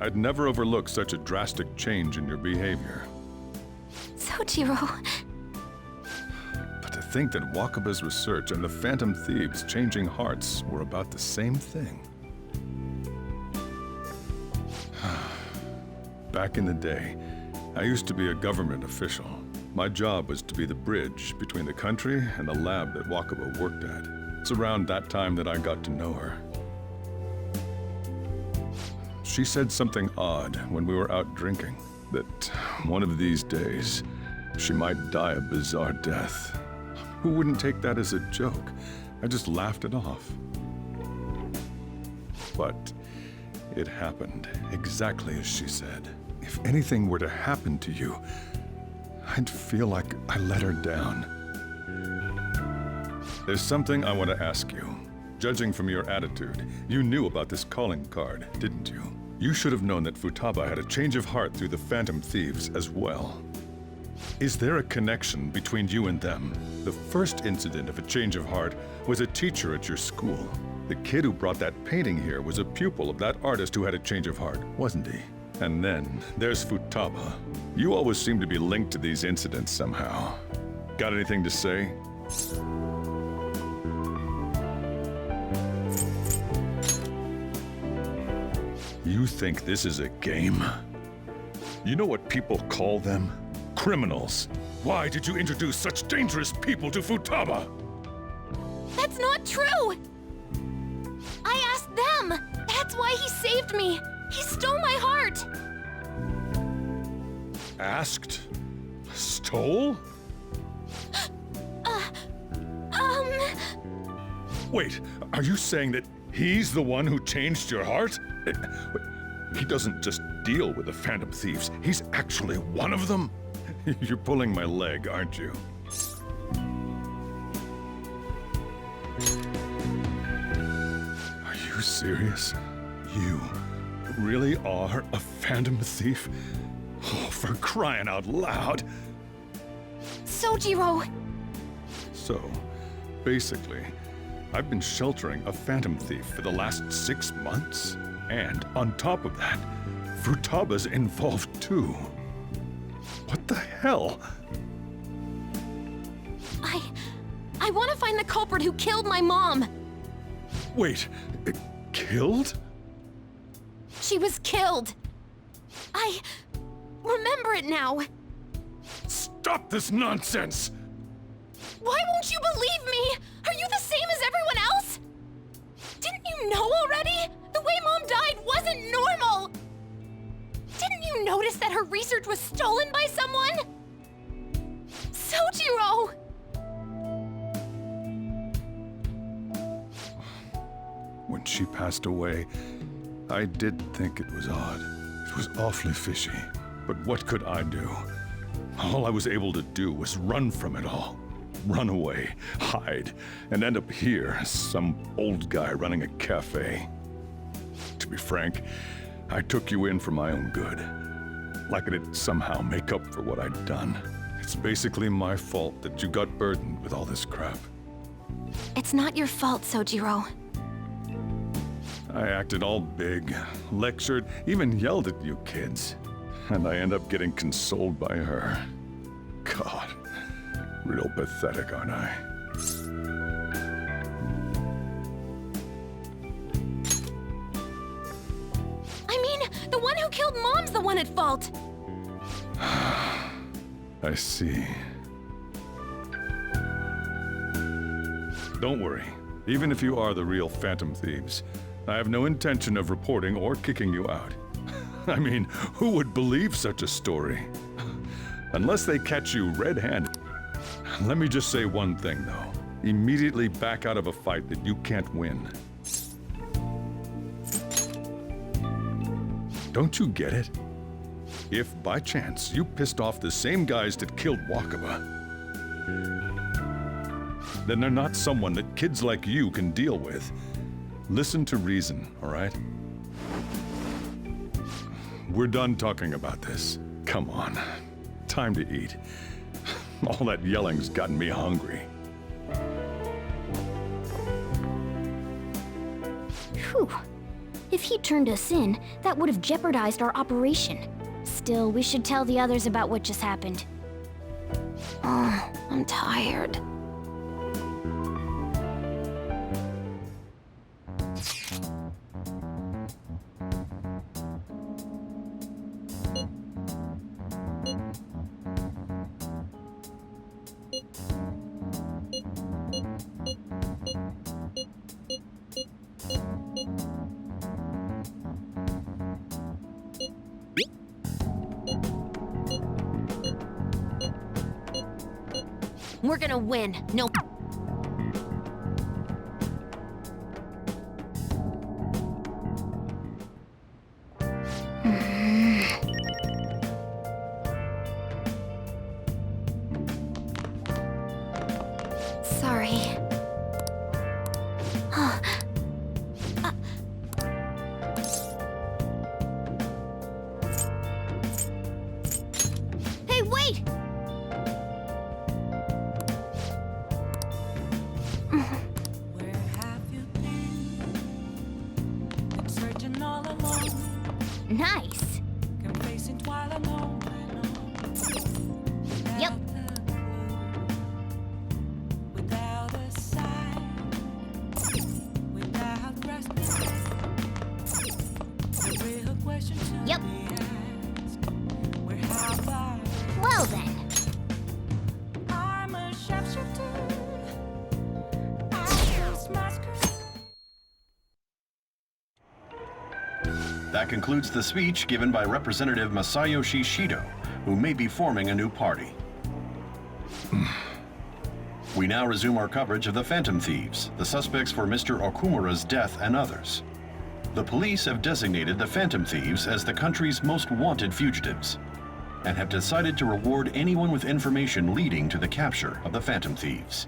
I'd never overlook such a drastic change in your behavior. Sojiro. But to think that Wakaba's research and the Phantom Thieves changing hearts were about the same thing. Back in the day, I used to be a government official. My job was to be the bridge between the country and the lab that Wakaba worked at. It's around that time that I got to know her. She said something odd when we were out drinking, that one of these days, she might die a bizarre death. Who wouldn't take that as a joke? I just laughed it off. But it happened exactly as she said. If anything were to happen to you, I'd feel like I let her down. There's something I want to ask you. Judging from your attitude, you knew about this calling card, didn't you? You should have known that Futaba had a change of heart through the Phantom Thieves as well. Is there a connection between you and them? The first incident of a change of heart was a teacher at your school. The kid who brought that painting here was a pupil of that artist who had a change of heart, wasn't he? And then there's Futaba. You always seem to be linked to these incidents somehow. Got anything to say? You think this is a game? You know what people call them? Criminals. Why did you introduce such dangerous people to Futaba? That's not true! I asked them! That's why he saved me! He stole my heart! Asked? Stole? Wait, are you saying that he's the one who changed your heart? He doesn't just deal with the Phantom Thieves, he's actually one of them? You're pulling my leg, aren't you? Are you serious? You really are a Phantom Thief? Oh, for crying out loud! Sojiro! So, basically, I've been sheltering a Phantom Thief for the last 6 months. And on top of that, Futaba's involved too. What the hell? I want to find the culprit who killed my mom! Wait, killed? She was killed! I remember it now! Stop this nonsense! Why won't you believe me? Are you the same as everyone else? Didn't you know already? The way Mom died wasn't normal! Didn't you notice that her research was stolen by someone? Sojiro! When she passed away, I did think it was odd. It was awfully fishy. But what could I do? All I was able to do was run from it all. Run away, hide, and end up here as some old guy running a cafe. To be frank, I took you in for my own good. Like it'd somehow make up for what I'd done. It's basically my fault that you got burdened with all this crap. It's not your fault, Sojiro. I acted all big, lectured, even yelled at you kids. And I end up getting consoled by her. God, real pathetic, aren't I? I mean, the one who killed Mom's the one at fault! I see. Don't worry. Even if you are the real Phantom Thieves, I have no intention of reporting or kicking you out. I mean, who would believe such a story? Unless they catch you red-handed. Let me just say one thing, though. Immediately back out of a fight that you can't win. Don't you get it? If, by chance, you pissed off the same guys that killed Wakaba, then they're not someone that kids like you can deal with. Listen to reason, all right? We're done talking about this. Come on. Time to eat. All that yelling's gotten me hungry. Whew. If he turned us in, that would have jeopardized our operation. Still, we should tell the others about what just happened. Oh, I'm tired. We're gonna win. No. Sorry. Hey, wait! Where have you been? Been searching all alone. Nice. Complacent while alone. Yep. Without a sign. Without resting. The real question to Yep. be asked. Where have I? Well then. I'm a sharpshooter. That concludes the speech given by Representative Masayoshi Shido, who may be forming a new party. We now resume our coverage of the Phantom Thieves, the suspects for Mr. Okumura's death and others. The police have designated the Phantom Thieves as the country's most wanted fugitives, and have decided to reward anyone with information leading to the capture of the Phantom Thieves.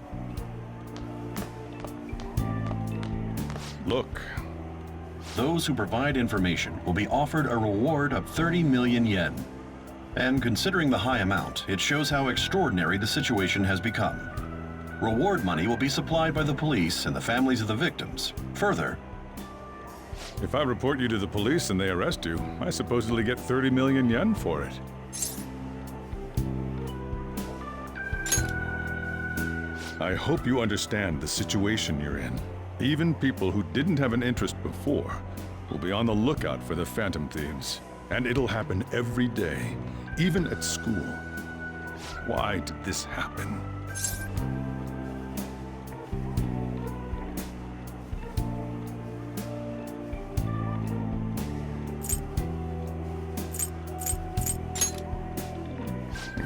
Look. Those who provide information will be offered a reward of 30 million yen. And considering the high amount, it shows how extraordinary the situation has become. Reward money will be supplied by the police and the families of the victims. Further, If I report you to the police and they arrest you, I supposedly get 30 million yen for it. I hope you understand the situation you're in. Even people who didn't have an interest before will be on the lookout for the Phantom Thieves. And it'll happen every day, even at school. Why did this happen?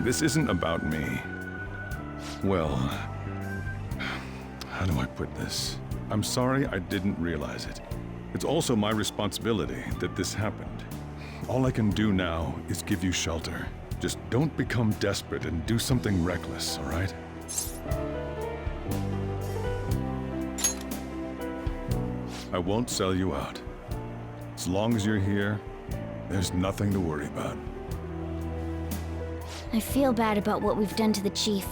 this isn't about me. Well, how do I put this? I'm sorry I didn't realize it. It's also my responsibility that this happened. All I can do now is give you shelter. Just don't become desperate and do something reckless, all right? I won't sell you out. As long as you're here, there's nothing to worry about. I feel bad about what we've done to the chief.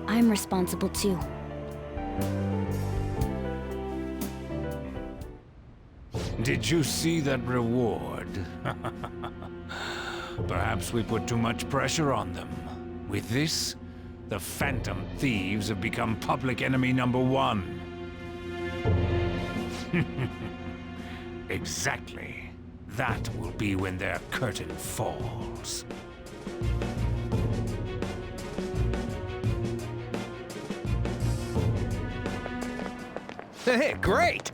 I'm responsible too. Did you see that reward? Perhaps we put too much pressure on them. With this, the Phantom Thieves have become public enemy #1. Exactly. That will be when their curtain falls. Hey, great!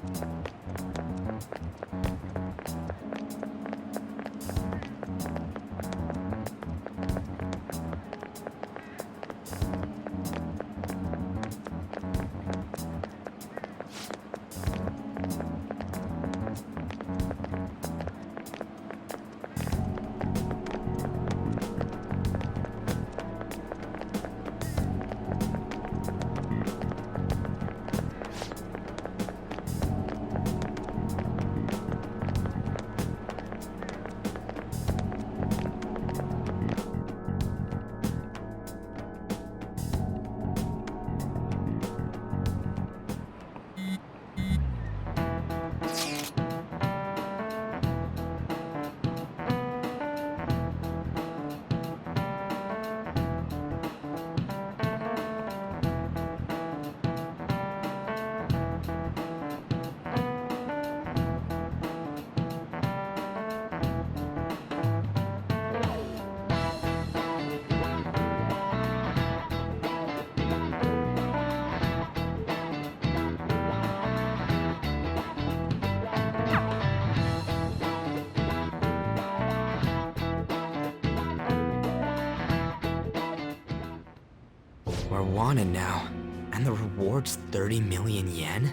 We're wanted now, and the reward's 30 million yen?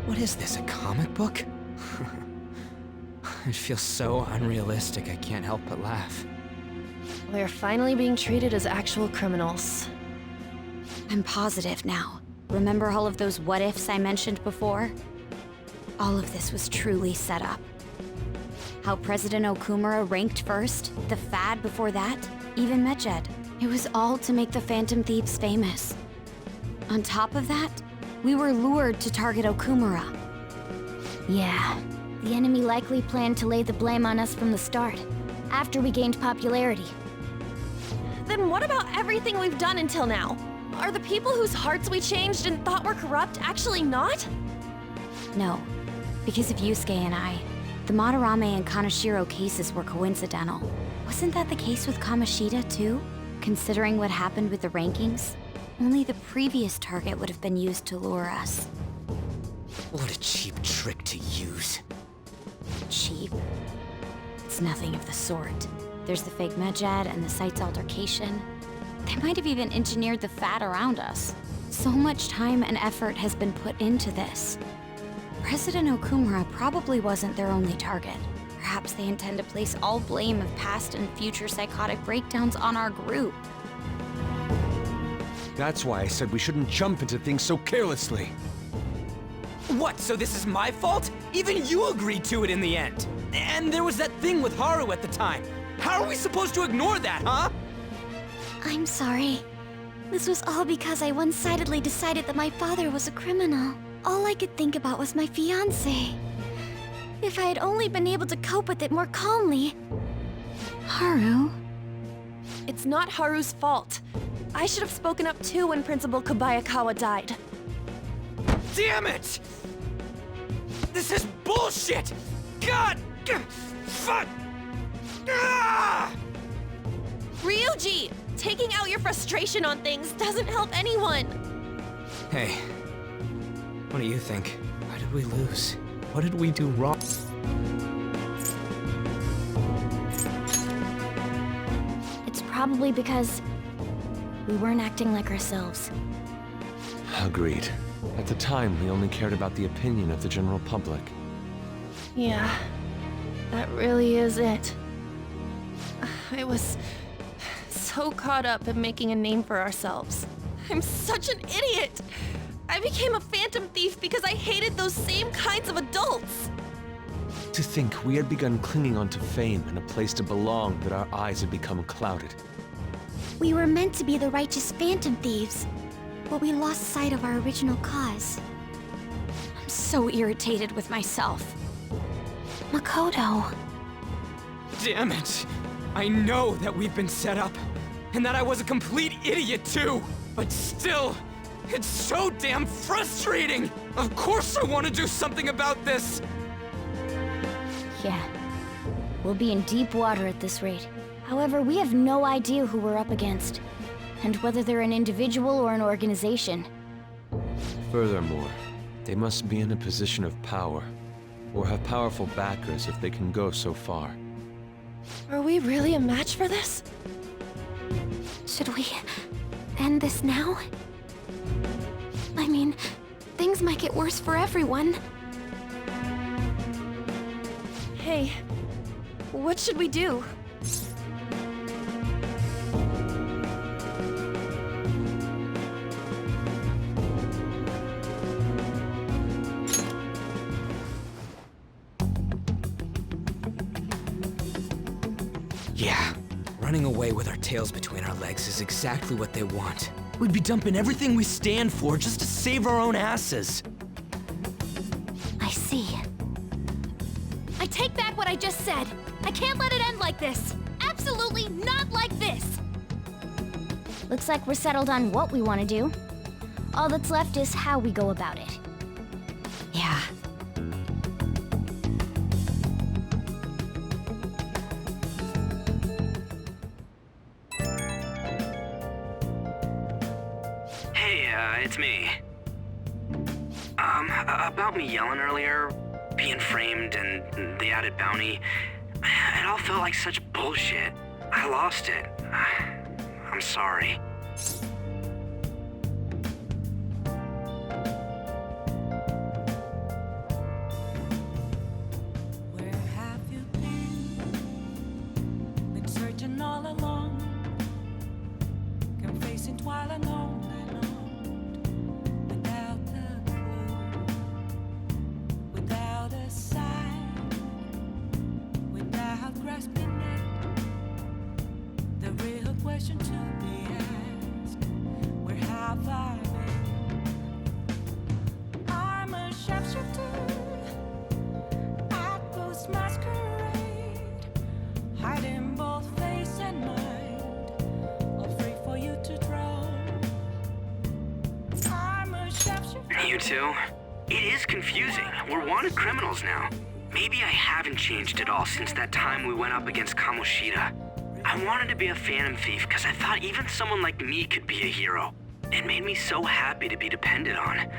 What is this, a comic book? It feels so unrealistic I can't help but laugh. We're finally being treated as actual criminals. I'm positive now. Remember all of those what-ifs I mentioned before? All of this was truly set up. How President Okumura ranked first, the Fad before that, even Medjed. It was all to make the Phantom Thieves famous. On top of that, we were lured to target Okumura. Yeah, the enemy likely planned to lay the blame on us from the start, after we gained popularity. Then what about everything we've done until now? Are the people whose hearts we changed and thought were corrupt actually not? No, because of Yusuke and I, the Madarame and Kaneshiro cases were coincidental. Wasn't that the case with Kamoshida too? Considering what happened with the rankings, only the previous target would have been used to lure us. What a cheap trick to use. Cheap? It's nothing of the sort. There's the fake Medjed and the site's altercation. They might have even engineered the Fat around us. So much time and effort has been put into this. President Okumura probably wasn't their only target. Perhaps they intend to place all blame of past and future psychotic breakdowns on our group. That's why I said we shouldn't jump into things so carelessly. What, so this is my fault? Even you agreed to it in the end. And there was that thing with Haru at the time. How are we supposed to ignore that, huh? I'm sorry. This was all because I one-sidedly decided that my father was a criminal. All I could think about was my fiancé. If I had only been able to cope with it more calmly. Haru? It's not Haru's fault. I should have spoken up too when Principal Kobayakawa died. Damn it! This is bullshit! God! Fuck! Ah! Ryuji! Taking out your frustration on things doesn't help anyone! Hey, what do you think? Why did we lose? What did we do wrong? It's Probably because we weren't acting like ourselves. Agreed. At the time, we only cared about the opinion of the general public. Yeah, that really is it. I was so caught up in making a name for ourselves. I'm such an idiot! I became a phantom thief because I hated those same kinds of adults! To think we had begun clinging onto fame and a place to belong, that our eyes had become clouded. We were meant to be the righteous phantom thieves, but we lost sight of our original cause. I'm so irritated with myself. Makoto. Damn it! I know that we've been set up, and that I was a complete idiot too! But still, it's so damn frustrating! Of course I want to do something about this! Yeah. We'll be in deep water at this rate. However, we have no idea who we're up against, and whether they're an individual or an organization. Furthermore, they must be in a position of power, or have powerful backers if they can go so far. Are we really a match for this? Should we end this now? I mean, things might get worse for everyone. Hey, what should we do? Yeah, running away with our tails between our legs is exactly what they want. We'd be dumping everything we stand for just to save our own asses. I see. I take back what I just said. I can't let it end like this. Absolutely not like this. Looks like we're settled on what we want to do. All that's left is how we go about it. Yeah. Hey, it's me. About me yelling earlier, being framed, and the added bounty, it all felt like such bullshit. I lost it. I'm sorry. Where have you been? Been searching all along, confessing while alone, without a clue, without a sign, without grasping it. The real question to be asked: where have I been? I'm a sharpshooter. Masquerade, hiding both face and mind, all free for you to draw. I'm a sharpshooter. You two? It is confusing. We're wanted criminals now. Maybe I haven't changed at all since that time we went up against Kamoshida. I wanted to be a phantom thief because I thought even someone like me could be a hero. It made me so happy to be depended on.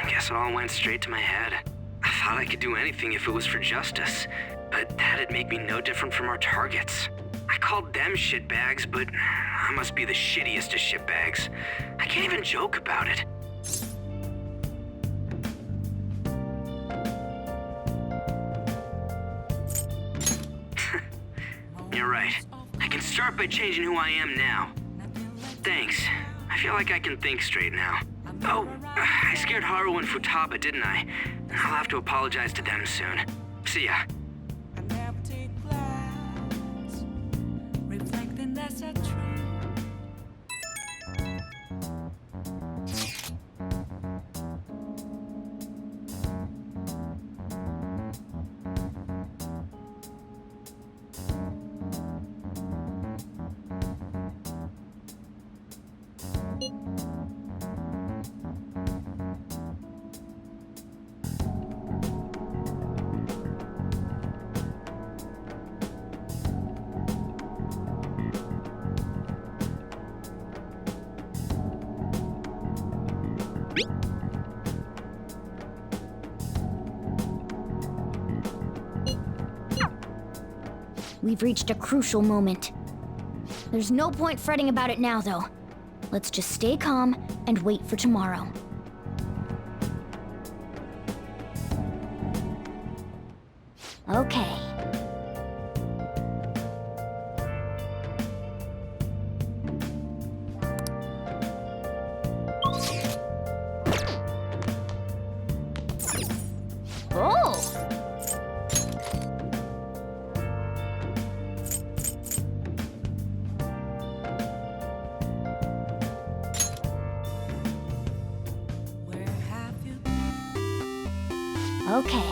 Guess it all went straight to my head. I thought I could do anything if it was for justice, but that'd make me no different from our targets. I called them shitbags, but I must be the shittiest of shitbags. I can't even joke about it. You're right. I can start by changing who I am now. Thanks. I feel like I can think straight now. Oh, I scared Haru and Futaba, didn't I? I'll have to apologize to them soon. See ya. An empty glass, reflecting that's a truth. We've reached a crucial moment. There's no point fretting about it now, though. Let's just stay calm and wait for tomorrow. Okay. Oh! Okay.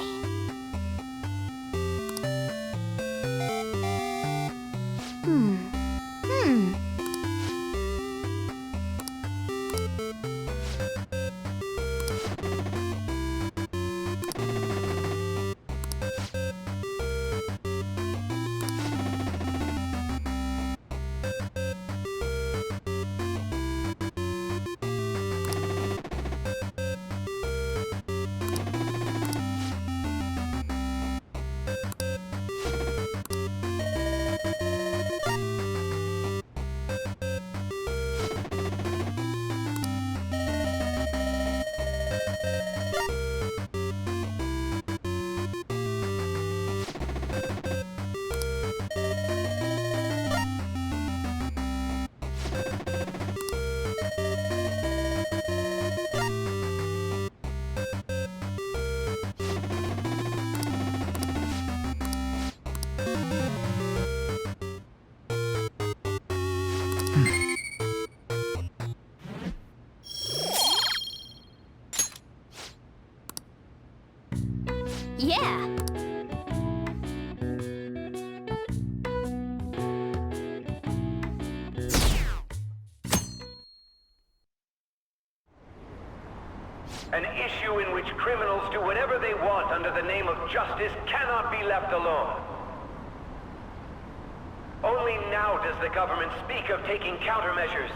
Yeah! An issue in which criminals do whatever they want under the name of justice cannot be left alone. Only now does the government speak of taking countermeasures,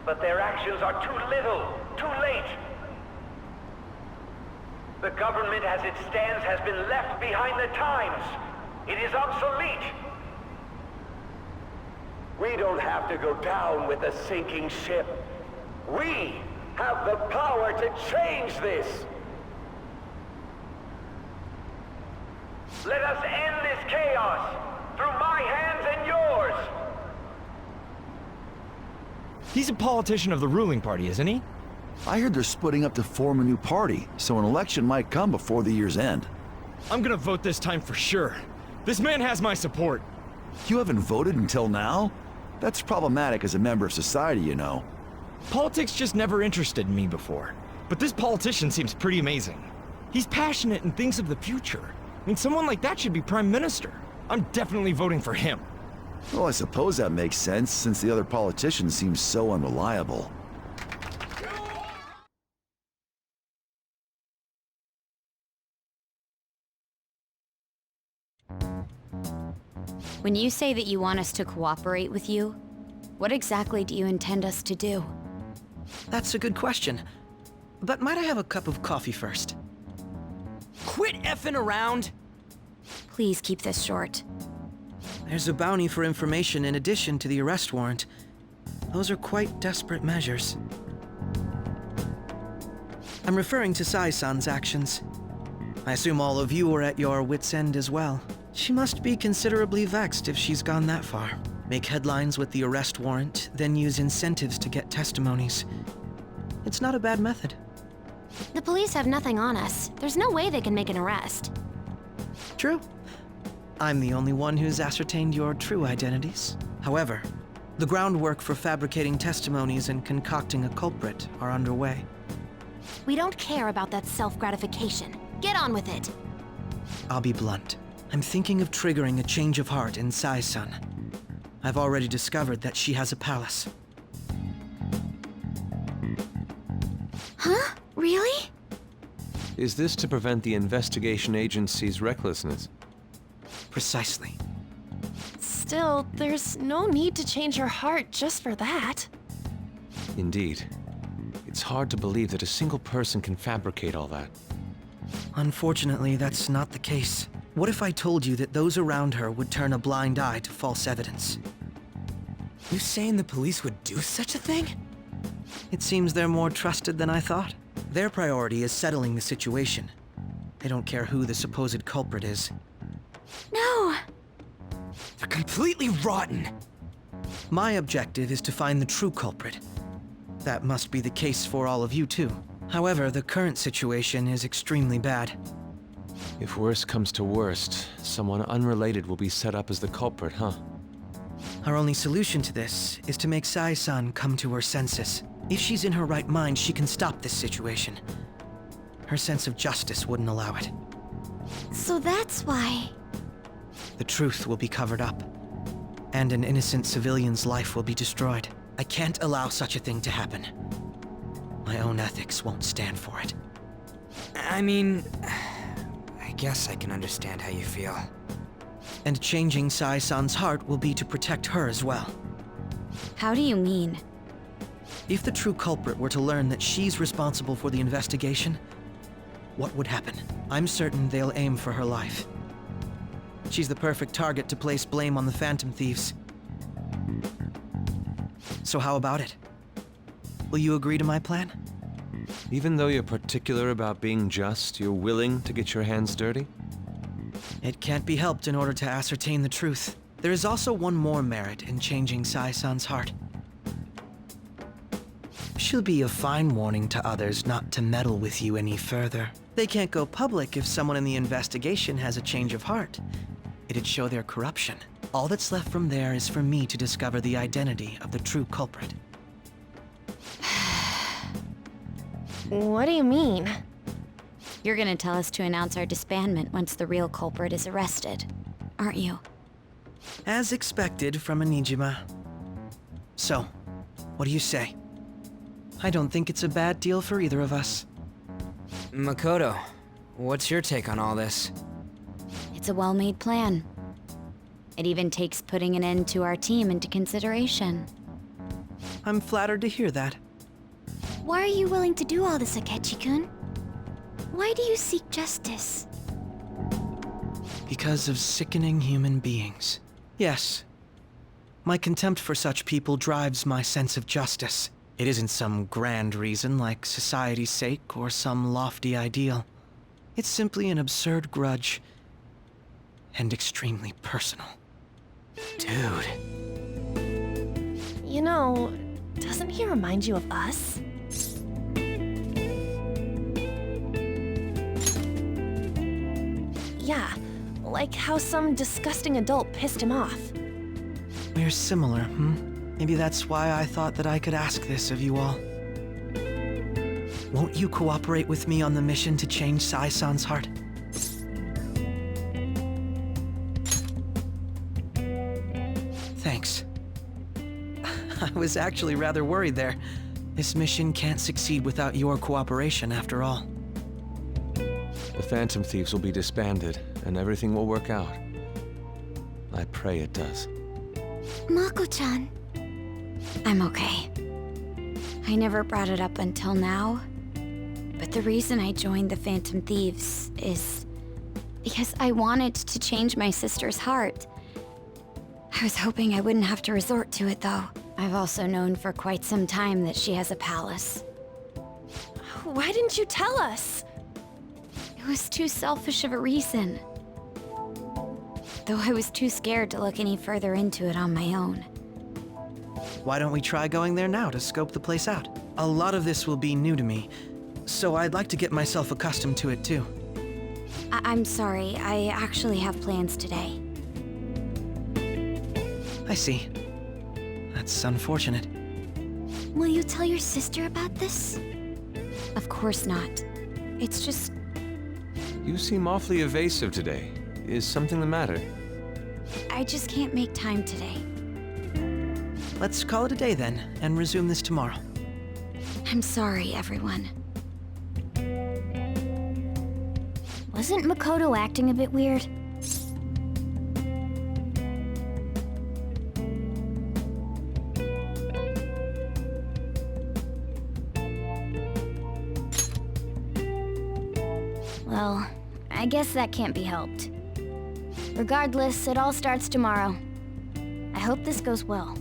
but their actions are too little, too late. The government as it stands has been left behind the times. It is obsolete. We don't have to go down with a sinking ship. We have the power to change this. Let us end this chaos through my hands and yours. He's a politician of the ruling party, isn't he? I heard they're splitting up to form a new party, so an election might come before the year's end. I'm gonna vote this time for sure. This man has my support. You haven't voted until now? That's problematic as a member of society, you know. Politics just never interested me before. But this politician seems pretty amazing. He's passionate and thinks of the future. I mean, someone like that should be prime minister. I'm definitely voting for him. Well, I suppose that makes sense, since the other politicians seem so unreliable. When you say that you want us to cooperate with you, what exactly do you intend us to do? That's a good question. But might I have a cup of coffee first? Quit effing around! Please keep this short. There's a bounty for information in addition to the arrest warrant. Those are quite desperate measures. I'm referring to Sai-san's actions. I assume all of you were at your wits' end as well. She must be considerably vexed if she's gone that far. Make headlines with the arrest warrant, then use incentives to get testimonies. It's not a bad method. The police have nothing on us. There's no way they can make an arrest. True. I'm the only one who's ascertained your true identities. However, the groundwork for fabricating testimonies and concocting a culprit are underway. We don't care about that self-gratification. Get on with it. I'll be blunt. I'm thinking of triggering a change of heart in Sai-san. I've already discovered that she has a palace. Huh? Really? Is this to prevent the investigation agency's recklessness? Precisely. Still, there's no need to change her heart just for that. Indeed. It's hard to believe that a single person can fabricate all that. Unfortunately, that's not the case. What if I told you that those around her would turn a blind eye to false evidence? You saying the police would do such a thing? It seems they're more trusted than I thought. Their priority is settling the situation. They don't care who the supposed culprit is. No! They're completely rotten! My objective is to find the true culprit. That must be the case for all of you too. However, the current situation is extremely bad. If worst comes to worst, someone unrelated will be set up as the culprit, huh? Our only solution to this is to make Sai-san come to her senses. If she's in her right mind, she can stop this situation. Her sense of justice wouldn't allow it. So that's why... The truth will be covered up, and an innocent civilian's life will be destroyed. I can't allow such a thing to happen. My own ethics won't stand for it. I mean, I guess I can understand how you feel. And changing Sai-san's heart will be to protect her as well. How do you mean? If the true culprit were to learn that she's responsible for the investigation, what would happen? I'm certain they'll aim for her life. She's the perfect target to place blame on the Phantom Thieves. So how about it? Will you agree to my plan? Even though you're particular about being just, you're willing to get your hands dirty? It can't be helped in order to ascertain the truth. There is also one more merit in changing Sai-san's heart. She'll be a fine warning to others not to meddle with you any further. They can't go public if someone in the investigation has a change of heart. It'd show their corruption. All that's left from there is for me to discover the identity of the true culprit. What do you mean? You're gonna tell us to announce our disbandment once the real culprit is arrested, aren't you? As expected from a Nijima. So, what do you say? I don't think it's a bad deal for either of us. Makoto, what's your take on all this? It's a well-made plan. It even takes putting an end to our team into consideration. I'm flattered to hear that. Why are you willing to do all this, Akechi-kun? Why do you seek justice? Because of sickening human beings. Yes. My contempt for such people drives my sense of justice. It isn't some grand reason like society's sake or some lofty ideal. It's simply an absurd grudge. And extremely personal. Dude. You know, doesn't he remind you of us? Yeah, like how some disgusting adult pissed him off. We're similar, Maybe that's why I thought that I could ask this of you all. Won't you cooperate with me on the mission to change Sai-san's heart? Thanks. I was actually rather worried there. This mission can't succeed without your cooperation, after all. The Phantom Thieves will be disbanded, and everything will work out. I pray it does. Mako-chan. I'm okay. I never brought it up until now, but the reason I joined the Phantom Thieves is because I wanted to change my sister's heart. I was hoping I wouldn't have to resort to it, though. I've also known for quite some time that she has a palace. Why didn't you tell us? It was too selfish of a reason. Though I was too scared to look any further into it on my own. Why don't we try going there now to scope the place out? A lot of this will be new to me, so I'd like to get myself accustomed to it too. I'm sorry, I actually have plans today. I see. That's unfortunate. Will you tell your sister about this? Of course not. It's just... You seem awfully evasive today. Is something the matter? I just can't make time today. Let's call it a day then, and resume this tomorrow. I'm sorry, everyone. Wasn't Makoto acting a bit weird? Well, I guess that can't be helped. Regardless, it all starts tomorrow. I hope this goes well.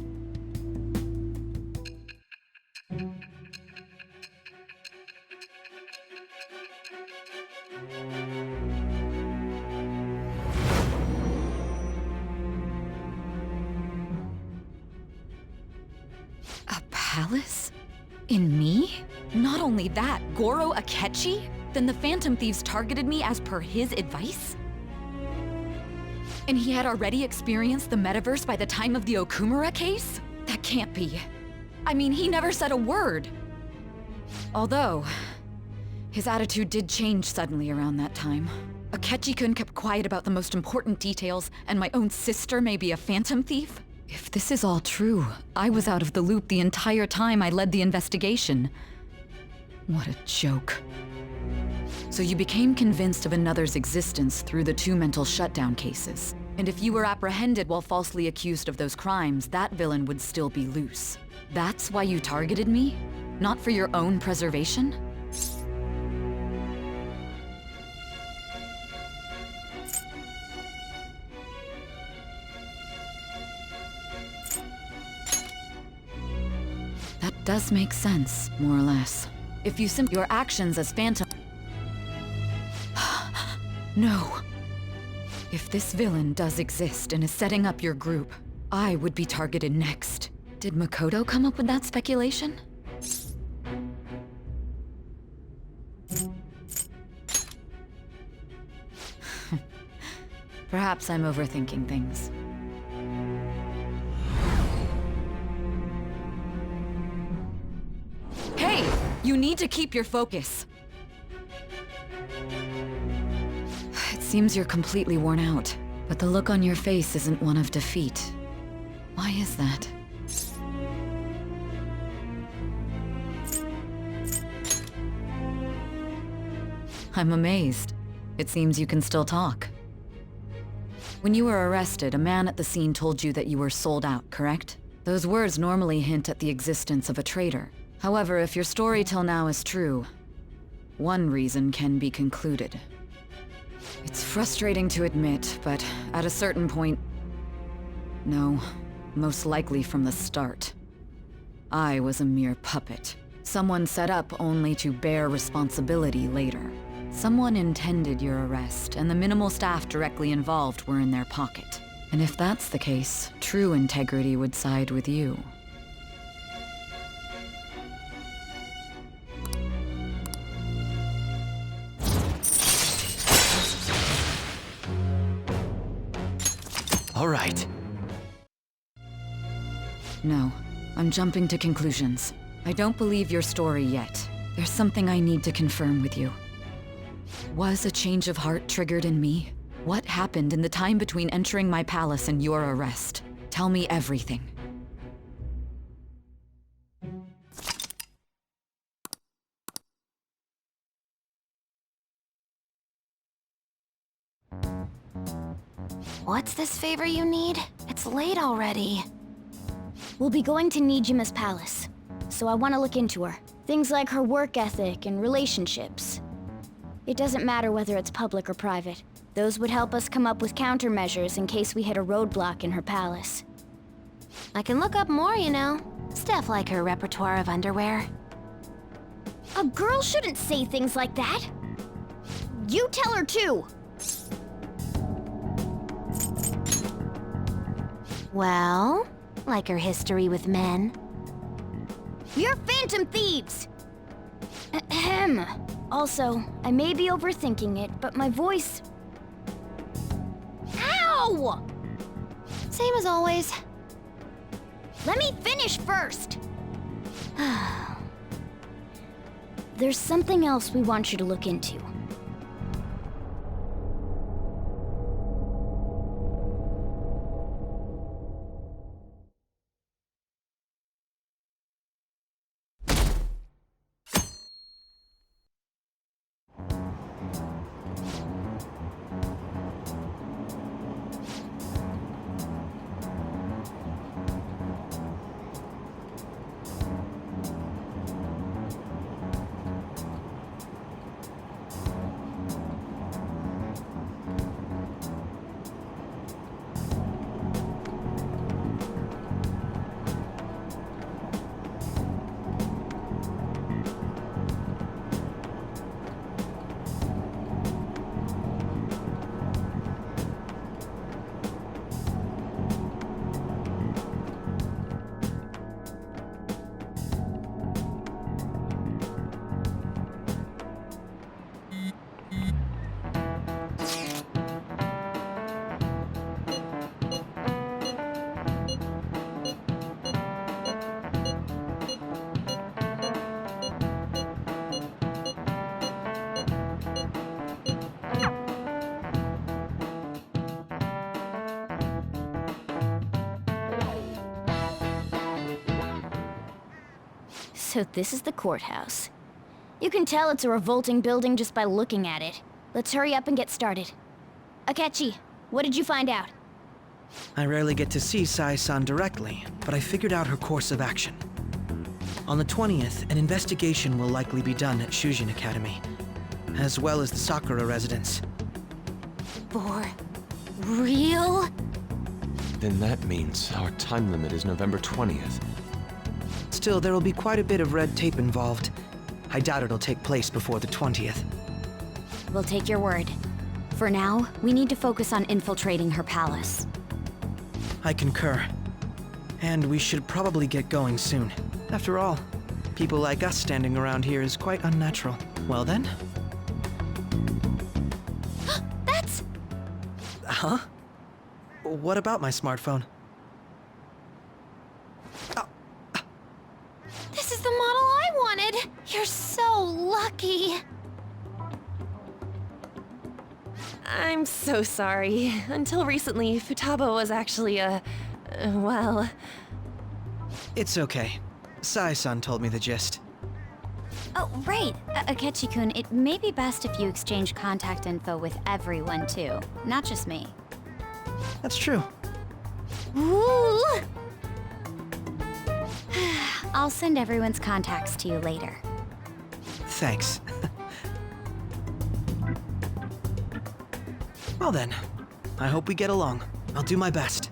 palace? In me? Not only that, Goro Akechi? Then the Phantom Thieves targeted me as per his advice? And he had already experienced the metaverse by the time of the Okumura case? That can't be. I mean, he never said a word. Although, his attitude did change suddenly around that time. Akechi-kun kept quiet about the most important details, and my own sister may be a Phantom Thief? If this is all true, I was out of the loop the entire time I led the investigation. What a joke. So you became convinced of another's existence through the 2 mental shutdown cases. And if you were apprehended while falsely accused of those crimes, that villain would still be loose. That's why you targeted me? Not for your own preservation? That does make sense, more or less. If you your actions as Phantom... No. If this villain does exist and is setting up your group, I would be targeted next. Did Makoto come up with that speculation? Perhaps I'm overthinking things. Hey! You need to keep your focus. It seems you're completely worn out, but the look on your face isn't one of defeat. Why is that? I'm amazed. It seems you can still talk. When you were arrested, a man at the scene told you that you were sold out, correct? Those words normally hint at the existence of a traitor. However, if your story till now is true, one reason can be concluded. It's frustrating to admit, but at a certain point... No, most likely from the start. I was a mere puppet. Someone set up only to bear responsibility later. Someone intended your arrest, and the minimal staff directly involved were in their pocket. And if that's the case, true integrity would side with you. All right. No, I'm jumping to conclusions. I don't believe your story yet. There's something I need to confirm with you. Was a change of heart triggered in me? What happened in the time between entering my palace and your arrest? Tell me everything. What's this favor you need? It's late already. We'll be going to Nijima's palace, so I want to look into her. Things like her work ethic and relationships. It doesn't matter whether it's public or private. Those would help us come up with countermeasures in case we hit a roadblock in her palace. I can look up more, you know. Stuff like her repertoire of underwear. A girl shouldn't say things like that. You tell her too. Well, like her history with men. You're Phantom Thieves! Ahem. Also, I may be overthinking it, but my voice... Ow! Same as always. Let me finish first! There's something else we want you to look into. So this is the courthouse. You can tell it's a revolting building just by looking at it. Let's hurry up and get started. Akechi, what did you find out? I rarely get to see Sai-san directly, but I figured out her course of action. On the 20th, an investigation will likely be done at Shujin Academy, as well as the Sakura residence. For real? Then that means our time limit is November 20th. Still, there will be quite a bit of red tape involved. I doubt it'll take place before the 20th. We'll take your word. For now, we need to focus on infiltrating her palace. I concur. And we should probably get going soon. After all, people like us standing around here is quite unnatural. Well then? That's... Huh? What about my smartphone? This is the model I wanted! You're so lucky! I'm so sorry. Until recently, Futaba was actually well... It's okay. Sai-san told me the gist. Oh, right. Akechi-kun, it may be best if you exchange contact info with everyone, too. Not just me. That's true. Ooh! I'll send everyone's contacts to you later. Thanks. Well then, I hope we get along. I'll do my best.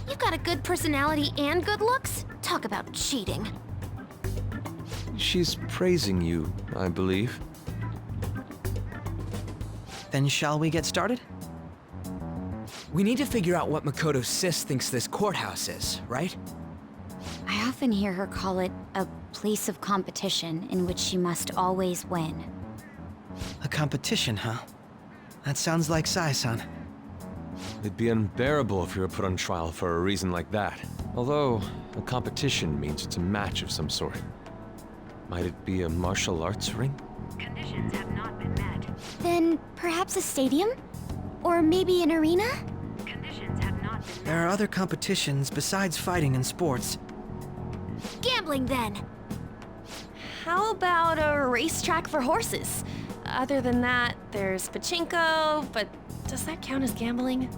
You got a good personality and good looks? Talk about cheating. She's praising you, I believe. Then shall we get started? We need to figure out what Makoto Sis thinks this courthouse is, right? I often hear her call it a place of competition in which she must always win. A competition, huh? That sounds like Sai-san. It'd be unbearable if you were put on trial for a reason like that. Although, a competition means it's a match of some sort. Might it be a martial arts ring? Conditions have not been met. Then perhaps a stadium? Or maybe an arena? Conditions have not been met. There are other competitions besides fighting and sports. Gambling, then! How about a racetrack for horses? Other than that, there's pachinko, but does that count as gambling?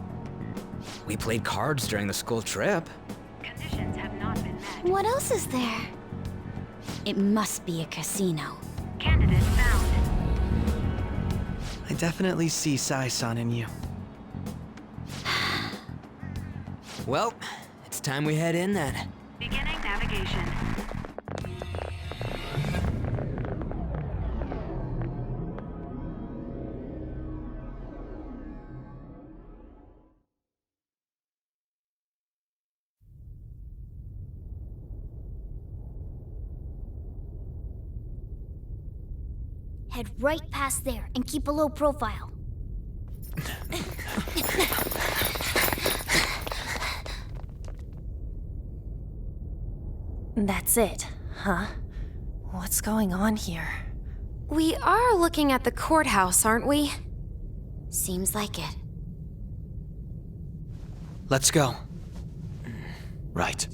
We played cards during the school trip. Conditions have not been met. What else is there? It must be a casino. Candidate found. I definitely see Sai-san in you. Well, it's time we head in then. Beginning navigation. Head right past there and keep a low profile. That's it, huh? What's going on here? We are looking at the courthouse, aren't we? Seems like it. Let's go. Right.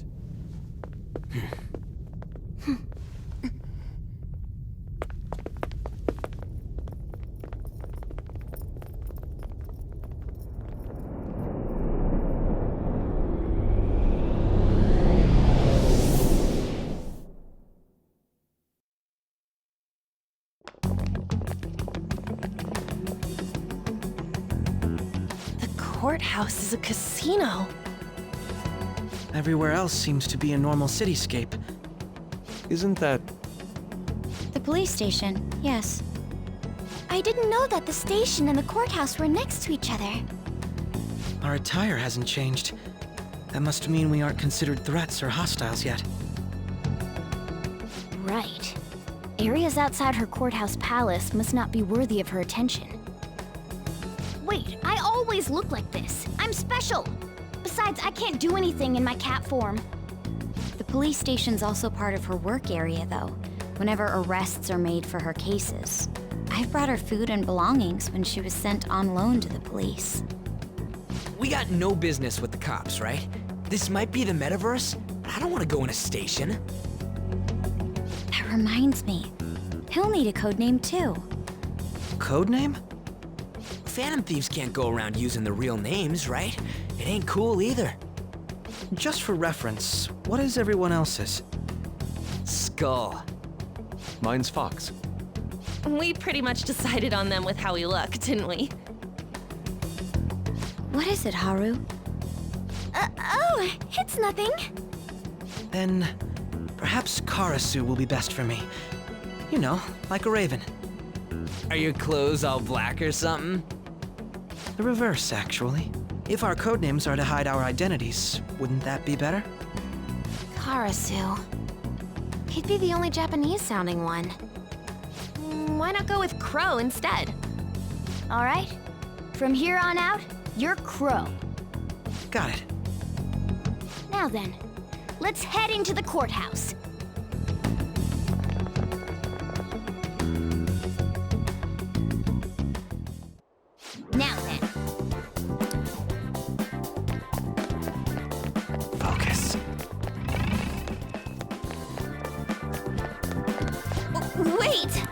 Courthouse is a casino. Everywhere else seems to be a normal cityscape. Isn't that... The police station, yes. I didn't know that the station and the courthouse were next to each other. Our attire hasn't changed. That must mean we aren't considered threats or hostiles yet. Right. Areas outside her courthouse palace must not be worthy of her attention. Wait, I always look like this. I'm special. Besides, I can't do anything in my cat form. The police station's also part of her work area, though, whenever arrests are made for her cases. I've brought her food and belongings when she was sent on loan to the police. We got no business with the cops, right? This might be the metaverse, but I don't want to go in a station. That reminds me. He'll need a code name too. Codename? Phantom Thieves can't go around using their real names, right? It ain't cool either. Just for reference, what is everyone else's? Skull. Mine's Fox. We pretty much decided on them with how we look, didn't we? What is it, Haru? Oh, it's nothing. Then perhaps Karasu will be best for me. You know, like a raven. Are your clothes all black or something? The reverse, actually. If our codenames are to hide our identities, wouldn't that be better? Karasu. He'd be the only Japanese-sounding one. Why not go with Crow instead? All right. From here on out, you're Crow. Got it. Now then, let's head into the courthouse. Now then. Focus. Wait!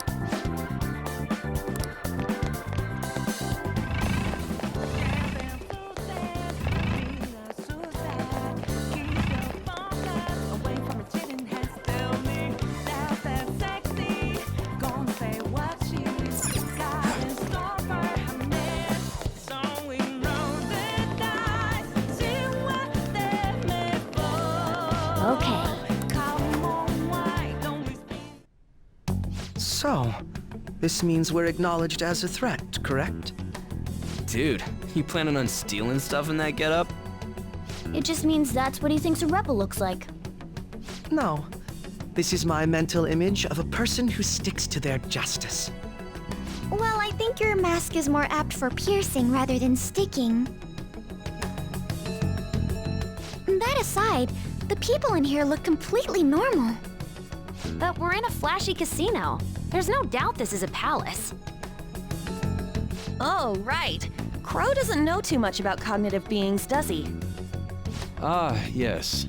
So, this means we're acknowledged as a threat, correct? Dude, you planning on stealing stuff in that getup? It just means that's what he thinks a rebel looks like. No. This is my mental image of a person who sticks to their justice. Well, I think your mask is more apt for piercing rather than sticking. That aside, the people in here look completely normal. But we're in a flashy casino. There's no doubt this is a palace. Oh, right. Crow doesn't know too much about cognitive beings, does he? Ah, yes.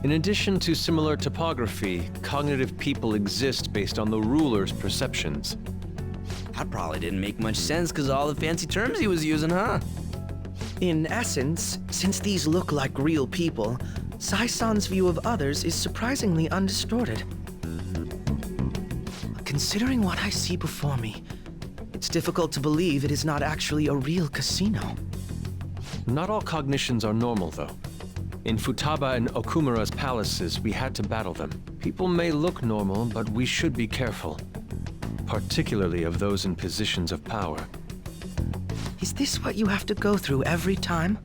In addition to similar topography, cognitive people exist based on the ruler's perceptions. That probably didn't make much sense because of all the fancy terms he was using, huh? In essence, since these look like real people, Sai-san's view of others is surprisingly undistorted. Considering what I see before me, it's difficult to believe it is not actually a real casino. Not all cognitions are normal, though. In Futaba and Okumura's palaces, we had to battle them. People may look normal, but we should be careful. Particularly of those in positions of power. Is this what you have to go through every time?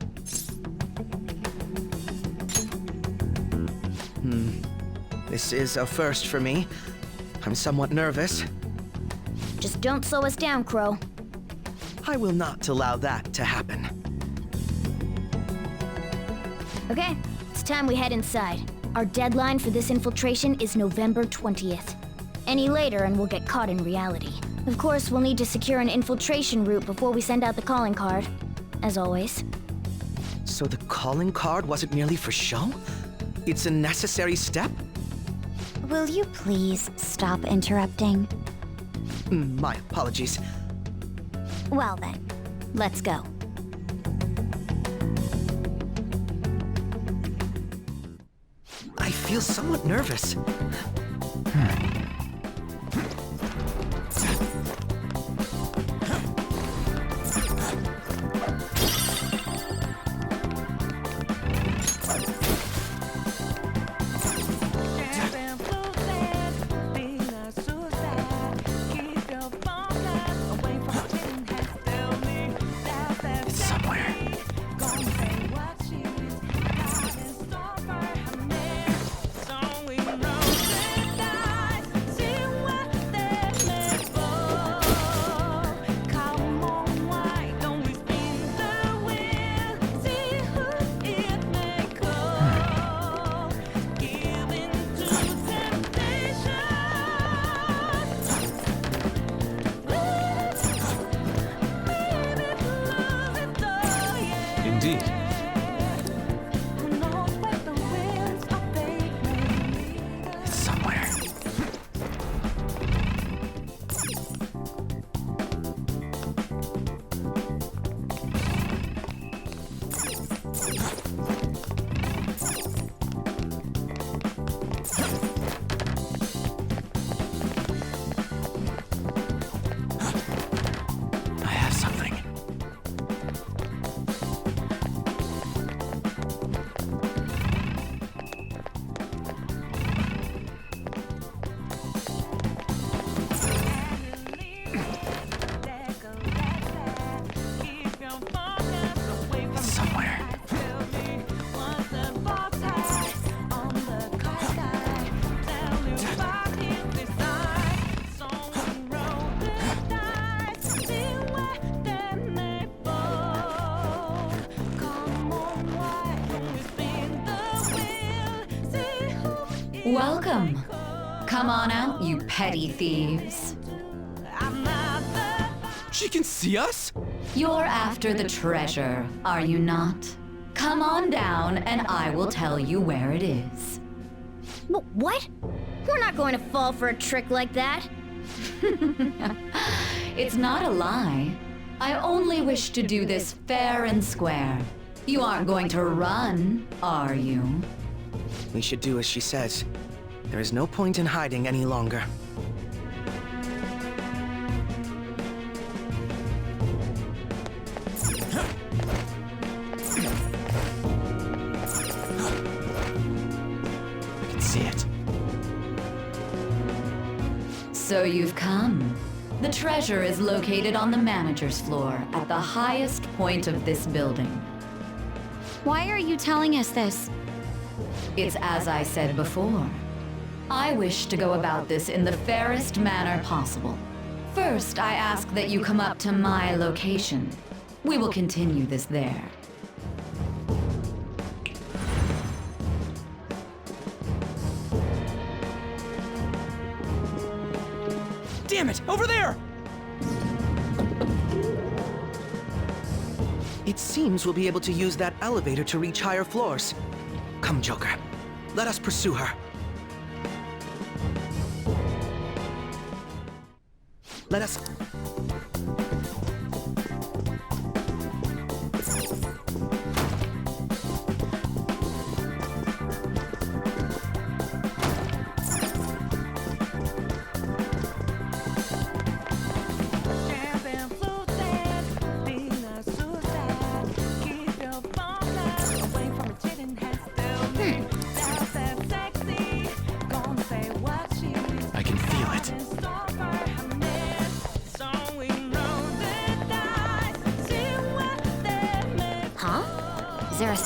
This is a first for me. I'm somewhat nervous. Just don't slow us down, Crow. I will not allow that to happen. Okay, it's time we head inside. Our deadline for this infiltration is November 20th. Any later and we'll get caught in reality. Of course, we'll need to secure an infiltration route before we send out the calling card. As always. So the calling card wasn't merely for show? It's a necessary step? Will you please stop interrupting? My apologies. Well then, let's go. I feel somewhat nervous. Welcome. Come on out, you petty thieves. She can see us? You're after the treasure, are you not? Come on down and I will tell you where it is. What? We're not going to fall for a trick like that. It's not a lie. I only wish to do this fair and square. You aren't going to run, are you? We should do as she says. There is no point in hiding any longer. I can see it. So you've come. The treasure is located on the manager's floor at the highest point of this building. Why are you telling us this? It's as I said before. I wish to go about this in the fairest manner possible. First, I ask that you come up to my location. We will continue this there. Damn it! Over there! It seems we'll be able to use that elevator to reach higher floors. Come, Joker. Let us pursue her. Let us... I can feel it. Huh? Is there a...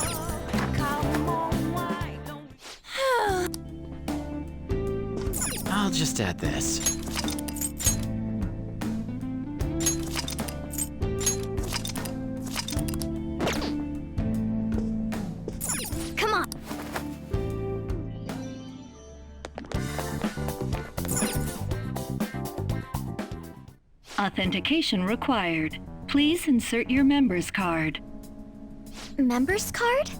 I'll just add this. Come on! Authentication required. Please insert your member's card. Member's card?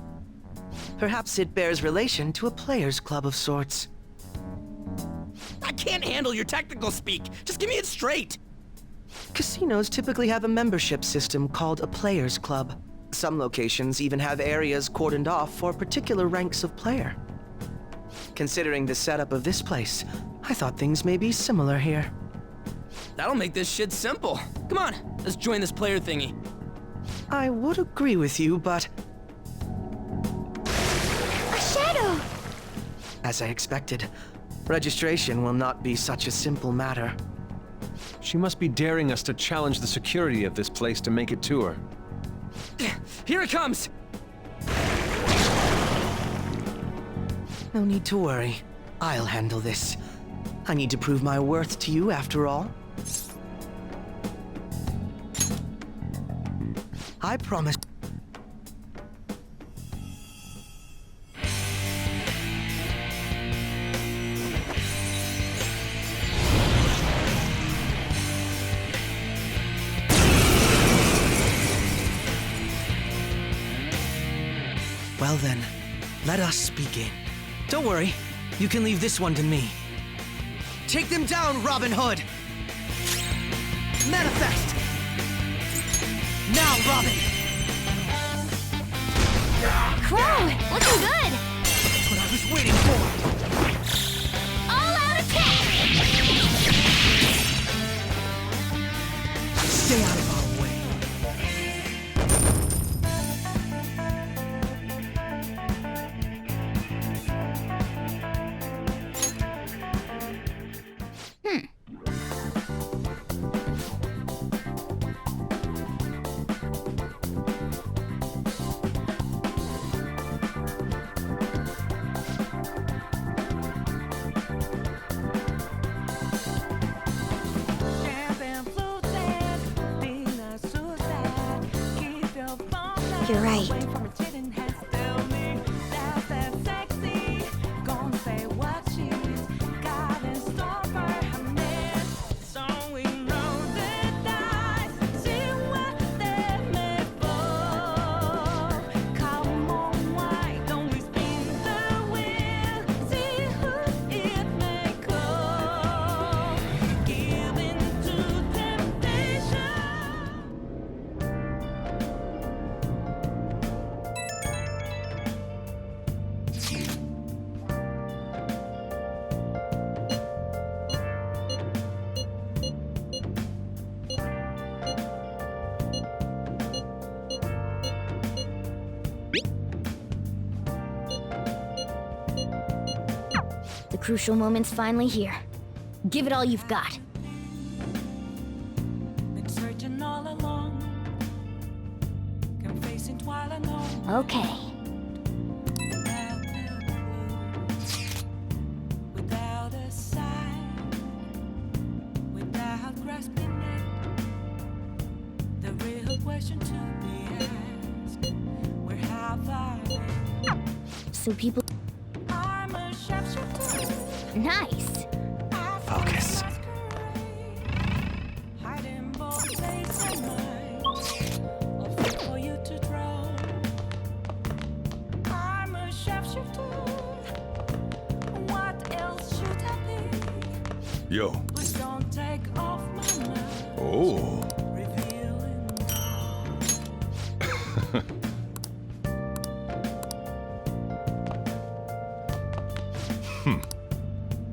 Perhaps it bears relation to a players' club of sorts. I can't handle your technical speak. Just give me it straight. Casinos typically have a membership system called a players' club. Some locations even have areas cordoned off for particular ranks of player. Considering the setup of this place, I thought things may be similar here. That'll make this shit simple. Come on, let's join this player thingy. I would agree with you, but... A shadow! As I expected, registration will not be such a simple matter. She must be daring us to challenge the security of this place to make it to her. Here it comes! No need to worry. I'll handle this. I need to prove my worth to you, after all. I promise... Well then, let us begin. Don't worry, you can leave this one to me. Take them down, Robin Hood! Manifest! Now, Robin! Crow! Looking good! That's what I was waiting for! All-out attack! Stay out of our way. You're right. crucial moment's finally here. Give it all you've got. Been searching all along, confessing while I know. Okay. Without a sign, without grasping it, the real question to be asked: where have I been? So people. I'm a sharpshooter. Nice. Focus. Hiding both days and nights, all fit for you to draw. I'm a sharpshooter. What else should I be? Yo. Please don't take off my mask. Oh. Revealing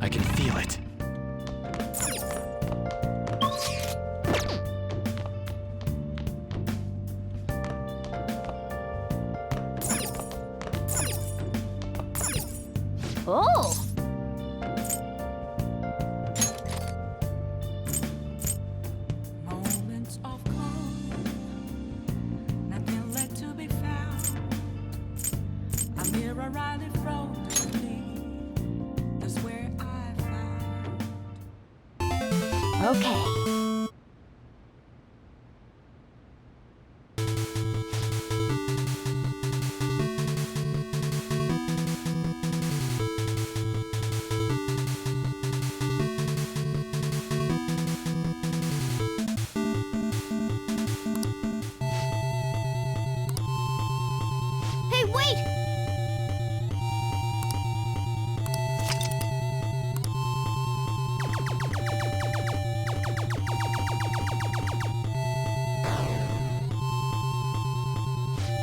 I can feel it. Oh! moments of calm, nothing left to be found. A mirror right in front of me. That's where I found. Okay. Hey, wait!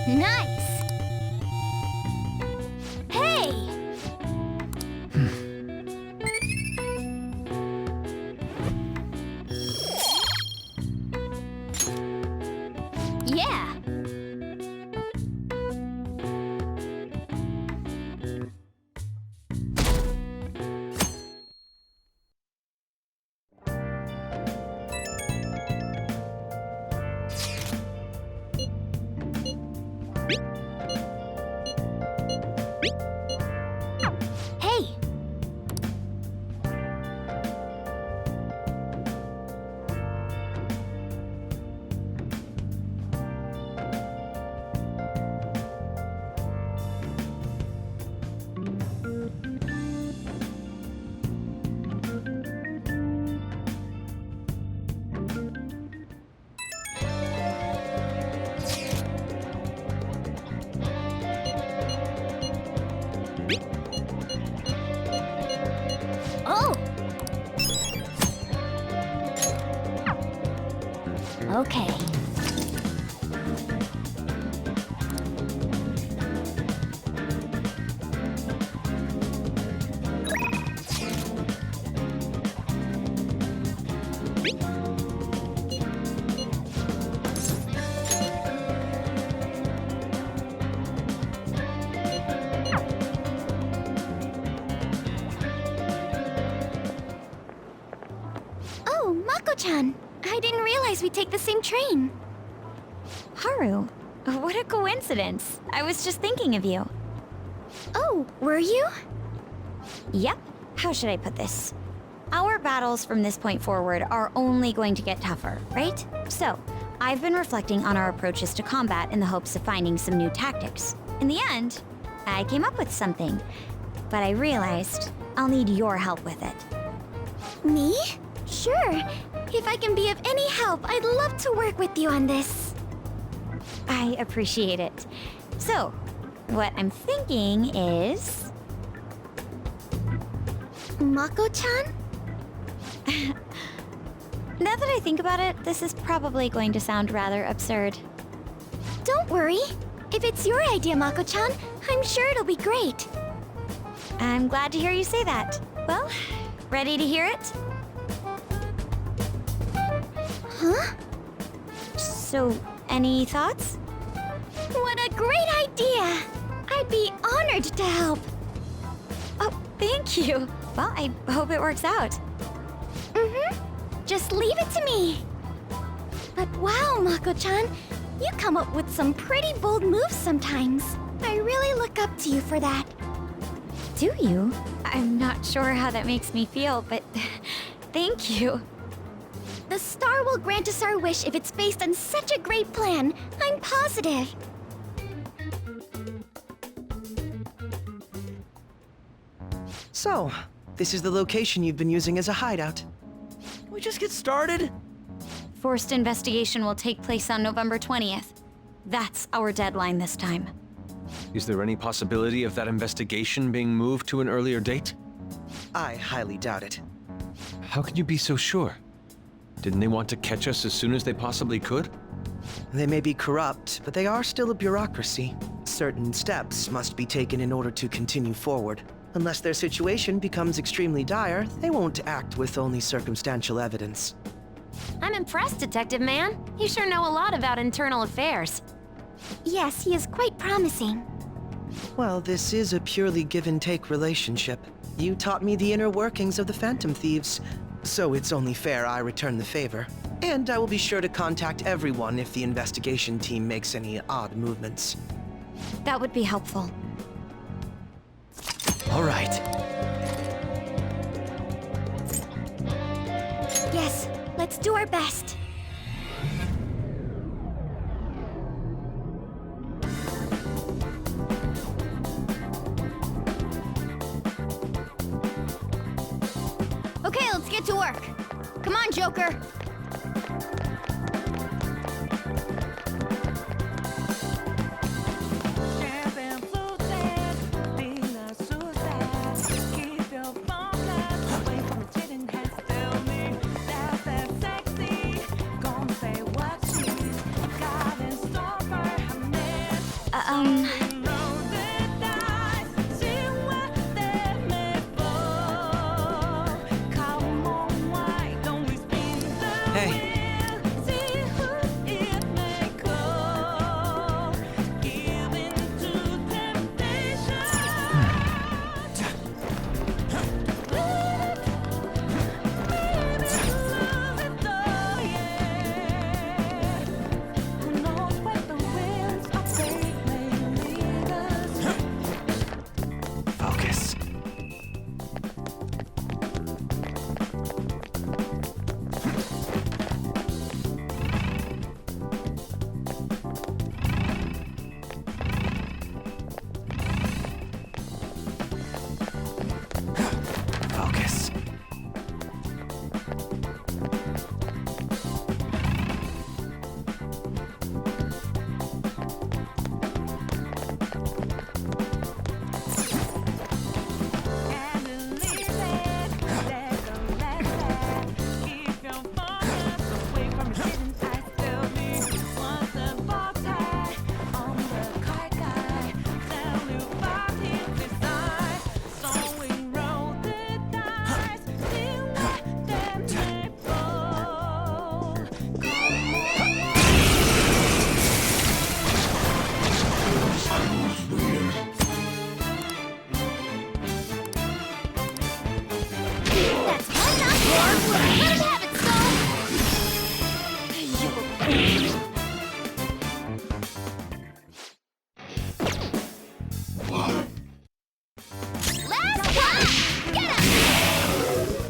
Nice! Hey! Yeah! Hey! Oh! Okay. Oh, Mako-chan! I didn't realize we'd take the same train. Haru, what a coincidence. I was just thinking of you. Oh, were you? Yep. How should I put this? Our battles from this point forward are only going to get tougher, right? So, I've been reflecting on our approaches to combat in the hopes of finding some new tactics. In the end, I came up with something, but I realized I'll need your help with it. Me? Sure. If I can be of any help, I'd love to work with you on this. I appreciate it. So, what I'm thinking is... Mako-chan? Now that I think about it, this is probably going to sound rather absurd. Don't worry. If it's your idea, Mako-chan, I'm sure it'll be great. I'm glad to hear you say that. Well, ready to hear it? Huh? So, any thoughts? What a great idea! I'd be honored to help. Oh, thank you. Well, I hope it works out. Just leave it to me. But wow, Mako-chan, you come up with some pretty bold moves sometimes. I really look up to you for that. Do you? I'm not sure how that makes me feel, but thank you. The star will grant us our wish if it's based on such a great plan. I'm positive. So, this is the location you've been using as a hideout. Can we just get started? Forced investigation will take place on November 20th. That's our deadline this time. Is there any possibility of that investigation being moved to an earlier date? I highly doubt it. How can you be so sure? Didn't they want to catch us as soon as they possibly could? They may be corrupt, but they are still a bureaucracy. Certain steps must be taken in order to continue forward. Unless their situation becomes extremely dire, they won't act with only circumstantial evidence. I'm impressed, Detective Man. You sure know a lot about internal affairs. Yes, he is quite promising. Well, this is a purely give-and-take relationship. You taught me the inner workings of the Phantom Thieves, so it's only fair I return the favor. And I will be sure to contact everyone if the investigation team makes any odd movements. That would be helpful. All right. Yes, let's do our best. Okay, let's get to work. Come on, Joker.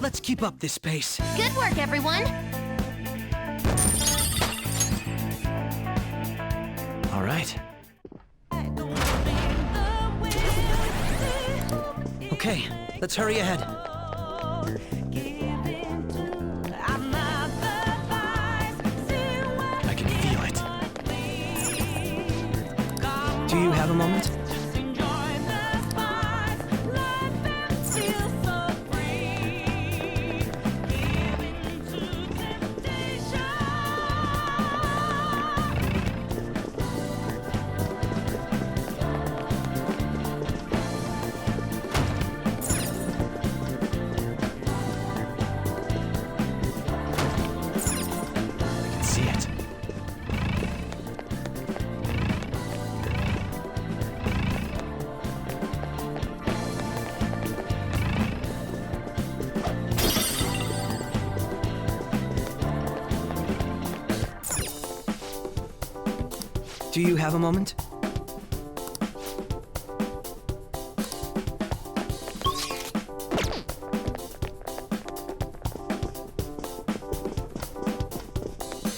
Let's keep up this pace. Good work, everyone. All right. Okay, let's hurry ahead. I can feel it. Do you have a moment? Do you have a moment?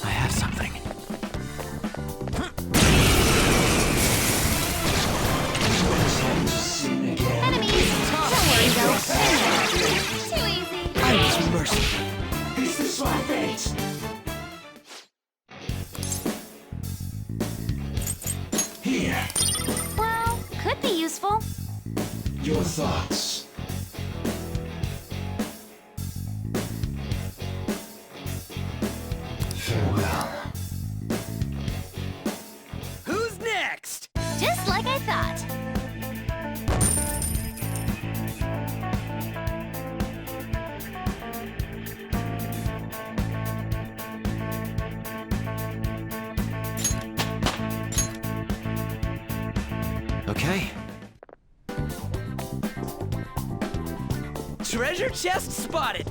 I have something. Too easy. I was merciful. Is this my fate? Here, Well, could be useful. your thoughts. Farewell. Who's next? Just like I thought. Okay. Treasure chest spotted!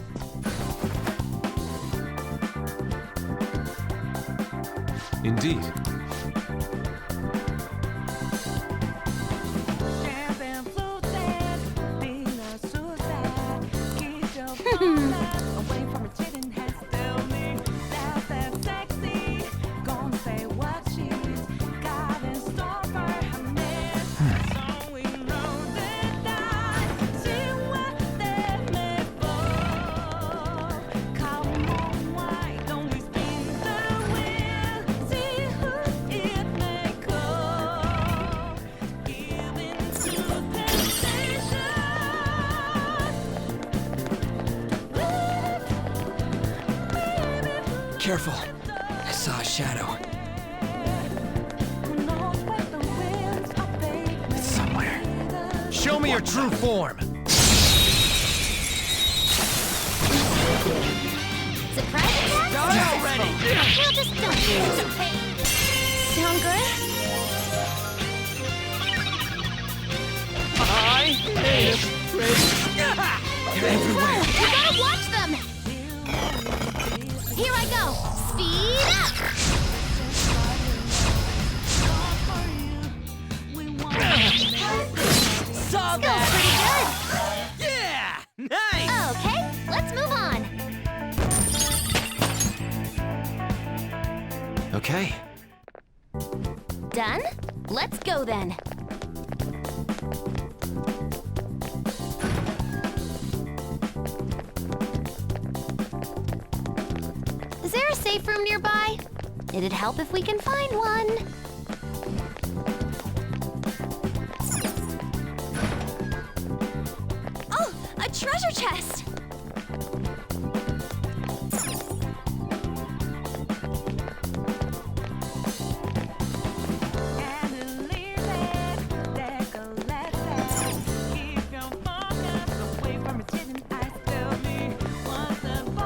Indeed. Careful. I saw a shadow. It's somewhere. Show me your true form! Surprise attack? Die already! We'll just don't do it. Sound good? I am ready. They're everywhere. We gotta watch them! Here I go! Speed up! Saw Feels that! pretty good! Yeah! Nice! Okay, let's move on. Okay. Done? Let's go then. Is there a safe room nearby? It'd help if we can find one. Oh, a treasure chest!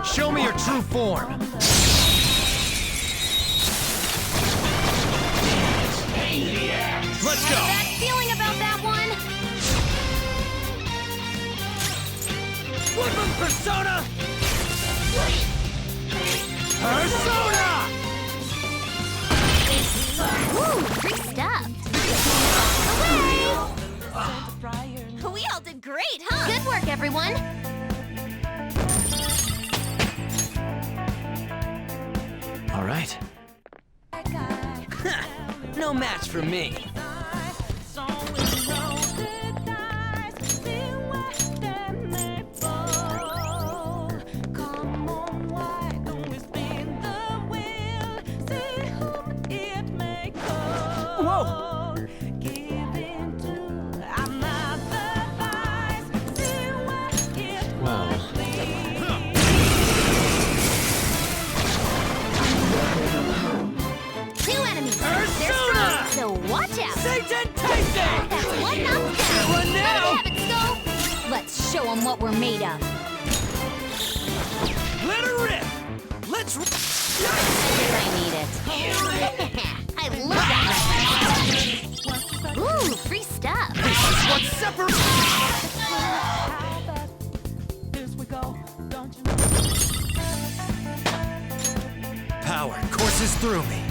Show me your true form! Let's go! That feeling about that one? Woodman Persona! Persona! Woo, free stuff. Away! We all did great, huh? Good work, everyone. All right. No match for me. Whoa! Well, Two enemies. They're strong, so watch out. Satan Tasty! That's one knocked down. One now! Let 'em have it, Skull. Let's show them what we're made of. Let her rip! Let's... I need it. I love that. Ooh, free stuff. This is what separates... Power courses through me.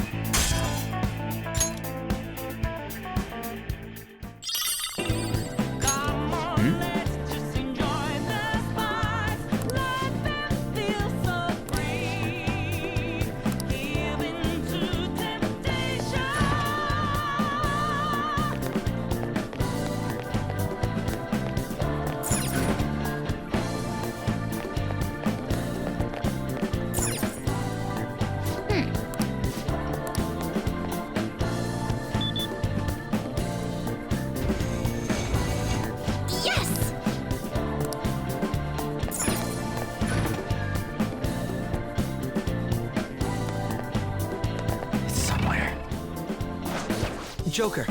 Joker.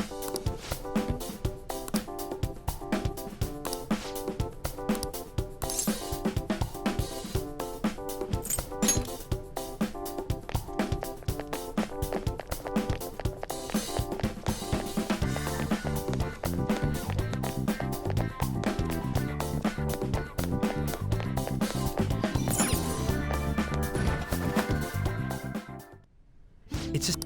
It's just...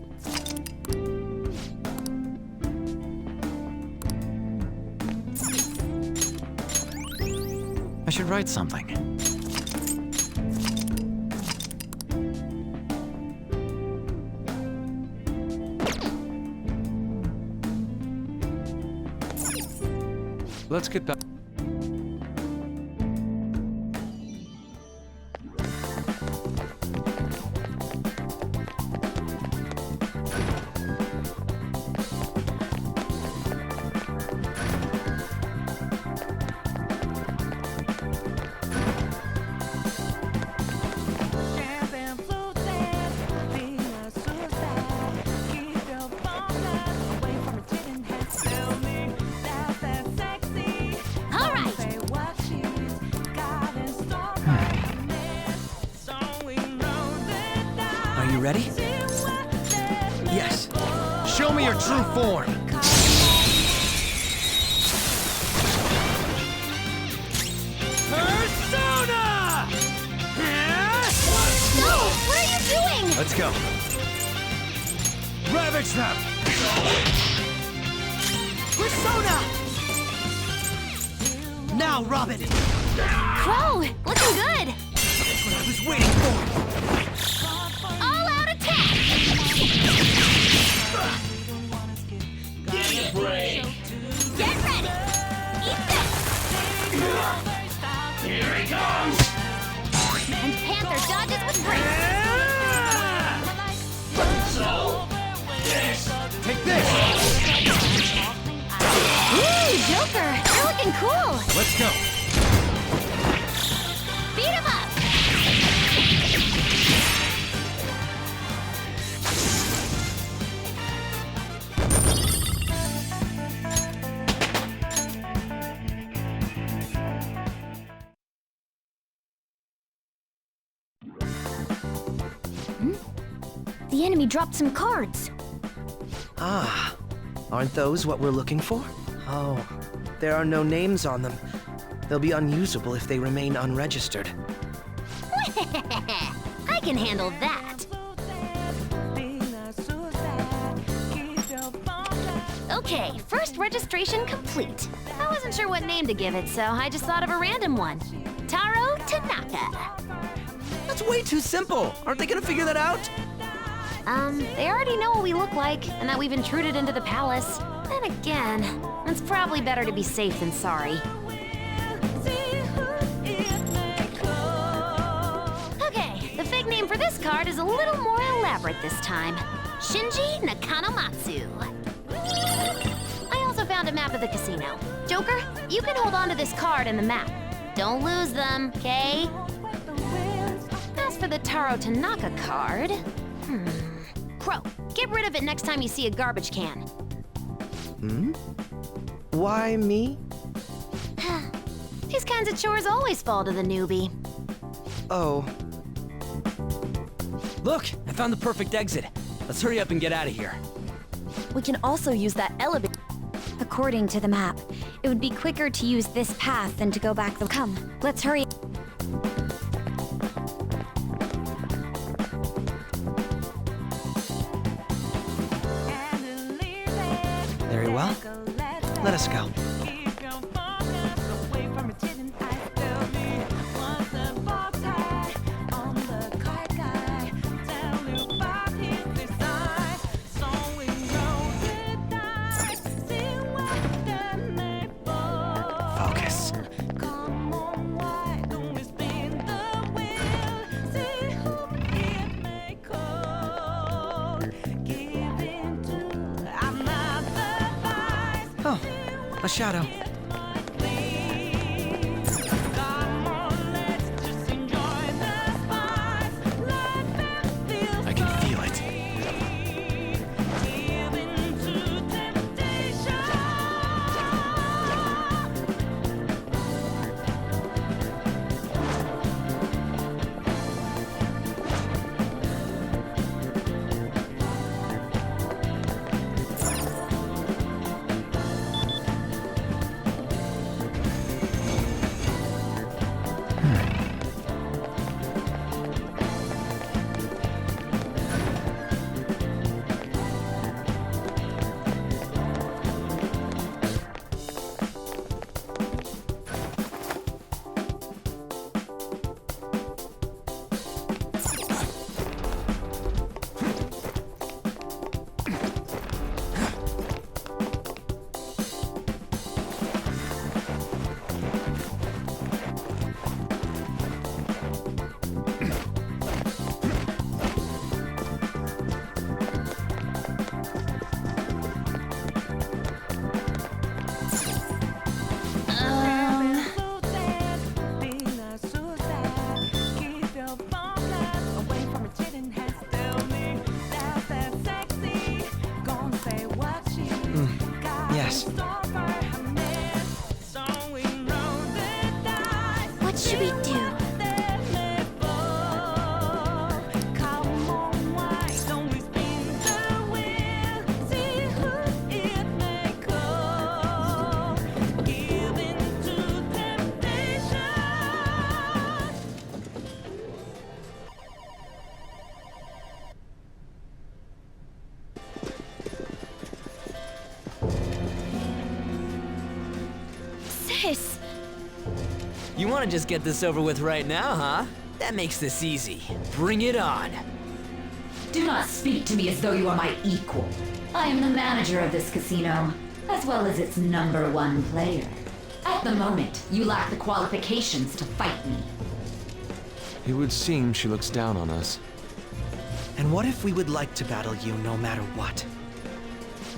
I should write something. Let's get back. Are you ready? Yes. Show me your true form. Persona! No! What are you doing? Let's go. Ravage them! Persona! Now, Robin! Crow! Looking good! That's what I was waiting for! All-out attack! Give me a break! Get ready! Eat this! Here he comes! And Panther dodges with grace! So, this! Take this! Ooh, Joker! You're looking cool! Let's go. Beat him up! The enemy dropped some cards. Ah, aren't those what we're looking for? Oh, there are no names on them. They'll be unusable if they remain unregistered. I can handle that. Okay, first registration complete. I wasn't sure what name to give it, so I just thought of a random one. Taro Tanaka. That's way too simple. Aren't they gonna figure that out? They already know what we look like, and that we've intruded into the palace. Then again, it's probably better to be safe than sorry. Okay, the fake name for this card is a little more elaborate this time. Shinji Nakanomatsu. I also found a map of the casino. Joker, you can hold on to this card and the map. Don't lose them, okay? As for the Taro Tanaka card... Crow, get rid of it next time you see a garbage can. Hmm? Why me? These kinds of chores always fall to the newbie. Oh. Look, I found the perfect exit. Let's hurry up and get out of here. We can also use that elevator. According to the map, it would be quicker to use this path than to go back the... Come, let's hurry. Very well. Let us go. Focus. Oh, a shadow. I can feel it. this. What should we do? Sis! You want to just get this over with right now, huh? That makes this easy. Bring it on. Do not speak to me as though you are my equal. I am the manager of this casino, as well as its #1 player. At the moment, you lack the qualifications to fight me. It would seem she looks down on us. And what if we would like to battle you no matter what?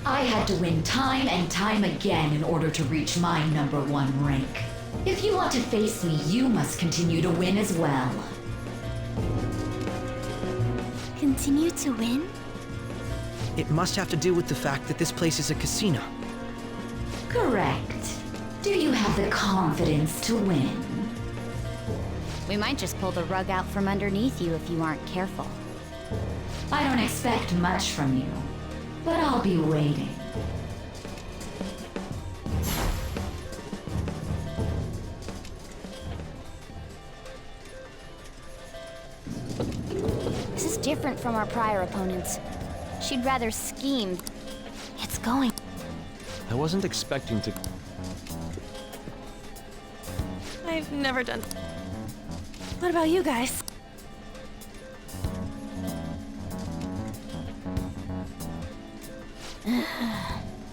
I had to win time and time again in order to reach my #1 rank. If you want to face me, you must continue to win as well. Continue to win? It must have to do with the fact that this place is a casino. Correct. Do you have the confidence to win? We might just pull the rug out from underneath you if you aren't careful. I don't expect much from you, but I'll be waiting. This is different from our prior opponents. She'd rather scheme. It's going. I wasn't expecting to... I've never done... What about you guys?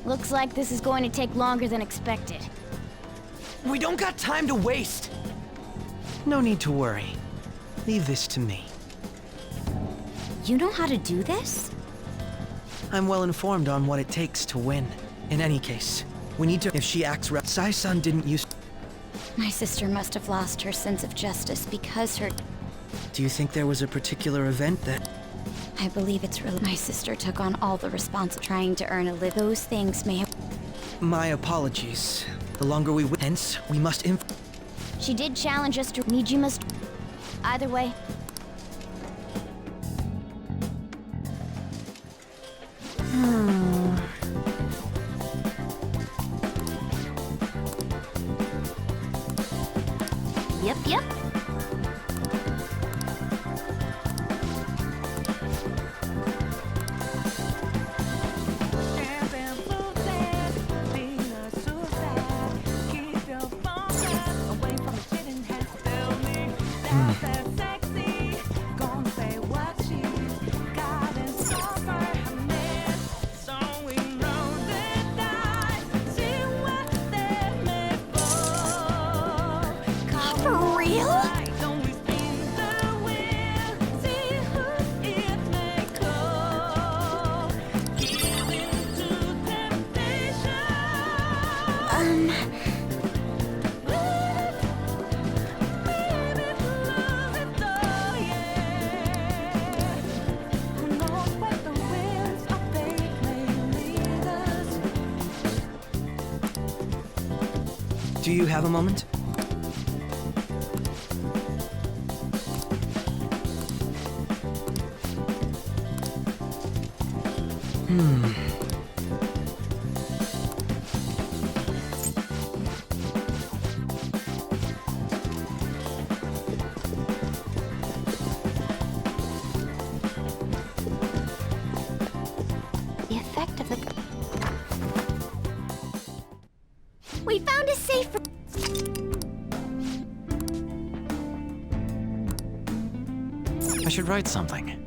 Looks like this is going to take longer than expected. We don't got time to waste. No need to worry. Leave this to me. You know how to do this? I'm well informed on what it takes to win. In any case, we need to... If she acts right... Sai-san didn't use... My sister must have lost her sense of justice because her... Do you think there was a particular event that... I believe it's really... My sister took on all the responsibility trying to earn a living. Those things may have... My apologies. The longer we wait... Hence, we must She did challenge us to... Need you must... Either way... Yep. For real? Do you have a moment? The effect of the... We found a safe... I should write something.